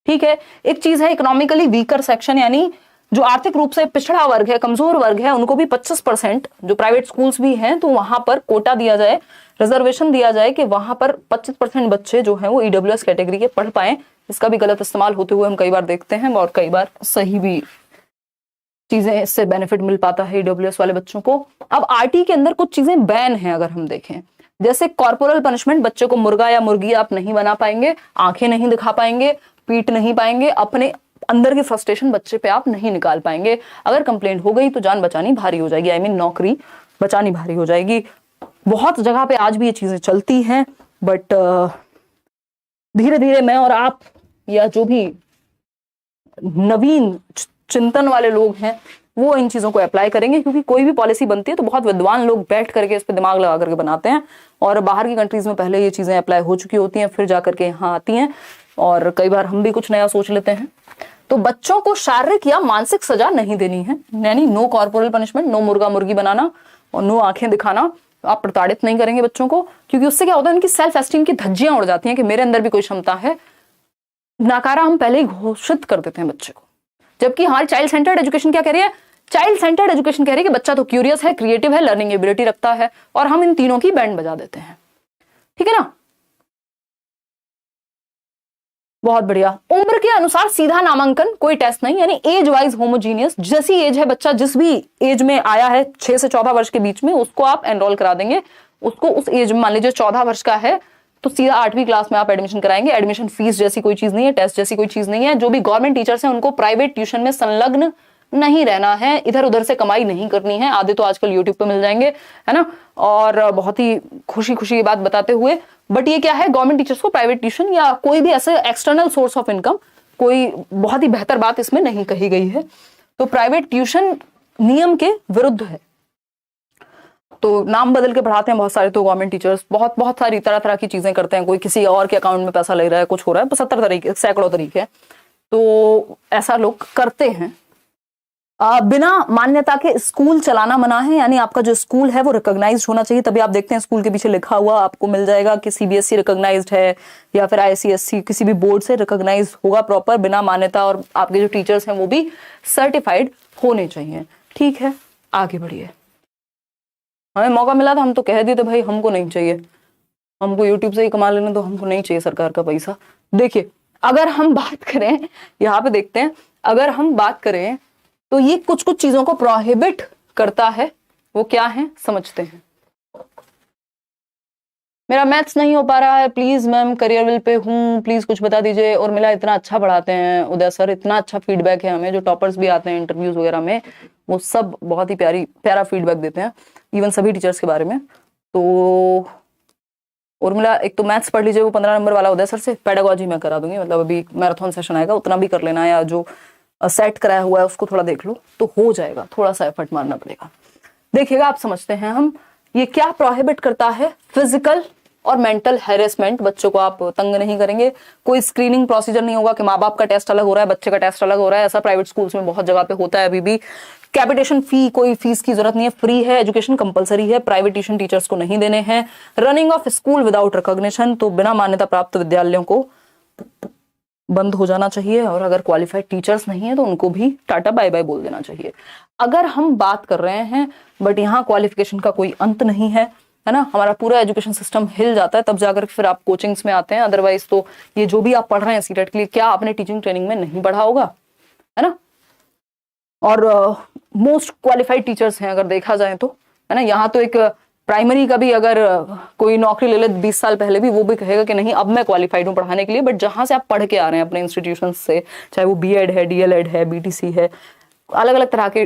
Speaker 1: ठीक है। एक चीज है इकोनॉमिकली वीकर सेक्शन, यानी जो आर्थिक रूप से पिछड़ा वर्ग है, कमजोर वर्ग है, उनको भी 25%, जो प्राइवेट स्कूल्स भी हैं तो वहां पर कोटा दिया जाए, रिजर्वेशन दिया जाए कि वहां पर 25% बच्चे जो हैं वो ईडब्ल्यूएस कैटेगरी के पढ़ पाए। इसका भी गलत इस्तेमाल होते हुए हम कई बार देखते हैं और कई बार सही भी चीजें, इससे बेनिफिट मिल पाता है ईडब्ल्यूएस वाले बच्चों को। अब आरटी के अंदर कुछ चीजें बैन हैं अगर हम देखें, जैसे कॉर्पोरल पनिशमेंट, बच्चे को मुर्गा या मुर्गी आप नहीं बना पाएंगे, आंखें नहीं दिखा पाएंगे, पीट नहीं पाएंगे, अपने अंदर की फ्रस्ट्रेशन बच्चे पे आप नहीं निकाल पाएंगे। अगर कंप्लेंट हो गई तो जान बचानी भारी हो जाएगी, नौकरी बचानी भारी हो जाएगी। बहुत जगह पे आज भी ये चीजें चलती हैं, बट धीरे धीरे मैं और आप या जो भी नवीन चिंतन वाले लोग हैं वो इन चीजों को अप्लाई करेंगे, क्योंकि कोई भी पॉलिसी बनती है तो बहुत विद्वान लोग बैठ करके इस पर दिमाग लगा करके बनाते हैं, और बाहर की कंट्रीज में पहले ये चीजें अप्लाई हो चुकी होती हैं, फिर जाकर के यहाँ आती हैं, और कई बार हम भी कुछ नया सोच लेते हैं। तो बच्चों को शारीरिक या मानसिक सजा नहीं देनी है, यानी नो कॉर्पोरल पनिशमेंट, नो मुर्गा मुर्गी बनाना और नो आंखें दिखाना। आप प्रताड़ित नहीं करेंगे बच्चों को, क्योंकि उससे क्या होता है, उनकी सेल्फ एस्टीम की धज्जियां उड़ जाती हैं कि मेरे अंदर भी कोई क्षमता है। नकारा हम पहले ही घोषित कर देते हैं बच्चे को, जबकि हमारी चाइल्ड सेंटर्ड एजुकेशन क्या कह रही है? चाइल्ड सेंटर्ड एजुकेशन कह रही है कि बच्चा तो क्यूरियस है, क्रिएटिव है, लर्निंग एबिलिटी रखता है, और हम इन तीनों की बैंड बजा देते हैं। ठीक है ना? बहुत बढ़िया। उम्र के अनुसार सीधा नामांकन, कोई टेस्ट नहीं, यानी एज वाइज होमोजीनियस, जैसी एज है बच्चा, जिस भी एज में आया है 6 से 14 वर्ष के बीच में, उसको आप एनरोल करा देंगे। उसको उस एज में, मान लीजिए 14 वर्ष का है तो सीधा 8वीं क्लास में आप एडमिशन कराएंगे। एडमिशन फीस जैसी कोई चीज नहीं है, टेस्ट जैसी कोई चीज नहीं है। जो भी गवर्नमेंट टीचर्स हैं उनको प्राइवेट ट्यूशन में संलग्न नहीं रहना है, इधर उधर से कमाई नहीं करनी है। आधे तो आजकल यूट्यूब पे मिल जाएंगे, है ना, और बहुत ही खुशी खुशी ये बात बताते हुए, बट ये क्या है, गवर्नमेंट टीचर्स को प्राइवेट ट्यूशन या कोई भी ऐसे एक्सटर्नल सोर्स ऑफ इनकम, कोई बहुत ही बेहतर बात इसमें नहीं कही गई है। तो प्राइवेट ट्यूशन नियम के विरुद्ध है। तो नाम बदल के पढ़ाते हैं बहुत सारे तो गवर्नमेंट टीचर्स, बहुत बहुत सारी तरह तरह की चीजें करते हैं। कोई किसी और के अकाउंट में पैसा ले रहा है, कुछ हो रहा है, 75 तरीके, सैकड़ों तरीके, तो ऐसा लोग करते हैं। बिना मान्यता के स्कूल चलाना मना है, यानी आपका जो स्कूल है वो रिकॉग्नाइज्ड होना चाहिए। तभी आप देखते हैं स्कूल के पीछे लिखा हुआ आपको मिल जाएगा कि सीबीएसई रिकॉग्नाइज्ड है या फिर आईसीएसई, किसी भी बोर्ड से रिकॉग्नाइज होगा प्रॉपर, बिना मान्यता, और आपके जो टीचर्स हैं वो भी सर्टिफाइड होने चाहिए। ठीक है, आगे बढ़िए। हमें मौका मिला था, हम तो कह दिए थे भाई हमको नहीं चाहिए, हमको यूट्यूब से ही कमा लेने, तो हमको नहीं चाहिए सरकार का पैसा। देखिए, अगर हम बात करें, यहाँ पे देखते हैं, अगर हम बात करें तो ये कुछ कुछ चीजों को प्रोहिबिट करता है। वो क्या है समझते हैं। मेरा मैथ्स नहीं हो पा रहा है, प्लीज मैम करियरविल पे हूँ, प्लीज कुछ बता दीजिए। और मिला इतना अच्छा पढ़ाते हैं उदय सर, इतना अच्छा फीडबैक है हमें, जो टॉपर्स भी आते हैं इंटरव्यूज वगैरह में, वो सब बहुत ही प्यारा फीडबैक देते हैं, इवन सभी टीचर्स के बारे में। तो उर्मिला, एक तो मैथ्स पढ़ लीजिए वो 15 नंबर वाला उदय सर से, पेडागोजी मैं करा दूंगी, मतलब अभी मैराथन सेशन आएगा उतना भी कर लेना, या जो सेट कराया हुआ है उसको थोड़ा देख लो तो हो जाएगा, थोड़ा सा एफर्ट मारना पड़ेगा। देखिएगा, आप समझते हैं हम, ये क्या प्रोहिबिट करता है? फिजिकल और मेंटल हैरेसमेंट। बच्चों को आप तंग नहीं करेंगे, कोई स्क्रीनिंग प्रोसीजर नहीं होगा कि माँ बाप का टेस्ट अलग हो रहा है, बच्चे का टेस्ट अलग हो रहा है। ऐसा प्राइवेट स्कूल्स में बहुत जगह पे होता है अभी भी। कैपिटेशन फी, कोई फीस की जरूरत नहीं है, फ्री है, एजुकेशन कंपलसरी है, प्राइवेट ट्यूशन टीचर्स को नहीं देने हैं। Running of school without recognition, तो बिना मान्यता प्राप्त विद्यालयों को बंद हो जाना चाहिए, और अगर क्वालिफाइड टीचर्स नहीं है तो उनको भी टाटा बाय बाय बोल देना चाहिए। अगर हम बात कर रहे हैं, बट यहाँ क्वालिफिकेशन का कोई अंत नहीं है, है ना, हमारा पूरा एजुकेशन सिस्टम हिल जाता है तब जाकर फिर आप कोचिंग्स में आते हैं। अदरवाइज तो ये जो भी आप पढ़ रहे हैं सीटेट के लिए, क्या आपने टीचिंग ट्रेनिंग में नहीं पढ़ा होगा, है ना। और मोस्ट क्वालिफाइड टीचर्स हैं अगर देखा जाए तो, है ना। यहाँ तो एक प्राइमरी का भी अगर कोई नौकरी ले ले 20 साल पहले भी, वो भी कहेगा कि नहीं अब मैं क्वालिफाइड हूँ पढ़ाने के लिए। बट जहां से आप पढ़ के आ रहे हैं अपने इंस्टीट्यूशन से, चाहे वो बीएड है, डीएलएड है, बीटीसी है, अलग अलग तरह के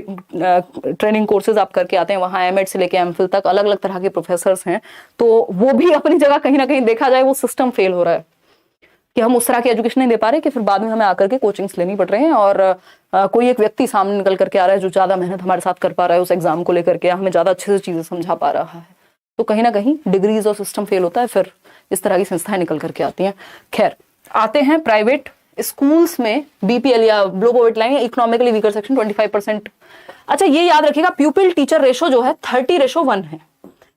Speaker 1: ट्रेनिंग कोर्सेज आप करके आते हैं, वहाँ एमएड से लेके एमफिल तक अलग अलग तरह के प्रोफेसर्स हैं, तो वो भी अपनी जगह कहीं ना कहीं देखा जाए वो सिस्टम फेल हो रहा है कि हम उस तरह की एजुकेशन नहीं दे पा रहे, कि फिर बाद में हमें आकर के कोचिंग्स लेनी पड़ रहे हैं। और कोई एक व्यक्ति सामने निकल करके आ रहा है जो ज्यादा मेहनत हमारे साथ कर पा रहा है उस एग्जाम को लेकर के, हमें ज्यादा अच्छे से चीजें समझा पा रहा है, तो कहीं ना कहीं डिग्रीज और सिस्टम फेल होता है, फिर इस तरह की संस्थाएं निकल करके आती हैं। खैर, आते हैं प्राइवेट स्कूल्स में बीपीएल या below poverty line, economically weaker section 25%। अच्छा, ये याद रखिएगा, प्यूपिल टीचर रेशो जो है 30:1 है,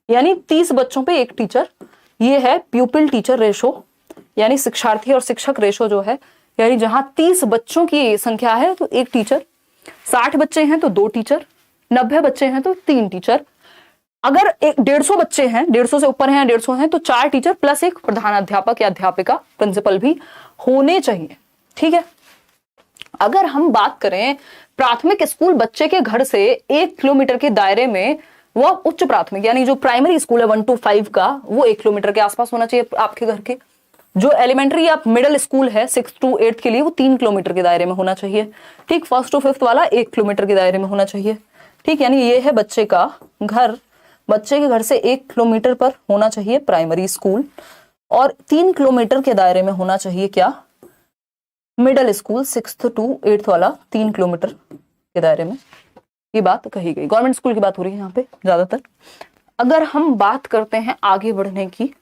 Speaker 1: यानी 30 बच्चों पे एक टीचर, ये है प्यूपिल टीचर रेशो, यानी शिक्षार्थी और शिक्षक रेशो जो है, यानी जहां 30 बच्चों की संख्या है तो एक टीचर, 60 बच्चे हैं तो 2 टीचर, 90 बच्चे हैं तो 3 टीचर, अगर 150 बच्चे हैं, 150 से ऊपर हैं, 150 हैं, तो 4 टीचर प्लस एक प्रधानाध्यापक या अध्यापिका, प्रिंसिपल भी होने चाहिए। ठीक है। अगर हम बात करें प्राथमिक स्कूल बच्चे के घर से 1 किलोमीटर के दायरे में, वह उच्च प्राथमिक यानी जो प्राइमरी स्कूल है 1 to 5 का, वो 1 किलोमीटर के आसपास होना चाहिए आपके घर के। जो एलिमेंट्री या मिडिल स्कूल है 6 to 8 के लिए, वो 3 किलोमीटर के दायरे में होना चाहिए। ठीक, 1st to 5th वाला 1 किलोमीटर के दायरे में होना चाहिए। ठीक, यानी ये है बच्चे का घर, बच्चे के घर से 1 किलोमीटर पर होना चाहिए प्राइमरी स्कूल, और 3 किलोमीटर के दायरे में होना चाहिए क्या, middle school 6th to 8th वाला 3 किलोमीटर के दायरे में ये बात कही गई। गवर्नमेंट स्कूल की बात हो रही है यहाँ पे ज्यादातर। अगर हम बात करते हैं आगे बढ़ने की,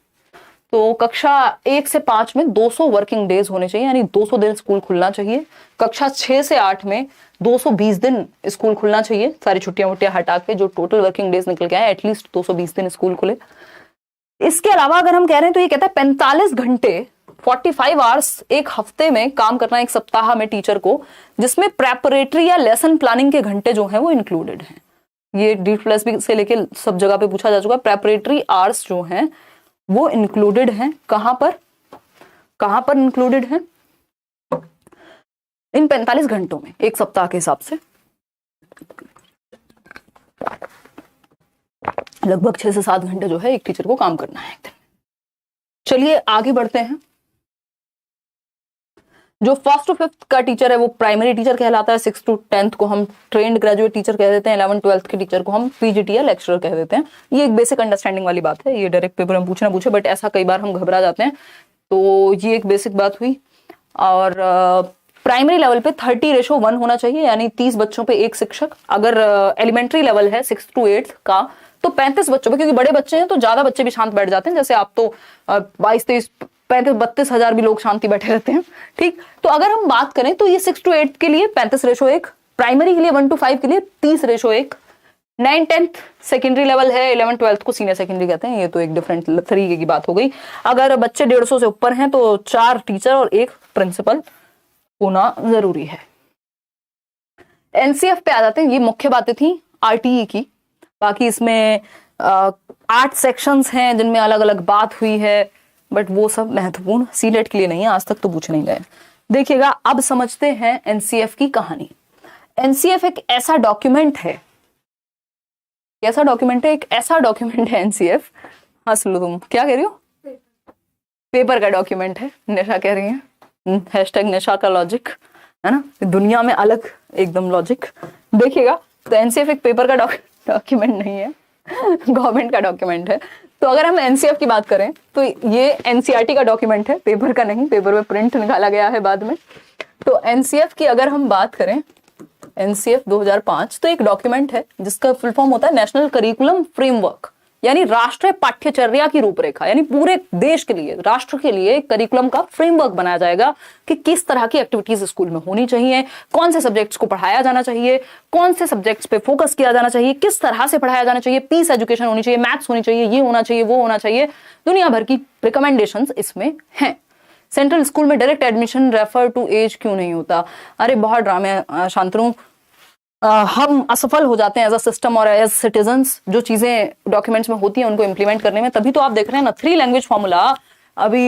Speaker 1: तो कक्षा 1 से 5 में 200 वर्किंग डेज होने चाहिए, यानी 200 दिन स्कूल खुलना चाहिए। कक्षा 6 से 8 में 220 दिन स्कूल खुलना चाहिए, सारी छुट्टियां वुट्टियां हटा के जो टोटल वर्किंग डेज निकल के आए, एटलीस्ट 220 दिन स्कूल खुले। इसके अलावा अगर हम कह रहे हैं तो ये कहता है 45 घंटे 45 आवर्स एक हफ्ते में काम करना, एक सप्ताह में टीचर को, जिसमें प्रेपरेटरी या लेसन प्लानिंग के घंटे जो हैं वो इंक्लूडेड हैं। ये D+B से लेके सब जगह पे पूछा जा चुका है। प्रेपरेटरी आवर्स जो हैं वो इंक्लूडेड हैं, कहां पर इंक्लूडेड हैं? इन 45 घंटों में एक सप्ताह के हिसाब से लगभग 6 से 7 घंटे जो है एक टीचर को काम करना है एक दिन। चलिए आगे बढ़ते हैं। जो 1st to 5th का टीचर है वो प्राइमरी टीचर कहलाता है। 6th to 10th को हम ट्रेंड ग्रेजुएट टीचर कह देते हैं। 11th 12th के टीचर को हम PGT या लेक्चरर कह देते हैं। ये एक बेसिक अंडरस्टैंडिंग वाली बात है, ये डायरेक्ट पेपर में पूछना पूछे, बट ऐसा कई बार हम घबरा जाते हैं, तो ये एक बेसिक बात हुई। और प्राइमरी लेवल पे 30:1 होना चाहिए, यानी 30 बच्चों पे एक शिक्षक। अगर एलिमेंट्री लेवल है 6th to 8th का तो 35 बच्चों पे, क्योंकि बड़े बच्चे हैं तो ज्यादा बच्चे भी शांत बैठ जाते हैं। जैसे आप तो 22, 23, 35, 32 हजार भी लोग शांति बैठे रहते हैं, ठीक। तो अगर हम बात करें तो ये 6 to 8 के लिए 35:1, प्राइमरी के लिए 1 to 5 के लिए 30:1, 9, 10th सेकेंडरी लेवल है, 11, 12th को सीनियर सेकेंडरी कहते हैं। ये तो एक डिफरेंट तरीके की बात हो गई। अगर बच्चे 150 से ऊपर हैं तो 4 टीचर और 1 प्रिंसिपल होना जरूरी है। NCF पे आ जाते हैं। ये मुख्य बातें थी RTE की। बाकी इसमें 8 सेक्शंस हैं जिनमें अलग अलग बात हुई है, बट वो सब महत्वपूर्ण CLET के लिए नहीं है, आज तक तो पूछे नहीं गए। देखिएगा, अब समझते हैं NCF की कहानी। NCF एक ऐसा डॉक्यूमेंट है, कैसा डॉक्यूमेंट है? एक ऐसा डॉक्यूमेंट है NCF। हंस लो तुम, क्या कह रही हो? पेपर का डॉक्यूमेंट है। निशा कह रही है #निशा का लॉजिक, है ना, दुनिया में अलग एकदम लॉजिक। देखिएगा, तो NCF एक पेपर का डॉक्यूमेंट नहीं है, गवर्नमेंट का डॉक्यूमेंट है। तो अगर हम NCF की बात करें तो ये NCERT का डॉक्यूमेंट है, पेपर का नहीं। पेपर में प्रिंट निकाला गया है बाद में। तो NCF की अगर हम बात करें, NCF 2005 तो एक डॉक्यूमेंट है जिसका फुल फॉर्म होता है नेशनल करिकुलम फ्रेमवर्क, यानी राष्ट्रीय पाठ्यचर्या की रूपरेखा। यानी पूरे देश के लिए, राष्ट्र के लिए करिकुलम का फ्रेमवर्क बनाया जाएगा कि किस तरह की एक्टिविटीज स्कूल में होनी चाहिए, कौन से सब्जेक्ट्स को पढ़ाया जाना चाहिए, कौन से सब्जेक्ट्स पे फोकस किया जाना चाहिए, किस तरह से पढ़ाया जाना चाहिए, पीस एजुकेशन होनी चाहिए, मैथ्स होनी चाहिए, ये होना चाहिए, वो होना चाहिए। दुनिया भर की रिकमेंडेशंस इसमें हैं। सेंट्रल स्कूल में direct admission refer to as क्यों नहीं होता? अरे बहुत ड्रामे शांतनु, हम असफल हो जाते हैं एज अ सिस्टम और एज सिटीजन्स, जो चीजें डॉक्यूमेंट्स में होती हैं उनको इम्प्लीमेंट करने में। तभी तो आप देख रहे हैं ना 3 लैंग्वेज फॉर्मूला। अभी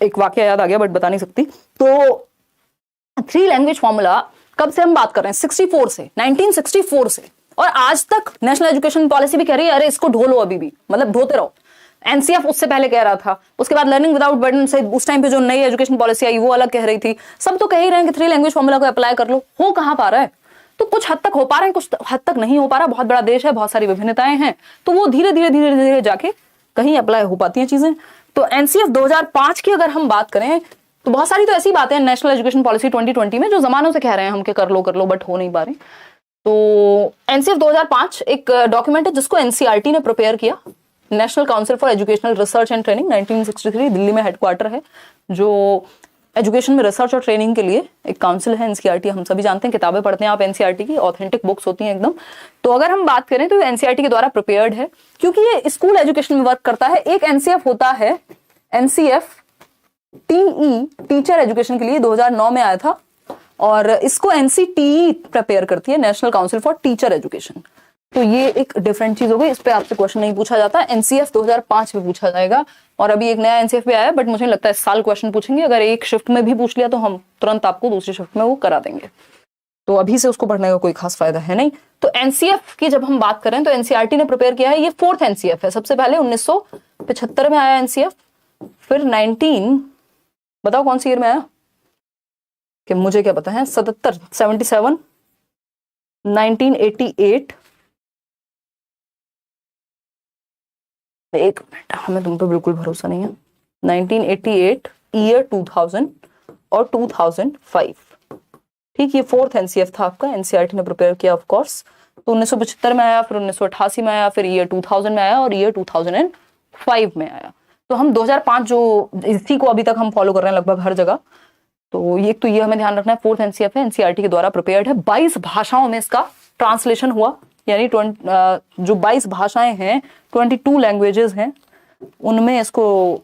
Speaker 1: एक वाकया याद आ गया बट बता नहीं सकती। तो 3 लैंग्वेज फॉर्मूला कब से हम बात कर रहे हैं? 64 से, 1964 से, और आज तक नेशनल एजुकेशन पॉलिसी भी कह रही है अरे इसको ढो लो, अभी भी, मतलब ढोते रहो। NCF उससे पहले कह रहा था, उसके बाद लर्निंग विदाउट बर्डन से उस टाइम पे जो नई एजुकेशन पॉलिसी आई वो अलग कह रही थी। सब तो कह ही रहे हैं कि 3 लैंग्वेज फॉर्मूला को अप्लाई कर लो। हो कहां पा रहा है? तो कुछ हद तक हो पा रहे हैं, कुछ हद तक नहीं हो पा रहा। बहुत बड़ा देश है, बहुत सारी विभिन्नताएं हैं, तो वो धीरे धीरे जाके कहीं अप्लाई हो पाती हैं चीजें। तो NCF 2005 की अगर हम बात करें तो बहुत सारी तो ऐसी बातें हैं नेशनल एजुकेशन पॉलिसी 2020 में जो जमानों से कह रहे हैं हम कि कर लो, बट हो नहीं पा रहे। तो NCF 2005 एक डॉक्यूमेंट है जिसको NCERT ने प्रिपेयर किया। National council for educational research and training, 1963, Delhi में हेडक्वार्टर है, जो एजुकेशन में रिसर्च और ट्रेनिंग के लिए एक काउंसिल है। NCERT हम सभी जानते हैं, किताबें पढ़ते हैं आप NCERT की, ऑथेंटिक बुक्स होती हैं एकदम। तो अगर हम बात करें तो NCERT के द्वारा प्रिपेयर्ड है, क्योंकि ये स्कूल एजुकेशन में वर्क करता है। एक NCF होता है NCF TE, टीचर एजुकेशन के लिए, 2009 में आया था, और इसको NCTE प्रिपेयर करती है, national council for teacher education. तो ये एक डिफरेंट चीज हो गई, इस पे आपसे क्वेश्चन नहीं पूछा जाता। NCF 2005 में पूछा जाएगा, और अभी एक नया NCF भी आया है, बट मुझे लगता है इस साल क्वेश्चन पूछेंगे। अगर एक शिफ्ट में भी पूछ लिया तो हम तुरंत आपको दूसरी शिफ्ट में वो करा देंगे, तो अभी से उसको पढ़ने का कोई खास फायदा है नहीं। तो NCF की जब हम बात करें तो NCERT ने प्रिपेयर किया है, ये 4th NCF है। सबसे पहले 1975 में आया NCF, फिर 19, बताओ कौन सी ईयर में आया, कि मुझे क्या पता है, 77, 1988, एक मिनट, हमें तुम पे बिल्कुल भरोसा नहीं है, 1988, ईयर 2000 और 2005। ठीक, ये 4th एनसीएफ था आपका, एनसीईआरटी ने प्रिपेयर किया ऑफ कोर्स। तो 1975 में आया, फिर 1988 में आया, फिर ईयर 2000 में आया और ईयर 2005 में आया। तो हम 2005 जो इसी को अभी तक हम फॉलो कर रहे हैं लगभग हर जगह। तो ये हमें ध्यान रखना है, 4th एनसीएफ है, एनसीईआरटी के द्वारा प्रिपेयर्ड है। 22 भाषाओं में इसका ट्रांसलेशन हुआ, यानी जो 22 भाषाएं हैं, 22 लैंग्वेजेस हैं, उनमें इसको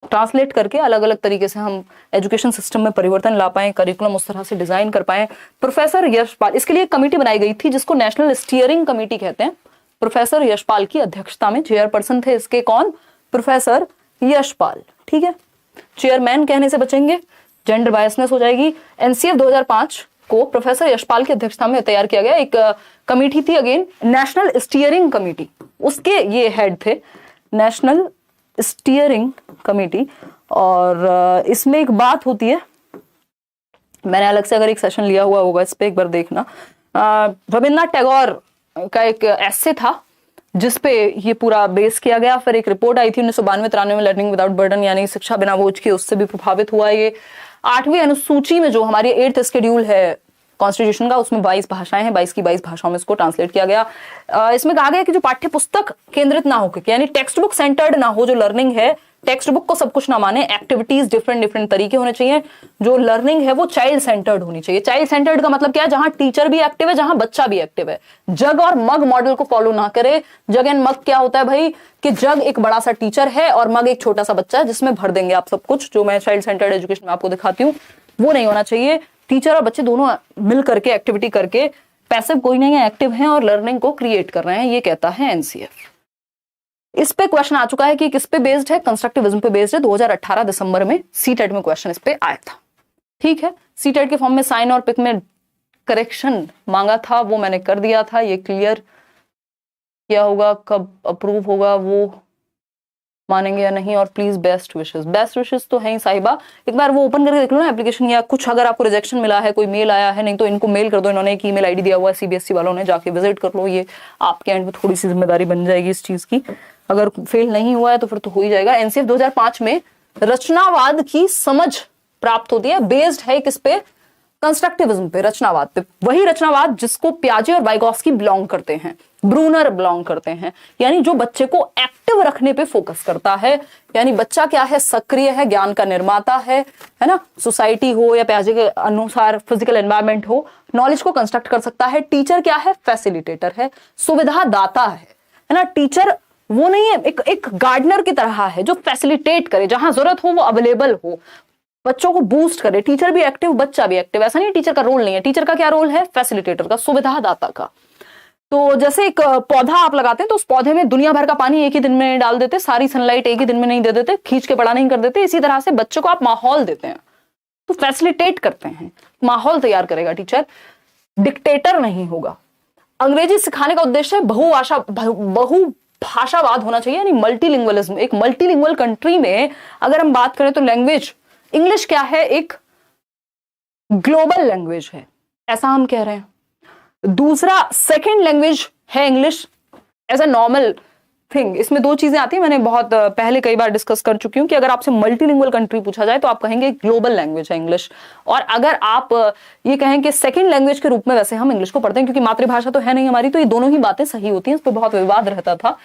Speaker 1: ट्रांसलेट करके अलग अलग तरीके से हम एजुकेशन सिस्टम में परिवर्तन ला पाए, करिकुलम उस तरह से डिजाइन कर पाए। प्रोफेसर यशपाल, इसके लिए एक कमेटी बनाई गई थी जिसको नेशनल स्टीयरिंग कमेटी कहते हैं। प्रोफेसर यशपाल की अध्यक्षता में, चेयरपर्सन थे इसके कौन? प्रोफेसर यशपाल। ठीक है, चेयरमैन कहने से बचेंगे, जेंडर बायसनेस हो जाएगी। एनसीएफ 2005 को प्रोफेसर यशपाल की अध्यक्षता में तैयार किया गया। एक कमेटी थी, अगेन नेशनल स्टीयरिंग कमेटी, उसके ये हेड थे, नेशनल स्टीयरिंग कमेटी। और इसमें एक बात होती है, मैंने अलग से अगर एक सेशन लिया हुआ होगा इस पे, एक बार देखना। रविन्द्रनाथ टैगोर का एक एस्से था जिसपे ये पूरा बेस किया गया। फिर एक रिपोर्ट आई थी 1992-93 में, लर्निंग विदाउट बर्डन, यानी शिक्षा बिना बोझ के, उससे भी प्रभावित हुआ ये। 8वीं अनुसूची में जो हमारी 8th शेड्यूल है कॉन्स्टिट्यूशन का, उसमें 22 भाषाएं हैं, 22 की 22 भाषाओं में इसको ट्रांसलेट किया गया। इसमें कहा गया कि जो पाठ्य पुस्तक केंद्रित ना होकर, यानी टेक्स्ट बुक सेंटर्ड ना हो, जो लर्निंग है टेक्स्ट बुक को सब कुछ ना माने, एक्टिविटीज डिफरेंट तरीके होने चाहिए। जो लर्निंग है वो चाइल्ड सेंटर्ड होनी चाहिए। चाइल्ड सेंटर्ड का मतलब क्या है? जहां टीचर भी एक्टिव है, जहां बच्चा भी एक्टिव है। जग और मग मॉडल को फॉलो ना करे। जग एंड मग क्या होता है भाई? कि जग एक बड़ा सा टीचर है और मग एक छोटा सा बच्चा है जिसमें भर देंगे आप सब कुछ, जो मैं चाइल्ड सेंटर्ड एजुकेशन में आपको दिखाती हूँ, वो नहीं होना चाहिए। टीचर और बच्चे दोनों मिल करके एक्टिविटी करके, पैसिव कोई नहीं है, एक्टिव हैं और लर्निंग को क्रिएट कर रहे हैं, ये कहता है एनसीएफ। इस पे क्वेश्चन आ चुका है कि किस पे बेस्ड है? कंस्ट्रक्टिविज्म पे बेस्ड है। 2018 दिसंबर में सीटेट में क्वेश्चन इस पे आया था। ठीक है, सीटेट के फॉर्म में साइन और पिक में करेक्शन मांगा था, वो मैंने कर दिया था। ये क्लियर क्या होगा, कब अप्रूव होगा वो मानेंगे या नहीं। और प्लीज बेस्ट विशेस तो है ही साहिबा, एक बार वो ओपन करके देख लो ना एप्लीकेशन, या कुछ अगर आपको रिजेक्शन मिला है, कोई मेल आया है, नहीं तो इनको मेल कर दो, इन्होंने एक ईमेल आईडी दिया हुआ है सीबीएसई वालों ने, जाके विजिट कर लो। ये आपके एंड में थोड़ी सी जिम्मेदारी बन जाएगी इस चीज की। अगर फेल नहीं हुआ है तो फिर तो हो ही जाएगा। एनसीएफ 2005 में रचनावाद की समझ प्राप्त होती है, बेस्ड है किस पे? कंस्ट्रक्टिविज्म पे, रचनावाद पे। वही रचनावाद जिसको पियाजे और वाइगोस्की बिलोंग करते हैं, ब्रूनर बिलोंग करते हैं, यानी जो बच्चे को एक्टिव रखने पे फोकस करता है। यानी बच्चा क्या है? सक्रिय है, ज्ञान का निर्माता है ना। सोसाइटी हो या पियाजे के अनुसार फिजिकल एनवायरनमेंट हो, नॉलेज को कंस्ट्रक्ट कर सकता है। टीचर क्या है? फैसिलिटेटर है, सुविधा दाता है ना। टीचर वो नहीं है, एक गार्डनर की तरह है जो फैसिलिटेट करे, जहां जरूरत हो वो अवेलेबल हो, बच्चों को बूस्ट करे। टीचर भी एक्टिव, बच्चा भी एक्टिव। ऐसा नहीं टीचर का रोल नहीं है, टीचर का क्या रोल है? फैसिलिटेटर का, सुविधा दाता का। तो जैसे एक पौधा आप लगाते हैं तो उस पौधे में दुनिया भर का पानी एक ही दिन में डाल देते, सारी सनलाइट एक ही दिन में नहीं दे देते, खींच के बड़ा नहीं कर देते। इसी तरह से बच्चों को आप माहौल देते हैं तो फैसिलिटेट करते हैं, माहौल तैयार करेगा टीचर, डिक्टेटर नहीं होगा। अंग्रेजी सिखाने का उद्देश्य बहुभाषावाद होना चाहिए, यानी मल्टीलिंगुअलिज्म। एक मल्टीलिंगुअल कंट्री में अगर हम बात करें तो लैंग्वेज, इंग्लिश क्या है? एक ग्लोबल लैंग्वेज है, ऐसा हम कह रहे हैं। दूसरा, सेकंड लैंग्वेज है English as a normal thing. इसमें दो चीजें आती हैं, मैंने बहुत पहले कई बार डिस्कस कर चुकी हूं कि अगर आपसे मल्टीलिंगुअल कंट्री पूछा जाए तो आप कहेंगे ग्लोबल लैंग्वेज है इंग्लिश। और अगर आप ये कहें कि सेकंड लैंग्वेज के रूप में, वैसे हम इंग्लिश को पढ़ते हैं क्योंकि मातृभाषा तो है नहीं हमारी, तो ये दोनों ही बातें सही होती हैं। इस पर बहुत विवाद रहता था।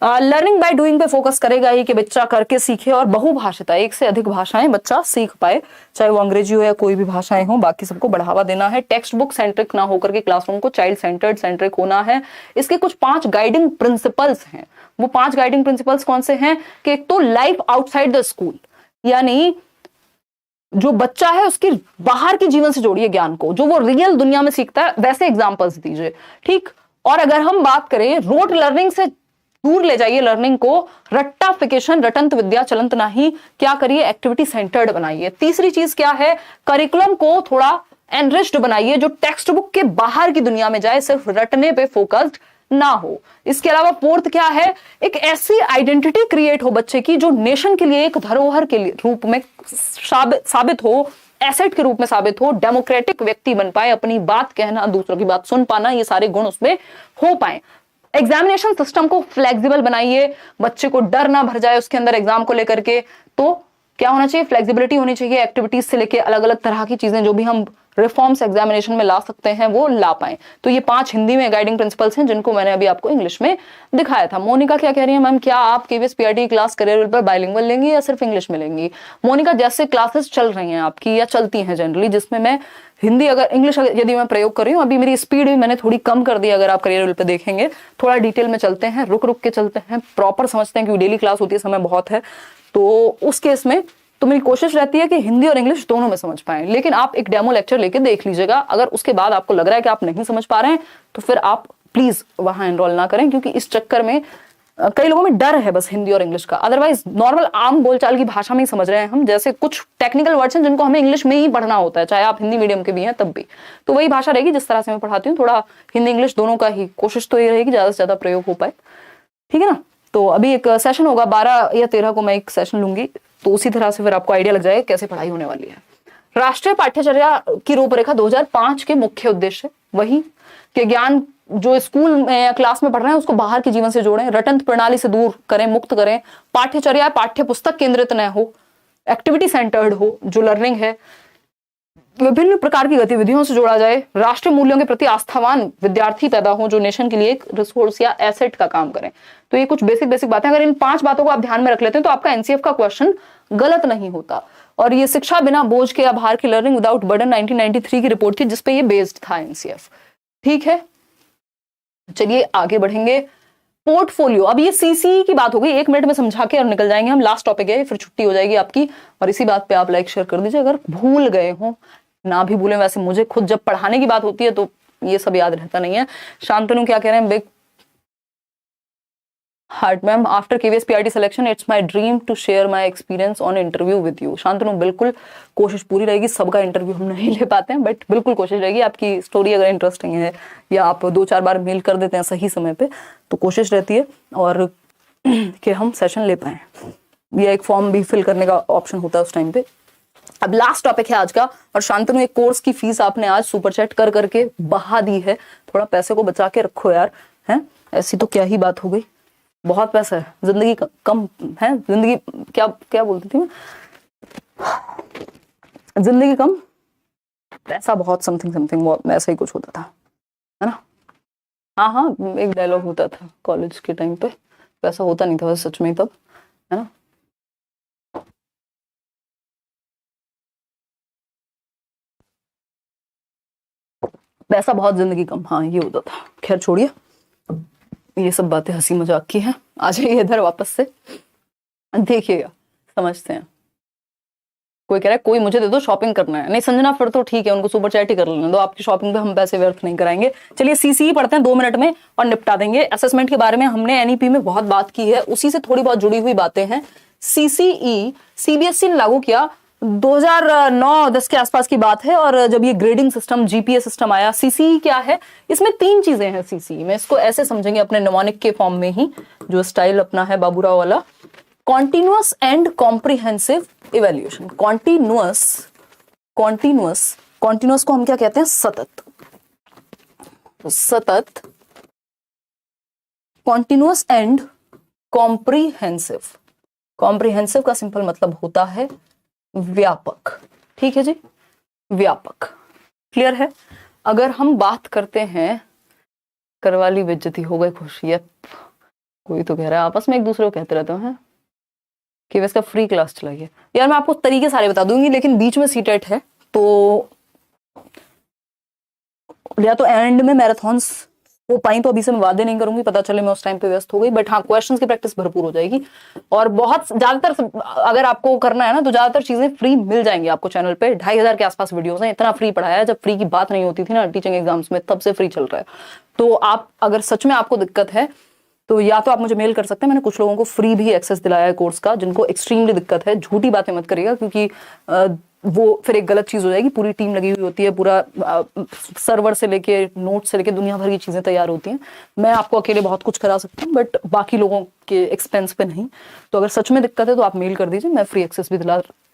Speaker 1: लर्निंग बाय डूइंग पे फोकस करेगा ही कि बच्चा करके सीखे और बहुभाषिता, एक से अधिक भाषाएं बच्चा सीख पाए, चाहे वो अंग्रेजी हो या कोई भी भाषाएं हो, बाकी सबको बढ़ावा देना है। टेक्स्ट बुक सेंट्रिक ना होकर के क्लासरूम को चाइल्ड सेंटर्ड होना है। इसके कुछ 5 गाइडिंग प्रिंसिपल्स हैं। वो 5 गाइडिंग प्रिंसिपल्स कौन से हैं? कि एक तो लाइफ आउटसाइड द स्कूल, यानी जो बच्चा है उसकी बाहर की जीवन से जोड़िए ज्ञान को, जो वो रियल दुनिया में सीखता है वैसे एग्जाम्पल्स दीजिए। ठीक। और अगर हम बात करें रोट लर्निंग से दूर ले जाइए लर्निंग को, रट्टाफिकेशन, रटंत विद्या चलंत नहीं, क्या करिए? एक्टिविटी सेंटर्ड बनाइए। तीसरी चीज क्या है? करिकुलम को थोड़ा एनरिच्ड बनाइए, जो टेक्स्ट बुक के बाहर की दुनिया में जाए, सिर्फ रटने पे फोकस्ड ना हो। इसके अलावा फोर्थ क्या है? एक ऐसी आइडेंटिटी क्रिएट हो बच्चे की जो नेशन के लिए एक धरोहर के रूप में साबित हो, एसेट के रूप में साबित हो, डेमोक्रेटिक व्यक्ति बन पाए, अपनी बात कहना, दूसरों की बात सुन पाना, ये सारे गुण उसमें हो पाए। एग्जामिनेशन सिस्टम को फ्लेक्सिबल बनाइए, बच्चे को डर ना भर जाए उसके अंदर एग्जाम को लेकर के। तो क्या होना चाहिए? फ्लेक्सिबिलिटी होनी चाहिए, एक्टिविटीज से लेके अलग अलग तरह की चीजें जो भी हम रिफॉर्म्स एग्जामिनेशन में ला सकते हैं वो ला पाए। तो ये 5 हिंदी में गाइडिंग प्रिंसिपल्स हैं जिनको मैंने अभी आपको इंग्लिश में दिखाया था। मोनिका क्या कह रही है, मैम क्या आप केवीएस पीआरटी क्लास करियर पर बाइलिंगुअल लेंगी या सिर्फ इंग्लिश में लेंगी? मोनिका, जैसे क्लासेस चल रही हैं आपकी या चलती हैं जनरली, जिसमें मैं हिंदी अगर इंग्लिश यदि मैं प्रयोग कर रही हूँ, अभी मेरी स्पीड भी मैंने थोड़ी कम कर दी, अगर आप करियर पे देखेंगे थोड़ा डिटेल में चलते हैं, रुक रुक के चलते हैं, प्रॉपर समझते हैं, क्योंकि डेली क्लास होती है, समय बहुत है। तो उस केस में तो मेरी कोशिश रहती है कि हिंदी और इंग्लिश दोनों में समझ पाएं, लेकिन आप एक डेमो लेक्चर लेके देख लीजिएगा। अगर उसके बाद आपको लग रहा है कि आप नहीं समझ पा रहे हैं तो फिर आप प्लीज वहां एनरोल ना करें, क्योंकि इस चक्कर में कई लोगों में डर है बस हिंदी और इंग्लिश का। अदरवाइज नॉर्मल आम बोलचाल की भाषा में ही समझ रहे हैं हम। जैसे कुछ टेक्निकल वर्ड्स हैं जिनको हमें इंग्लिश में ही पढ़ना होता है, चाहे आप हिंदी मीडियम के भी हैं तब भी, तो वही भाषा रहेगी जिस तरह से मैं पढ़ाती हूँ। थोड़ा हिंदी इंग्लिश दोनों का ही कोशिश तो ये रहेगी ज्यादा से ज्यादा प्रयोग हो पाए, ठीक है ना। तो अभी एक सेशन होगा 12 या 13 को, मैं एक सेशन लूंगी, तो उसी तरह से फिर आपको आइडिया लग जाएगा कैसे पढ़ाई होने वाली है। राष्ट्रीय पाठ्यचर्या की रूपरेखा 2005 के मुख्य उद्देश्य वही कि ज्ञान जो स्कूल में या क्लास में पढ़ रहे हैं उसको बाहर के जीवन से जोड़ें, रटंत प्रणाली से दूर करें, मुक्त करें, पाठ्यचर्या पाठ्य पुस्तक केंद्रित न हो, एक्टिविटी सेंटर्ड हो, जो लर्निंग है विभिन्न प्रकार की गतिविधियों से जोड़ा जाए, राष्ट्रीय मूल्यों के प्रति आस्थावान विद्यार्थी पैदा हो जो नेशन के लिए एक रिसोर्स या एसेट का काम करें। तो ये कुछ बेसिक बातें, अगर इन 5 बातों को आप ध्यान में रख लेते हैं तो आपका एनसीएफ का क्वेश्चन गलत नहीं होता। और ये शिक्षा बिना बोझ के आभार की लर्निंग विदाउट बर्डन 1993 की रिपोर्ट थी जिसपे ये बेस्ड था एनसीएफ, ठीक है। चलिए आगे बढ़ेंगे। पोर्टफोलियो, अब ये सीसी की बात हो गई, 1 मिनट में समझा के और निकल जाएंगे हम। लास्ट टॉपिक है, फिर छुट्टी हो जाएगी आपकी। और इसी बात पे आप लाइक शेयर कर दीजिए अगर भूल गए हो, ना भी भूलें। वैसे मुझे खुद जब पढ़ाने की बात होती है तो ये सब याद रहता नहीं है। शांतनु क्या कह रहे हैं, big heart ma'am, after KVS PRT selection it's my dream to share my experience on interview with you. Shantanu बिल्कुल कोशिश पूरी रहेगी, सबका इंटरव्यू हम नहीं ले पाते हैं, बट बिल्कुल कोशिश रहेगी। आपकी स्टोरी अगर इंटरेस्टिंग है या आप 2-4 बार मेल कर देते हैं सही समय पे तो कोशिश रहती है और कि हम सेशन ले पाए, या एक फॉर्म भी फिल करने का ऑप्शन होता है उस टाइम पे। अब लास्ट टॉपिक है आज का, और शांतनु एक कोर्स की फीस आपने आज सुपर चैट कर करके बहा दी है। थोड़ा पैसे को बचा के रखो यार, हैं ऐसी तो क्या ही बात हो गई, बहुत पैसा है, जिंदगी कम है, जिंदगी क्या क्या बोलती थी मैं, जिंदगी कम पैसा बहुत, समथिंग ऐसा ही कुछ होता था, है ना। हाँ, एक डायलॉग होता था कॉलेज के टाइम पे, पैसा होता नहीं था सच में तब, है ना। पैसा बहुत जिंदगी कम, हाँ ये होता था। खैर छोड़िए, ये सब बातें हंसी मजाक की हैं। आ जाइए इधर वापस से, देखिएगा समझते हैं। कोई कह रहा है कोई मुझे दे दो, शॉपिंग करना है। नहीं संजना, फिर तो ठीक है, उनको सुपर चैट ही कर लेने दो, आपकी शॉपिंग पे हम पैसे व्यर्थ नहीं कराएंगे। चलिए सीसी पढ़ते हैं 2 मिनट में और निपटा देंगे। असेसमेंट के बारे में हमने एनईपी में बहुत बात की है, उसी से थोड़ी बहुत जुड़ी हुई बातें हैं। सीसीई सीबीएसई ने लागू किया 2009-10 के आसपास की बात है, और जब ये ग्रेडिंग सिस्टम जीपीए सिस्टम आया। सीसीई क्या है, इसमें 3 चीजें हैं सीसीई में, इसको ऐसे समझेंगे अपने निमोनिक के फॉर्म में ही, जो स्टाइल अपना है बाबूराव वाला। Continuous and comprehensive evaluation. Continuous को हम क्या कहते हैं, सतत। Continuous and comprehensive. कॉम्प्रिहेंसिव का सिंपल मतलब होता है व्यापक, ठीक है जी, व्यापक। क्लियर है। अगर हम बात करते हैं, करवाली बेइज्जती हो गई खुश, ये कोई तो कह रहा है, आपस में एक दूसरे को कहते रहते हैं कि इसका फ्री क्लास चलाइए। यार मैं आपको तरीके सारे बता दूंगी, लेकिन बीच में सीटेट है तो या तो एंड में मैराथन्स हो पाई तो अभी से मैं वादे नहीं करूंगी, पता चले मैं उस टाइम पे व्यस्त हो गई, बट हाँ क्वेश्चंस की प्रैक्टिस भरपूर हो जाएगी। और बहुत ज्यादातर अगर आपको करना है ना तो ज्यादातर चीजें फ्री मिल जाएंगी आपको चैनल पे। 2500 के आसपास वीडियोस हैं, इतना फ्री पढ़ाया है, जब फ्री की बात नहीं होती थी ना टीचिंग एग्जाम्स में, तब से फ्री चल रहा है। तो आप अगर सच में आपको दिक्कत है तो या तो आप मुझे मेल कर सकते हैं, मैंने कुछ लोगों को फ्री भी एक्सेस दिलाया है कोर्स का, जिनको एक्सट्रीमली दिक्कत है। झूठी बातें मत करिएगा, क्योंकि वो फिर एक गलत चीज हो जाएगी। पूरी टीम लगी हुई होती है, पूरा सर्वर से लेके नोट से लेके दुनिया भर की चीजें तैयार होती हैं। मैं आपको अकेले बहुत कुछ करा सकता हूँ, बट बाकी लोगों के एक्सपेंस पे नहीं। तो अगर सच में दिक्कत है तो आप मेल कर दीजिए, मैं फ्री एक्सेस भी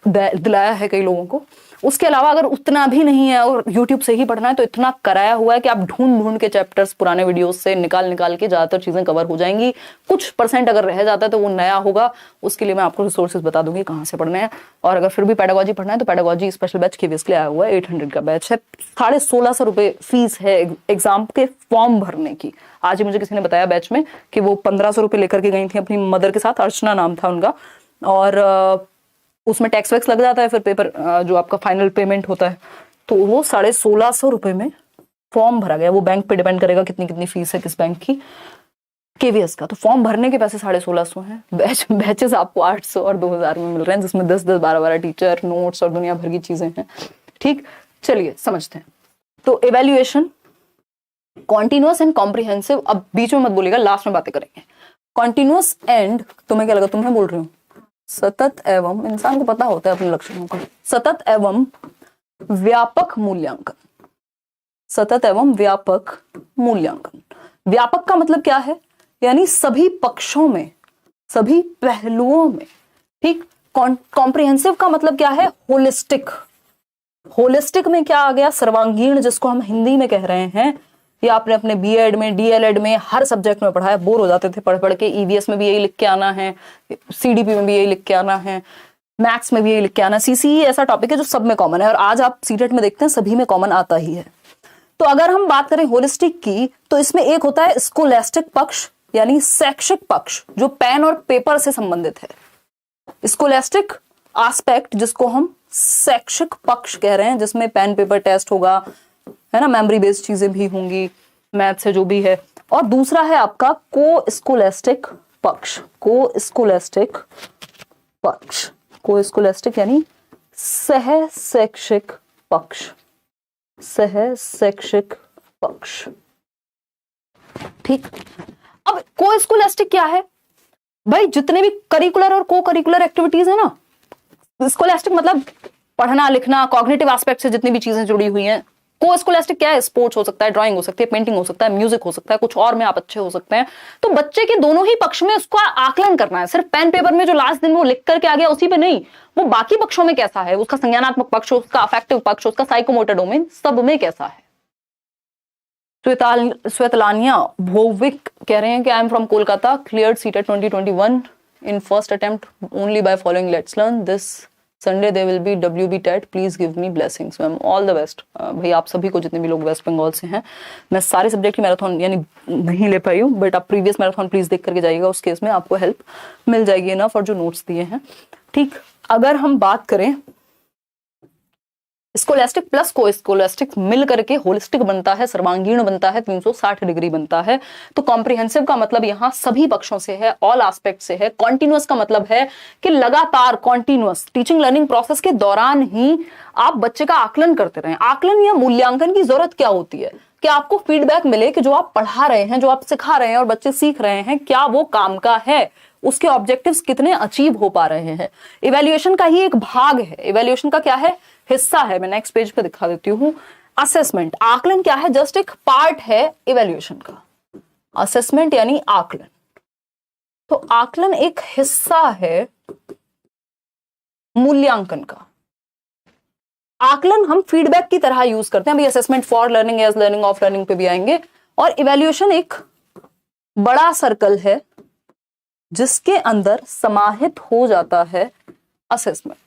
Speaker 1: दिलाया है कई लोगों को। उसके अलावा अगर उतना भी नहीं है और यूट्यूब से ही पढ़ना है तो इतना कराया हुआ है कि आप ढूंढ ढूंढ के चैप्टर्स पुराने वीडियोस से निकाल निकाल के ज्यादातर चीजें कवर हो जाएंगी। कुछ % अगर रह जाता है तो वो नया होगा, उसके लिए मैं आपको रिसोर्सेज बता दूंगी कहाँ से पढ़ने हैं। और अगर फिर भी पेडागोजी पढ़ना है तो पेडागोजी स्पेशल बैच KVS के लिए आया हुआ है, 800 का बैच है, 1650 रुपए फीस है एग्जाम के फॉर्म भरने की। आज ही मुझे किसी ने बताया बैच में कि वो 1500 रुपए लेकर के गई थी अपनी मदर के साथ, अर्चना नाम था उनका, और उसमें टैक्स वैक्स लग जाता है, फिर पेपर जो आपका फाइनल पेमेंट होता है, तो वो 1650 रुपए में फॉर्म भरा गया। वो बैंक पे डिपेंड करेगा कितनी कितनी फीस है किस बैंक की, KVS का। तो फॉर्म भरने के पैसे 1650 हैं। बैचेस आपको 800 और 2000 में मिल रहे हैं, जिसमें 10-10, 12-12 टीचर, नोट्स और दुनिया भर की चीजें हैं। ठीक, चलिए समझते हैं। तो इवेल्युएशन कॉन्टिन्यूअस एंड कॉम्प्रिहेंसिव, अब बीच में मत बोलिएगा, लास्ट में बातें करेंगे। कॉन्टिन्यूअस एंड, तुम्हें क्या लगा तुम्हें बोल रही हूँ, सतत एवं, इंसान को पता होता है अपने लक्षणों का, सतत एवं व्यापक मूल्यांकन। सतत एवं व्यापक मूल्यांकन। व्यापक का मतलब क्या है, यानी सभी पक्षों में, सभी पहलुओं में। ठीक, कॉम्प्रिहेंसिव का मतलब क्या है, होलिस्टिक। होलिस्टिक में क्या आ गया, सर्वांगीण, जिसको हम हिंदी में कह रहे हैं। ये आपने अपने BEd में, DLEd में हर सब्जेक्ट में पढ़ा है, बोर हो जाते थे पढ़ पढ़ के। EVS में भी यही लिख के आना है, CDP में भी यही लिख के आना है, मैथ्स में भी यही लिख के आना। CCE ऐसा टॉपिक है जो सब में कॉमन है, और आज आप CTET में देखते हैं सभी में कॉमन आता ही है। तो अगर हम बात करें होलिस्टिक की, तो इसमें एक होता है स्कोलैस्टिक पक्ष, यानी शैक्षिक पक्ष, जो पेन और पेपर से संबंधित है। स्कोलैस्टिक एस्पेक्ट, जिसको हम शैक्षिक पक्ष कह रहे हैं, जिसमें पेन पेपर टेस्ट होगा, है ना, मेमोरी बेस्ड चीजें भी होंगी, मैथ से जो भी है। और दूसरा है आपका को स्कोलैस्टिक पक्ष। को स्कोलैस्टिक पक्ष, को स्कोलैस्टिक यानी सह शैक्षिक पक्ष, सह शैक्षिक पक्ष। ठीक, अब को स्कोलैस्टिक क्या है भाई, जितने भी करिकुलर और को करिकुलर एक्टिविटीज है ना, स्कोलैस्टिक मतलब पढ़ना लिखना, कॉग्निटिव एस्पेक्ट से जितनी भी चीजें जुड़ी हुई हैं। को स्कोलैस्टिक क्या है, स्पोर्ट्स हो सकता है, ड्राइंग हो सकती है, पेंटिंग हो सकता है, म्यूजिक हो सकता है, कुछ और में आप अच्छे हो सकते हैं। तो बच्चे के दोनों ही पक्ष में उसका आकलन करना है। सिर्फ पेन पेपर में जो लास्ट दिन वो लिख करके आ गया उसी पे नहीं, वो बाकी पक्षों में कैसा है, उसका संज्ञानात्मक पक्ष, उसका अफेक्टिव पक्ष, उसका साइकोमोटर डोमेन, सब में कैसा है। श्वेतलानिया भोविक कह रहे हैं कि I am from Kolkata, cleared CTET 2021 in first attempt only by following let's learn this Sunday they will be WB TET, please give me blessings ma'am, all the best. भाई आप सभी को, जितने भी लोग वेस्ट बंगाल से हैं, मैं सारे सब्जेक्ट की मैराथन यानी नहीं ले पाई हूँ, बट आप प्रीवियस मैराथन प्लीज देख करके जाइएगा, उस केस में आपको हेल्प मिल जाएगी इनफ, और जो नोट्स दिए हैं। ठीक, अगर हम बात करें स्कोलैस्टिक प्लस को स्कोलैस्टिक मिल करके होलिस्टिक बनता है, सर्वांगीण बनता है, 360 डिग्री बनता है। तो कॉम्प्रिहेंसिव का मतलब यहाँ सभी पक्षों से है, ऑल एस्पेक्ट से है। कॉन्टिन्यूअस का मतलब है कि लगातार, कॉन्टिन्यूअस टीचिंग लर्निंग प्रोसेस के दौरान ही आप बच्चे का आकलन करते रहें। आकलन या मूल्यांकन की जरूरत क्या होती है, कि आपको फीडबैक मिले कि जो आप पढ़ा रहे हैं, जो आप सिखा रहे हैं और बच्चे सीख रहे हैं, क्या वो काम का है, उसके ऑब्जेक्टिव्स कितने अचीव हो पा रहे हैं। इवैल्यूएशन का ही एक भाग है, इवैल्यूएशन का क्या है, हिस्सा है। मैं नेक्स्ट पेज पे दिखा देती हूं। असेसमेंट, आकलन क्या है, जस्ट एक पार्ट है इवैल्यूएशन का। असेसमेंट यानी आकलन, तो आकलन एक हिस्सा है मूल्यांकन का। आकलन हम फीडबैक की तरह यूज करते हैं। अभी assessment for learning, as learning, of learning पे भी आएंगे। और इवैल्यूएशन एक बड़ा सर्कल है जिसके अंदर समाहित हो जाता है असेसमेंट।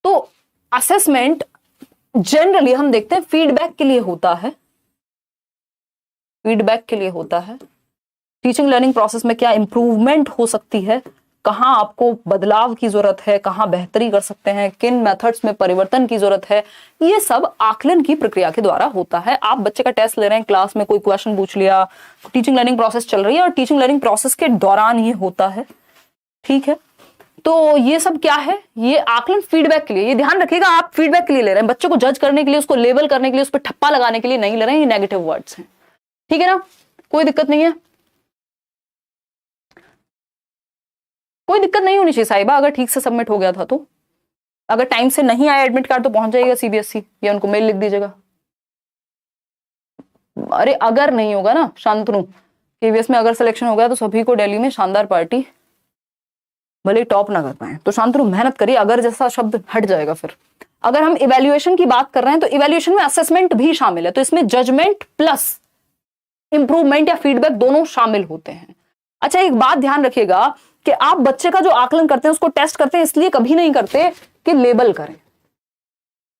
Speaker 1: तो असेसमेंट जनरली हम देखते हैं फीडबैक के लिए होता है, फीडबैक के लिए होता है। टीचिंग लर्निंग प्रोसेस में क्या इंप्रूवमेंट हो सकती है, कहां आपको बदलाव की जरूरत है, कहां बेहतरी कर सकते हैं, किन मेथड्स में परिवर्तन की जरूरत है, ये सब आकलन की प्रक्रिया के द्वारा होता है। आप बच्चे का टेस्ट ले रहे हैं, क्लास में कोई क्वेश्चन पूछ लिया, टीचिंग लर्निंग प्रोसेस चल रही है और टीचिंग लर्निंग प्रोसेस के दौरान ये होता है। ठीक है, तो ये सब क्या है, ये आकलन फीडबैक के लिए। ये ध्यान रखिएगा, आप फीडबैक के लिए ले रहे हैं, बच्चे को जज करने के लिए, उसको लेबल करने के लिए, उस पर ठप्पा लगाने के लिए नहीं ले रहे हैं। ये नेगेटिव वर्ड्स हैं, ठीक है ना, कोई दिक्कत नहीं है, कोई दिक्कत नहीं होनी चाहिए साहिबा। अगर ठीक से सबमिट हो गया था तो, अगर टाइम से नहीं आया एडमिट कार्ड तो पहुंच जाइएगा CBSE, या उनको मेल लिख दीजिएगा। अरे अगर नहीं होगा ना शांतनु, KVS में अगर सिलेक्शन हो गया तो सभी को दिल्ली में शानदार पार्टी, भले टॉप ना कर पाए तो शांतनु मेहनत करिए। अगर जैसा शब्द हट जाएगा फिर। अगर हम इवैल्यूएशन की बात कर रहे हैं तो इवैल्यूएशन में असेसमेंट भी शामिल है, तो इसमें जजमेंट प्लस इंप्रूवमेंट या फीडबैक दोनों शामिल होते हैं। अच्छा, एक बात ध्यान रखिएगा कि आप बच्चे का जो आकलन करते हैं उसको टेस्ट करते हैं इसलिए कभी नहीं करते कि लेबल करें,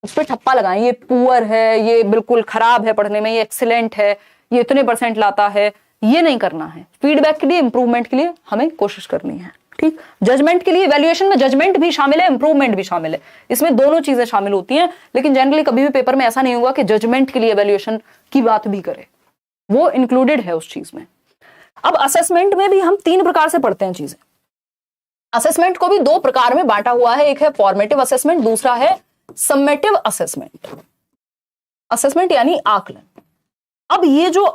Speaker 1: उस पर ठप्पा लगाएं, ये पुअर है, ये बिल्कुल खराब है पढ़ने में, ये एक्सीलेंट है, ये इतने % लाता है, ये नहीं करना है। फीडबैक के लिए, इंप्रूवमेंट के लिए हमें कोशिश करनी है। ठीक, जजमेंट के लिए इवैल्यूएशन में जजमेंट भी शामिल है, इंप्रूवमेंट भी शामिल है, इसमें दोनों चीजें शामिल होती हैं। लेकिन जनरली कभी भी पेपर में ऐसा नहीं होगा कि जजमेंट के लिए इवैल्यूएशन की बात भी करे, वो इंक्लूडेड है उस चीज में। अब असेसमेंट में भी हम 3 प्रकार से पढ़ते हैं चीजें। असेसमेंट को भी 2 प्रकार में बांटा हुआ है, एक है फॉर्मेटिव असेसमेंट, दूसरा है सम्मेटिव असेसमेंट। असेसमेंट यानी आकलन। अब ये जो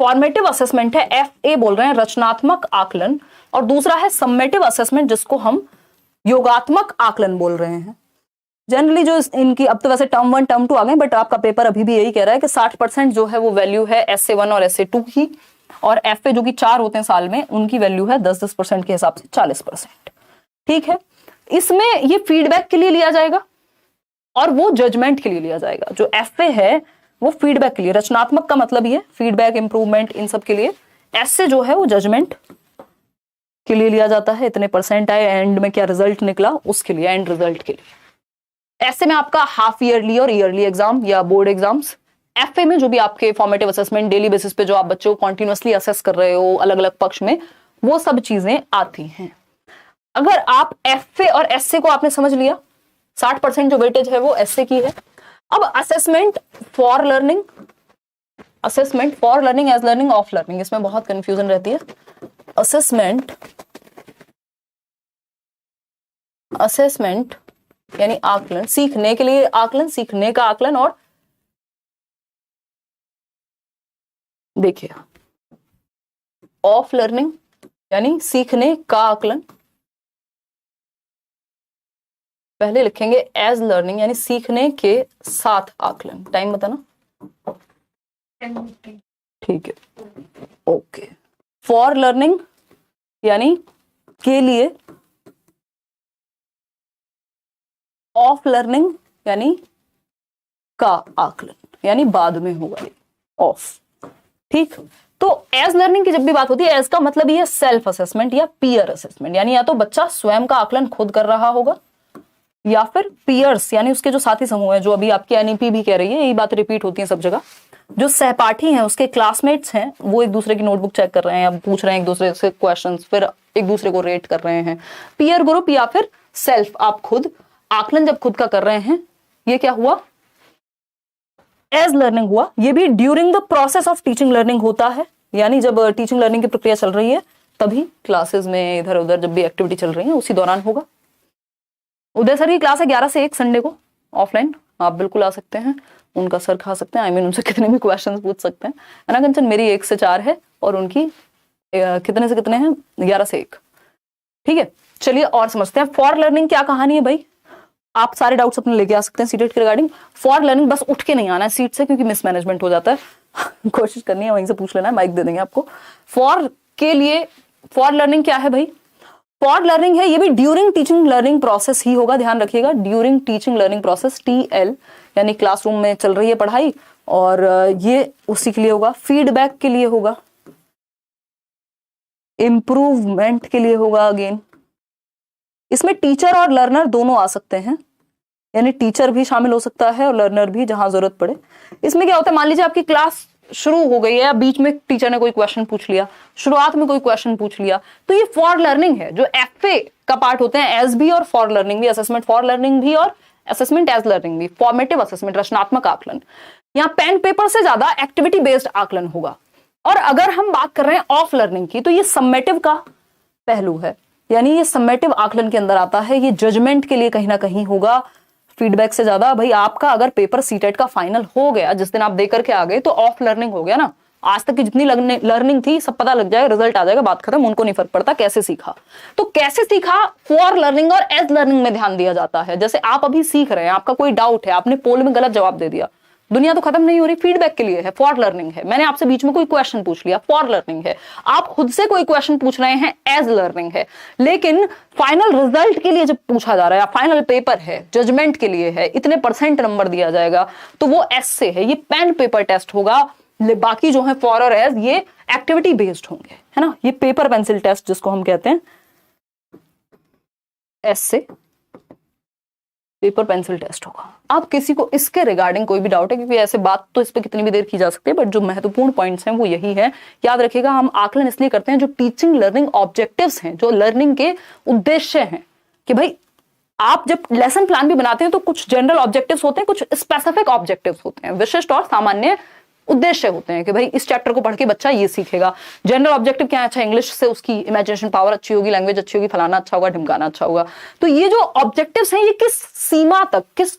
Speaker 1: फॉर्मेटिव असेसमेंट है, FA बोल रहे हैं, रचनात्मक आकलन, और दूसरा है सम्मेटिव असेसमेंट जिसको हम योगात्मक आकलन बोल रहे हैं। जनरली जो इनकी, अब तो वैसे टर्म 1 टर्म 2 आ गए, बट आपका पेपर अभी भी यही कह रहा है कि 60% जो है वो वैल्यू है SA1 और SA2 की, और FA जो कि 4 होते हैं साल में, उनकी वैल्यू है 10% के हिसाब से 40%। ठीक है, इसमें ये फीडबैक के लिए लिया जाएगा और वो जजमेंट के लिए लिया जाएगा। जो FA है वो फीडबैक के लिए, रचनात्मक का मतलब ये फीडबैक, इंप्रूवमेंट, इन सब के लिए। SA जो है वो जजमेंट के लिए लिया जाता है, इतने % आए, एंड में क्या रिजल्ट निकला उसके लिए, एंड रिजल्ट के लिए। ऐसे में आपका हाफ ईयरली और ईयरली एग्जाम या बोर्ड एग्जाम्स। FA में जो भी आपके फॉर्मेटिव असेसमेंट, डेली बेसिस पे जो आप बच्चों को कॉन्टिन्यूअसली असेस कर रहे हो अलग अलग पक्ष में, वो सब चीजें आती हैं। अगर आप FA और SA को आपने समझ लिया, 60% जो वेटेज है वो SA की है। अब assessment for learning, assessment for learning, as learning, of learning, इसमें बहुत कंफ्यूजन रहती है। असेसमेंट, असेसमेंट यानी आकलन, सीखने के लिए आकलन, सीखने का आकलन, और देखिए ऑफ लर्निंग यानी सीखने का आकलन। पहले लिखेंगे एज लर्निंग यानी सीखने के साथ आकलन। टाइम बताना, ठीक है, ओके। फॉर लर्निंग यानी के लिए, ऑफ लर्निंग यानी का आकलन, यानी बाद में होगा ये ऑफ। ठीक, तो एज लर्निंग की जब भी बात होती है, एज का मतलब ये सेल्फ असेसमेंट या पीयर असेसमेंट, यानी या तो बच्चा स्वयं का आकलन खुद कर रहा होगा, या फिर पीयर्स यानी उसके जो साथी समूह है, जो अभी आपकी NEP भी कह रही है, यही बात रिपीट होती है सब जगह, जो सहपाठी हैं, उसके क्लासमेट्स हैं, वो एक दूसरे की नोटबुक चेक कर रहे हैं या पूछ रहे हैं एक दूसरे से क्वेश्चंस, फिर एक दूसरे को रेट कर रहे हैं। पीयर ग्रुप या फिर सेल्फ, आप खुद आकलन जब खुद का कर रहे हैं, ये क्या हुआ, एज लर्निंग हुआ। ये भी during the process of teaching learning होता है, यानी जब टीचिंग लर्निंग की प्रक्रिया चल रही है तभी, क्लासेस में इधर उधर जब भी एक्टिविटी चल रही है उसी दौरान होगा। उदय सर की क्लास है 11 से 1 संडे को ऑफलाइन, आप बिल्कुल आ सकते हैं, उनका सर खा सकते हैं, आई मीन उनसे कितने भी क्वेश्चंस पूछ सकते हैं। अना कंचन मेरी 1 से 4 है और उनकी कितने से कितने हैं, 11 से 1। ठीक है, चलिए और समझते हैं फॉर लर्निंग क्या कहानी है भाई। आप सारे डाउट्स अपने लेके आ सकते हैं सीटेट के रिगार्डिंग। फॉर लर्निंग बस उठ के नहीं आना है सीट से, क्योंकि मिसमैनेजमेंट हो जाता है कोशिश करनी है, वहीं से पूछ लेना है, माइक दे देंगे आपको। फॉर के लिए, फॉर लर्निंग क्या है भाई, फॉर लर्निंग है ये भी ड्यूरिंग टीचिंग लर्निंग प्रोसेस ही होगा, ध्यान रखिएगा, during teaching learning process, TL यानी क्लासरूम में चल रही है पढ़ाई, और ये उसी के लिए होगा। फीडबैक के लिए होगा, इंप्रूवमेंट के लिए होगा। अगेन इसमें टीचर और लर्नर दोनों आ सकते हैं, यानी टीचर भी शामिल हो सकता है और लर्नर भी जहां जरूरत पड़े। इसमें क्या होता है, मान लीजिए आपकी क्लास शुरू हो गई है या बीच में टीचर ने कोई क्वेश्चन पूछ लिया, शुरुआत में कोई क्वेश्चन पूछ लिया, तो ये फॉर लर्निंग है। जो FA का पार्ट होते हैं, एज भी और फॉर लर्निंग भी, असेसमेंट फॉर लर्निंग भी और असेसमेंट एज लर्निंग भी, फॉर्मेटिव असेसमेंट रचनात्मक आकलन। यहाँ पेन पेपर से ज्यादा एक्टिविटी बेस्ड आकलन होगा। और अगर हम बात कर रहे हैं ऑफ लर्निंग की, तो ये सम्मेटिव का पहलू है, यानी ये सम्मेटिव आकलन के अंदर आता है, ये जजमेंट के लिए कहीं ना कहीं होगा, फीडबैक से ज्यादा। भाई आपका अगर पेपर सीटेट का फाइनल हो गया, जिस दिन आप दे करके आ गए, तो ऑफ लर्निंग हो गया ना, आज तक की जितनी लर्निंग थी सब पता लग जाएगा, रिजल्ट आ जाएगा, बात खत्म, उनको नहीं फर्क पड़ता कैसे सीखा। तो कैसे सीखा, फॉर लर्निंग और एज लर्निंग में ध्यान दिया जाता है। जैसे आप अभी सीख रहे हैं, आपका कोई डाउट है, आपने पोल में गलत जवाब दे दिया, दुनिया तो खत्म नहीं हो रही, फीडबैक के लिए है, फॉर लर्निंग है। मैंने आपसे बीच में कोई क्वेश्चन पूछ लिया, फॉर लर्निंग है। आप खुद से कोई क्वेश्चन पूछ रहे हैं, एज लर्निंग है। लेकिन फाइनल रिजल्ट के लिए जब पूछा जा रहा है, फाइनल पेपर है, जजमेंट के लिए है, इतने % नंबर दिया जाएगा, तो वो ऐसे है, ये पेन पेपर टेस्ट होगा। बाकी जो है फॉर और एज, ये एक्टिविटी बेस्ड होंगे, है ना। ये पेपर पेंसिल टेस्ट जिसको हम कहते हैं, ऐसे पेपर पेंसिल टेस्ट होगा। आप किसी को इसके रिगार्डिंग कोई भी डाउट है, क्योंकि ऐसे बात तो इस पे कितनी भी देर की जा सकती है, बट जो महत्वपूर्ण पॉइंट्स हैं वो यही है। याद रखिएगा, हम आकलन इसलिए करते हैं, जो टीचिंग लर्निंग ऑब्जेक्टिव्स हैं, जो लर्निंग के उद्देश्य हैं, कि भाई आप जब लेसन प्लान भी बनाते हैं तो कुछ जनरल ऑब्जेक्टिव्स होते हैं, कुछ स्पेसिफिक ऑब्जेक्टिव्स होते हैं, विशिष्ट और सामान्य उद्देश्य होते हैं, कि भाई इस चैप्टर को पढ़ के बच्चा ये सीखेगा। जनरल ऑब्जेक्टिव क्या है? अच्छा, इंग्लिश से उसकी इमेजिनेशन पावर अच्छी होगी, लैंग्वेज अच्छी होगी, फलाना अच्छा होगा, ढिमकाना अच्छा होगा। तो ये जो ऑब्जेक्टिव्स हैं, ये किस सीमा तक, किस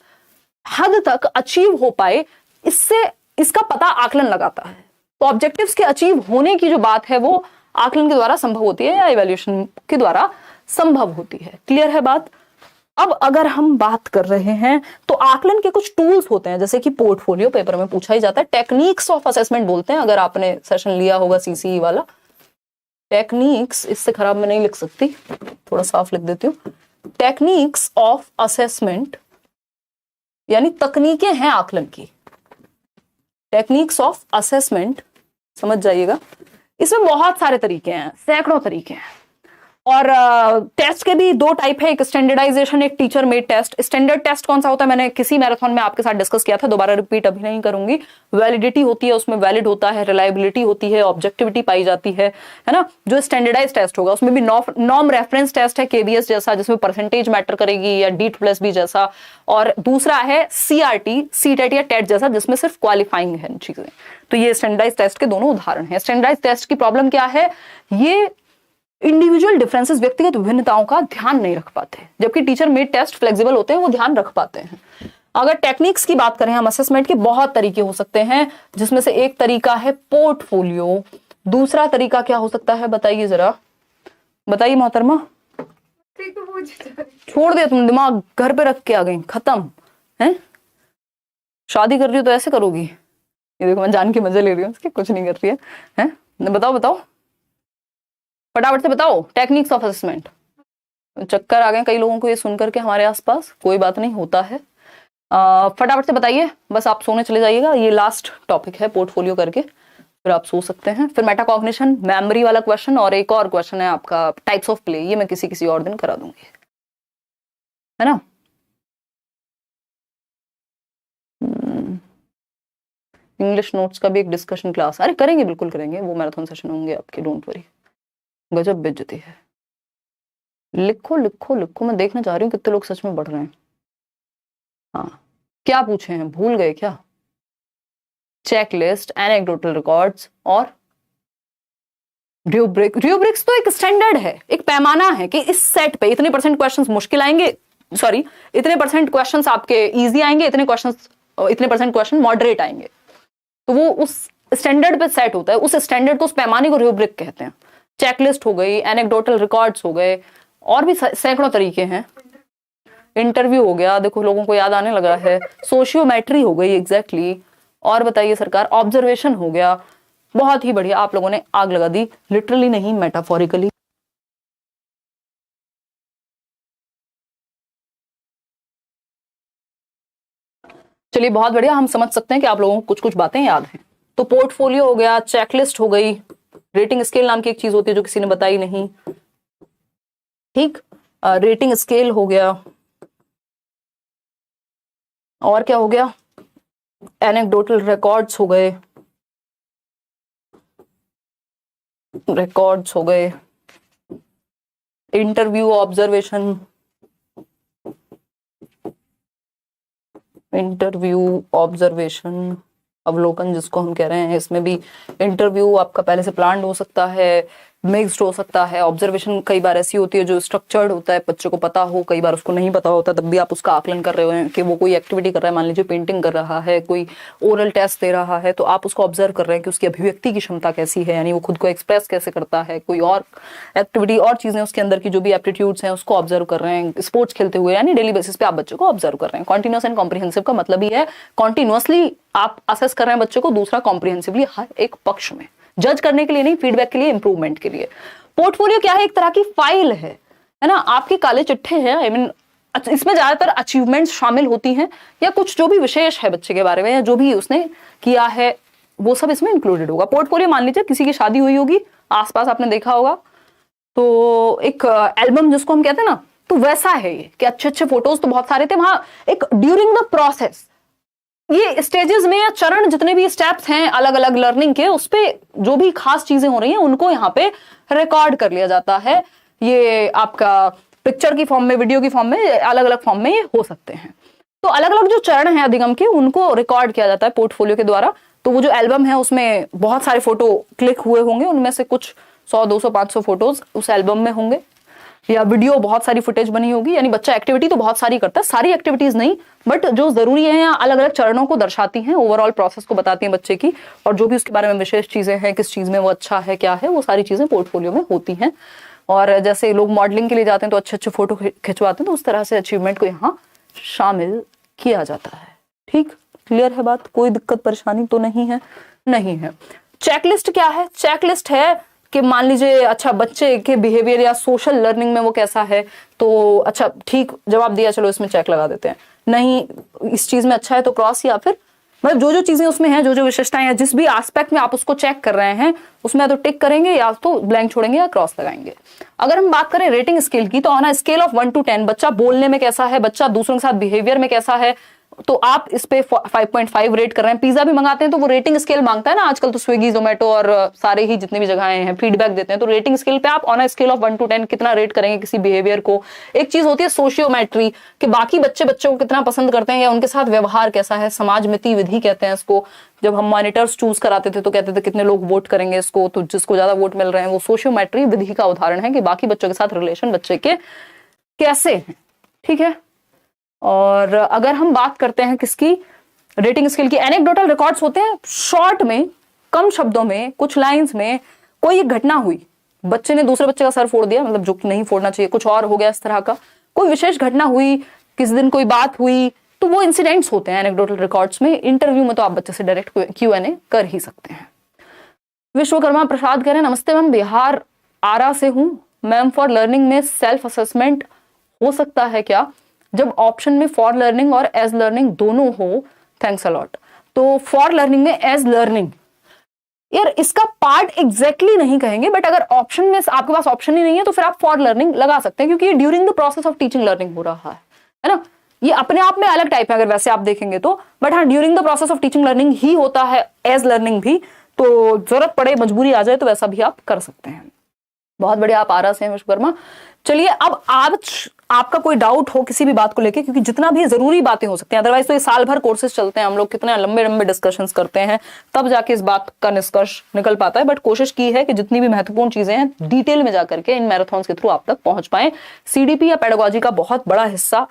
Speaker 1: हद तक अचीव हो पाए, इससे इसका पता आकलन लगाता है। तो ऑब्जेक्टिव्स के अचीव होने की जो बात है वो आकलन के द्वारा संभव होती है, या इवैल्यूएशन के द्वारा संभव होती है। क्लियर है बात? अब अगर हम बात कर रहे हैं तो आकलन के कुछ टूल्स होते हैं, जैसे कि पोर्टफोलियो, पेपर में पूछा ही जाता है। टेक्निक्स ऑफ असेसमेंट बोलते हैं, अगर आपने सेशन लिया होगा सीसीई वाला। टेक्निक्स, इससे खराब मैं नहीं लिख सकती, थोड़ा साफ लिख देती हूँ। टेक्निक्स ऑफ असेसमेंट यानी तकनीकें हैं आकलन की। टेक्निक्स ऑफ असेसमेंट, समझ जाइएगा, इसमें बहुत सारे तरीके हैं, सैकड़ों तरीके हैं। और टेस्ट के भी 2 टाइप है, एक स्टैंडर्डाइजेशन, एक teacher made test. Standard test कौन सा होता है, मैंने किसी मैराथन में आपके साथ डिस्कस किया था, दोबारा रिपीट अभी नहीं करूंगी। वैलिडिटी होती है, उसमें वैलिड होता है, रिलायबिलिटी होती है, ऑब्जेक्टिविटी पाई जाती है ना। जो स्टैंडर्डाइज टेस्ट होगा उसमें भी नॉर्म रेफरेंस टेस्ट है, केबीएस जैसा, जिसमें परसेंटेज मैटर करेगी, या D+B जैसा। और दूसरा है CRT, सीटेट या टेट जैसा, जिसमें सिर्फ क्वालिफाइंग है चीजें। तो ये स्टैंडर्डाइज टेस्ट के दोनों उदाहरण है। स्टैंडर्डाइज टेस्ट की प्रॉब्लम क्या है? ये इंडिविजुअल डिफरेंसेस, व्यक्तिगत विभिन्नताओं का ध्यान नहीं रख पाते, जबकि टीचर मेड टेस्ट फ्लेक्सिबल होते हैं, वो ध्यान रख पाते हैं। अगर टेक्निक्स की बात करें हम, असेसमेंट के बहुत तरीके हो सकते हैं, जिसमें से एक तरीका है पोर्टफोलियो। दूसरा तरीका क्या हो सकता है, बताइए जरा, बताइए मोहतरमा। छोड़ दिया तुम, दिमाग घर पे रख के आ गई, खत्म है। शादी कर रही हो तो ऐसे करोगी? ये देखो, मैं जान के मजे ले रही हूँ उसके, कुछ नहीं कर रही है? बताओ बताओ, फटाफट से बताओ। टेक्निक्स ऑफ असेसमेंट, चक्कर आ गए कई लोगों को ये सुनकर के हमारे आसपास, कोई बात नहीं, होता है। फटाफट से बताइए, बस आप सोने चले जाइएगा। ये लास्ट टॉपिक है पोर्टफोलियो करके, फिर आप सो सकते हैं। फिर मेटाकॉग्निशन, मेमोरी वाला क्वेश्चन, और एक और क्वेश्चन है आपका टाइप्स ऑफ प्ले, ये मैं किसी और दिन करा दूंगी, है ना। इंग्लिश नोट्स का भी एक डिस्कशन क्लास, अरे करेंगे, बिल्कुल करेंगे, वो मैराथन सेशन होंगे आपके, डोंट वरी। गजब बेइज्जती है। लिखो लिखो लिखो, मैं देखना चाह रही हूँ कितने लोग सच में पढ़ रहे हैं। हाँ, क्या पूछे हैं, भूल गए क्या? चेकलिस्ट, एनेक्डोटल रिकॉर्ड्स और र्यूब्रिक्स तो एक स्टैंडर्ड है, एक पैमाना है कि इस सेट पे इतने % क्वेश्चंस मुश्किल आएंगे, सॉरी इतने % क्वेश्चंस आपके इजी आएंगे, इतने % क्वेश्चन मॉडरेट आएंगे। तो वो उस स्टैंडर्ड पे सेट होता है, उस स्टैंडर्ड को, उस पैमाने को र्यूब्रिक कहते हैं। चेकलिस्ट हो गई, एनेक्डोटल रिकॉर्ड्स हो गए, और भी सैकड़ों तरीके हैं। इंटरव्यू हो गया, देखो लोगों को याद आने लगा है। सोशियोमेट्री हो गई, एग्जैक्टली। और बताइए सरकार, ऑब्जर्वेशन हो गया। बहुत ही बढ़िया, आप लोगों ने आग लगा दी, लिटरली नहीं, मेटाफोरिकली। चलिए बहुत बढ़िया, हम समझ सकते हैं कि आप लोगों को कुछ कुछ बातें याद हैं। तो पोर्टफोलियो हो गया, चेकलिस्ट हो गई, रेटिंग स्केल नाम की एक चीज होती है जो किसी ने बताई नहीं, ठीक। रेटिंग स्केल हो गया, और क्या हो गया, एनेक्डोटल रिकॉर्ड्स हो गए, इंटरव्यू, ऑब्जर्वेशन, अवलोकन जिसको हम कह रहे हैं, इसमें भी इंटरव्यू आपका पहले से प्लान्ड हो सकता है, मिक्स्ड हो सकता है। ऑब्जर्वेशन कई बार ऐसी होती है जो स्ट्रक्चर्ड होता है, बच्चे को पता हो, कई बार उसको नहीं पता होता, तब भी आप उसका आकलन कर रहे हो कि वो कोई एक्टिविटी कर रहा है, मान लीजिए पेंटिंग कर रहा है, कोई ओरल टेस्ट दे रहा है, तो आप उसको ऑब्जर्व कर रहे हैं कि उसकी अभिव्यक्ति की क्षमता कैसी है, यानी वो खुद को एक्सप्रेस कैसे करता है, कोई और एक्टिविटी और चीजें उसके अंदर की जो भी एप्टीट्यूड्स हैं उसको ऑब्जर्व कर रहे हैं, स्पोर्ट्स खेलते हुए, यानी डेली बेसिस पे आप बच्चे को ऑब्जर्व कर रहे हैं। कॉन्टिन्यूस एंड कॉम्प्रिहेंसिव का मतलब ही है कॉन्टिन्यूसली आप असेस कर रहे हैं बच्चे को, दूसरा कॉम्प्रिहेंसिवली हर एक पक्ष में, जज करने के लिए नहीं, फीडबैक के लिए, इंप्रूवमेंट के लिए। पोर्टफोलियो क्या है? एक तरह की फाइल है ना, आपके काले चिट्ठे हैं, आई मीन इसमें ज्यादातर अचीवमेंट्स शामिल होती हैं या कुछ जो भी विशेष है बच्चे के बारे में या जो भी उसने किया है वो सब इसमें इंक्लूडेड होगा। पोर्टफोलियो मान लीजिए किसी की शादी हुई होगी, आसपास आपने देखा होगा, तो एक एल्बम जिसको हम कहते हैं ना, तो वैसा है ये कि अच्छे अच्छे फोटोज तो बहुत सारे थे वहां। एक ड्यूरिंग द प्रोसेस, ये स्टेजेस में या चरण जितने भी स्टेप्स हैं अलग अलग लर्निंग के, उस पे जो भी खास चीजें हो रही हैं उनको यहाँ पे रिकॉर्ड कर लिया जाता है। ये आपका पिक्चर की फॉर्म में, वीडियो की फॉर्म में, अलग अलग फॉर्म में ये हो सकते हैं। तो अलग अलग जो चरण हैं अधिगम के उनको रिकॉर्ड किया जाता है पोर्टफोलियो के द्वारा। तो वो जो एल्बम है उसमें बहुत सारे फोटो क्लिक हुए होंगे, उनमें से कुछ 100, 200, 500 फोटोज उस एल्बम में होंगे, या वीडियो बहुत सारी फुटेज बनी होगी। यानी बच्चा एक्टिविटी तो बहुत सारी करता है, सारी एक्टिविटीज नहीं, बट जो जरूरी है या अलग अलग चरणों को दर्शाती हैं, ओवरऑल प्रोसेस को बताती हैं बच्चे की, और जो भी उसके बारे में विशेष चीजें हैं, किस चीज में वो अच्छा है, क्या है, वो सारी चीजें पोर्टफोलियो में होती हैं। और जैसे लोग मॉडलिंग के लिए जाते हैं तो अच्छे अच्छे फोटो खिंचवाते हैं, तो उस तरह से अचीवमेंट को यहाँ शामिल किया जाता है। ठीक, क्लियर है बात? कोई दिक्कत परेशानी तो नहीं है? नहीं है। चेकलिस्ट क्या है? चेकलिस्ट है कि मान लीजिए अच्छा बच्चे के बिहेवियर या सोशल लर्निंग में वो कैसा है, तो अच्छा ठीक जवाब दिया, चलो इसमें चेक लगा देते हैं, नहीं इस चीज में अच्छा है तो क्रॉस, या फिर मतलब जो जो चीजें उसमें हैं, जो जो विशेषताएं हैं, जिस भी एस्पेक्ट में आप उसको चेक कर रहे हैं उसमें तो टिक करेंगे या तो ब्लैंक छोड़ेंगे या क्रॉस लगाएंगे। अगर हम बात करें रेटिंग स्केल की, तो on a scale of 1 to 10 बच्चा बोलने में कैसा है, बच्चा दूसरों के साथ बिहेवियर में कैसा है, तो आप इस पे 5.5 रेट कर रहे हैं। पिज्जा भी मंगाते हैं तो वो रेटिंग स्केल मांगता है ना आजकल, तो स्विगी, जोमेटो और सारे ही जितने भी जगहें हैं फीडबैक देते हैं, तो रेटिंग स्केल पे आप on a scale of 1 to 10 कितना रेट करेंगे किसी बिहेवियर को। एक चीज होती है सोशियोमेट्री, कि बाकी बच्चों को कितना पसंद करते हैं या उनके साथ व्यवहार कैसा है, समाजमिति विधि कहते हैं इसको। जब हम मॉनिटर्स चूज कराते थे तो कहते थे कितने लोग वोट करेंगे इसको, तो जिसको ज्यादा वोट मिल रहे हैं, वो सोशियोमेट्री विधि का उदाहरण है कि बाकी बच्चों के साथ रिलेशन बच्चे के कैसे हैं। ठीक है, और अगर हम बात करते हैं किसकी, रेटिंग स्केल की, एनेक्डोटल रिकॉर्ड्स होते हैं, शॉर्ट में, कम शब्दों में, कुछ लाइंस में कोई एक घटना हुई, बच्चे ने दूसरे बच्चे का सर फोड़ दिया, मतलब जो कि नहीं फोड़ना चाहिए, कुछ और हो गया इस तरह का, कोई विशेष घटना हुई, किस दिन कोई बात हुई, तो वो इंसिडेंट्स होते हैं एनेक्डोटल रिकॉर्ड्स में। इंटरव्यू में तो आप बच्चे से डायरेक्ट Q&A कर ही सकते हैं। विश्वकर्मा प्रसाद कह रहे हैं, नमस्ते मैम, बिहार आरा से हूं मैम, फॉर लर्निंग में सेल्फ असेसमेंट हो सकता है क्या, जब ऑप्शन में फॉर लर्निंग और एज लर्निंग दोनों हो? Thanks a lot. तो फॉर लर्निंग में एज लर्निंग, यार इसका पार्ट एग्जैक्टली नहीं कहेंगे, बट अगर ऑप्शन में आपके पास ऑप्शन ही नहीं है तो फिर आप फॉर लर्निंग लगा सकते हैं, क्योंकि ये during the process of teaching learning हो रहा है ना। ये अपने आप में अलग टाइप है अगर वैसे आप देखेंगे तो, बट हाँ during the process of teaching learning ही होता है एज लर्निंग भी, तो जरूरत पड़े, मजबूरी आ जाए तो वैसा भी आप कर सकते हैं। बहुत बढ़िया, आप आरा से हैं विश्वकर्मा। चलिए, अब आज आपका कोई डाउट हो किसी भी बात को लेके, क्योंकि जितना भी जरूरी बातें हो सकती हैं, अदरवाइज तो ये साल भर कोर्सेज चलते हैं, हम लोग कितने लंबे लंबे डिस्कशंस करते हैं, तब जाके इस बात का निष्कर्ष निकल पाता है। बट कोशिश की है कि जितनी भी महत्वपूर्ण चीजें हैं डिटेल में जाकर के इन मैराथन्स के थ्रू आप तक पहुंच पाए। सीडीपी या पेडागोजी का बहुत बड़ा हिस्सा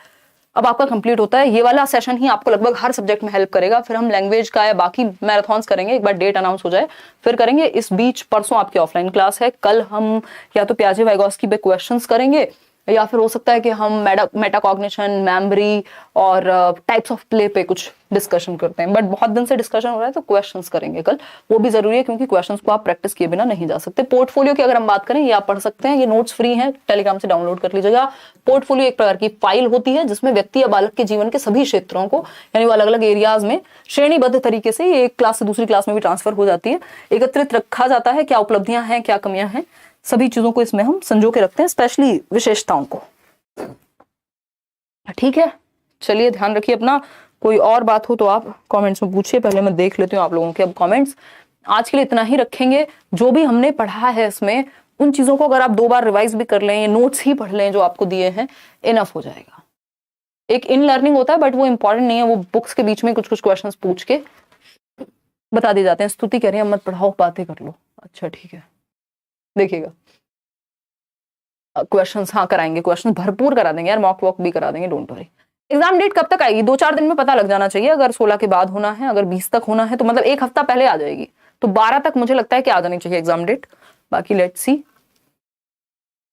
Speaker 1: अब आपका कंप्लीट होता है। ये वाला सेशन ही आपको लगभग हर सब्जेक्ट में हेल्प करेगा। फिर हम लैंग्वेज का या बाकी मैराथन्स करेंगे, एक बार डेट अनाउंस हो जाए फिर करेंगे। इस बीच परसों आपकी ऑफलाइन क्लास है, कल हम या तो प्याजे वाइगोस्की पे क्वेश्चंस करेंगे, या फिर हो सकता है कि हम मेटाकॉग्निशन, मेमोरी और टाइप्स ऑफ प्ले पे कुछ डिस्कशन करते हैं। बट बहुत दिन से डिस्कशन हो रहा है तो क्वेश्चंस करेंगे कल, वो भी जरूरी है क्योंकि क्वेश्चंस को आप प्रैक्टिस किए बिना नहीं जा सकते। पोर्टफोलियो की अगर हम बात करें, ये आप पढ़ सकते हैं, ये नोट्स फ्री हैं, टेलीग्राम से डाउनलोड कर लीजिएगा। पोर्टफोलियो एक प्रकार की फाइल होती है जिसमें व्यक्ति या बालक के जीवन के सभी क्षेत्रों को, यानी वो अलग अलग एरियाज में श्रेणीबद्ध तरीके से, ये एक क्लास से दूसरी क्लास में भी ट्रांसफर हो जाती है, एकत्रित रखा जाता है। क्या उपलब्धियां हैं, क्या कमियां हैं, सभी चीजों को इसमें हम संजो के रखते हैं, स्पेशली विशेषताओं को। ठीक है, चलिए ध्यान रखिए अपना। कोई और बात हो तो आप कमेंट्स में पूछिए, पहले मैं देख लेती हूँ आप लोगों के अब कमेंट्स। आज के लिए इतना ही रखेंगे। जो भी हमने पढ़ा है इसमें, उन चीजों को अगर आप 2 बार रिवाइज भी कर लें, नोट्स ही पढ़ लें जो आपको दिए हैं, इनफ हो जाएगा। एक इन लर्निंग होता है बट वो इंपॉर्टेंट नहीं है, वो बुक्स के बीच में कुछ कुछ क्वेश्चंस पूछ के बता दिए जाते हैं। स्तुति कह रही है मत पढ़ाओ, बातें कर लो। अच्छा ठीक है, देखिएगा क्वेश्चंस हाँ कराएंगे, क्वेश्चन भरपूर करा देंगे यार, मॉक वॉक भी करा देंगे, डोंट वरी। एग्जाम डेट कब तक आएगी? 2-4 दिन में पता लग जाना चाहिए। अगर 16 के बाद होना है, अगर 20 तक होना है तो मतलब 1 हफ्ता पहले आ जाएगी, तो 12 तक मुझे लगता है कि आ जानी चाहिए एग्जाम डेट। बाकी लेट्स सी,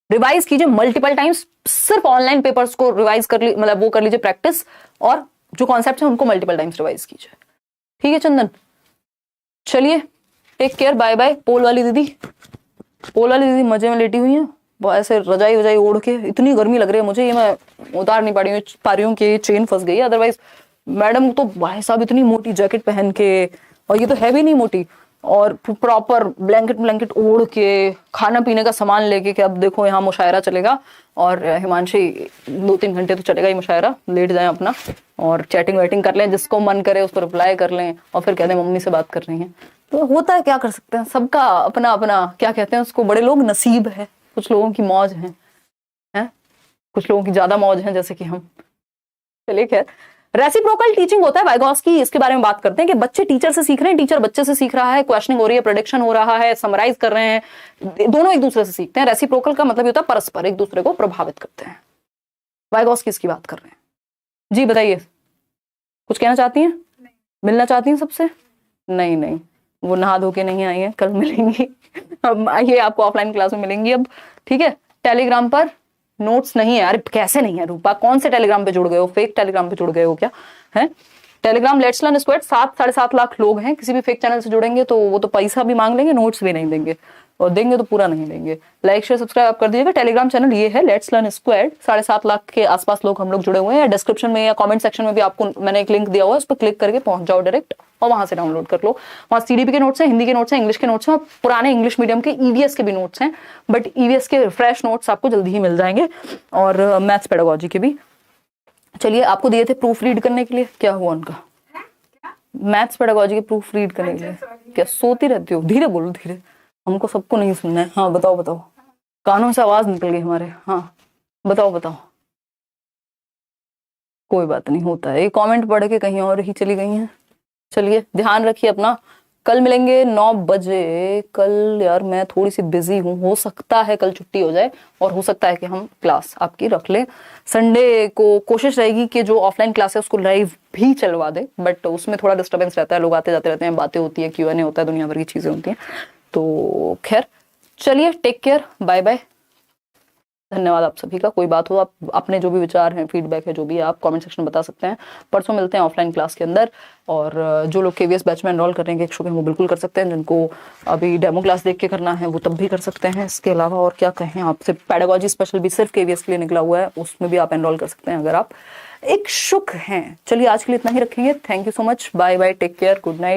Speaker 1: रिवाइज कीजिए मल्टीपल टाइम्स, सिर्फ ऑनलाइन पेपर्स को रिवाइज कर ली, मतलब वो कर लीजिए प्रैक्टिस, और जो कॉन्सेप्ट है उनको मल्टीपल टाइम्स रिवाइज कीजिए। ठीक है चंदन, चलिए टेक केयर, बाय बाय। पोल वाली दीदी मजे में लेटी हुई है, वो ऐसे रजाई वजाई ओढ़ के, इतनी गर्मी लग रही है मुझे, ये मैं उतार नहीं पा रही हूँ कि चेन फंस गई है। अदरवाइज मैडम तो भाई साहब इतनी मोटी जैकेट पहन के, और ये तो है भी नहीं मोटी, और प्रॉपर ब्लैंकेट ओढ़ के, खाना पीने का सामान लेके, कि अब देखो यहाँ मुशायरा चलेगा, और हिमांशी 2-3 घंटे तो चलेगा ही मुशायरा, लेट जाए अपना और चैटिंग वैटिंग कर लें, जिसको मन करे उसको रिप्लाई कर लें, और फिर कहते हैं मम्मी से बात कर रही हैं। तो होता है, क्या कर सकते हैं, सबका अपना अपना क्या कहते हैं उसको, बड़े लोग नसीब है। कुछ लोगों की मौज है, कुछ लोगों की ज्यादा मौज है, जैसे कि हम। चलिए खैर, रेसिप्रोकल टीचिंग होता है वाइगॉस्की, इसके बारे में बात करते हैं कि बच्चे टीचर से सीख रहे हैं, टीचर बच्चे से सीख रहा है, क्वेश्चनिंग हो रही है, प्रेडिक्शन हो रहा है, समराइज कर रहे हैं, दोनों एक दूसरे से सीखते हैं। रेसिप्रोकल का मतलब होता है परस्पर एक दूसरे को प्रभावित करते हैं। वाइगॉस्की इसकी बात कर रहे हैं। जी बताइए, कुछ कहना चाहती हैं? मिलना चाहती हैं सबसे? नहीं, वो नहा धो के नहीं आई है, कल मिलेंगी। अब ये आपको ऑफलाइन क्लास में मिलेंगी अब, ठीक है। टेलीग्राम पर नोट्स नहीं है। अरे कैसे नहीं है रूपा, कौन से टेलीग्राम पे जुड़ गए हो? फेक टेलीग्राम पे जुड़ गए हो क्या? है Telegram let's learn squad, 7-7.5 lakh लोग हैं। किसी भी फेक चैनल से जुड़ेंगे तो वो तो पैसा भी मांग लेंगे, नोट्स भी नहीं देंगे, और देंगे तो पूरा नहीं देंगे। लाइक शेयर सब्सक्राइब आप कर दीजिएगा। टेलीग्राम चैनल ये है लेट्स लर्न स्क्वाड, 7.5 लाख के आसपास लोग हम लोग जुड़े हुए हैं। डिस्क्रिप्शन में या कमेंट सेक्शन में भी आपको मैंने एक लिंक दिया हुआ है, उस पर क्लिक करके पहुंच जाओ डायरेक्ट, और वहां से डाउनलोड कर लो। वहां सीडीपी के नोट्स हैं, हिंदी के नोट्स हैं, इंग्लिश के नोट्स हैं, पुराने इंग्लिश मीडियम के ईवीएस के भी नोट्स हैं, बट ईवीएस के फ्रेश नोट्स आपको जल्दी ही मिल जाएंगे, और मैथ्स पेडागोजी के भी। चलिए, आपको दिए थे प्रूफ रीड करने के लिए, क्या हुआ उनका? मैथ्स पेडागोजी के प्रूफ रीड करने के लिए। क्या सोती रहती हो? धीरे बोलो, धीरे, हमको सबको नहीं सुनना है। हाँ बताओ, कानों से आवाज निकल गई हमारे। हाँ बताओ। कोई बात नहीं, होता है, ये कमेंट पढ़ के कहीं और ही चली गई हैं। चलिए ध्यान रखिए अपना, कल मिलेंगे 9 बजे। कल यार मैं थोड़ी सी बिजी हूँ, हो सकता है कल छुट्टी हो जाए, और हो सकता है कि हम क्लास आपकी रख लें। संडे को कोशिश रहेगी कि जो ऑफलाइन क्लास है उसको लाइव भी चलवा दे, बट उसमें थोड़ा डिस्टर्बेंस रहता है, लोग आते जाते रहते हैं, बातें होती है, Q&A होता है, दुनिया भर की चीजें होती हैं। तो खैर चलिए, टेक केयर, बाय बाय, धन्यवाद आप सभी का। कोई बात हो, आप अपने जो भी विचार हैं, फीडबैक है, जो भी आप कमेंट सेक्शन में बता सकते हैं। परसों मिलते हैं ऑफलाइन क्लास के अंदर, और जो लोग KVS बैच में एनरोल करेंगे एक शो वो बिल्कुल कर सकते हैं, जिनको अभी डेमो क्लास देख के करना है वो तब भी कर सकते हैं। इसके अलावा और क्या कहें आपसे, पेडागोजी स्पेशल भी सिर्फ KVS के लिए निकला हुआ है, उसमें भी आप एनरोल कर सकते हैं अगर आप इच्छुक हैं। चलिए आज के लिए इतना ही रखेंगे। Thank you so much, bye bye, take care, good night.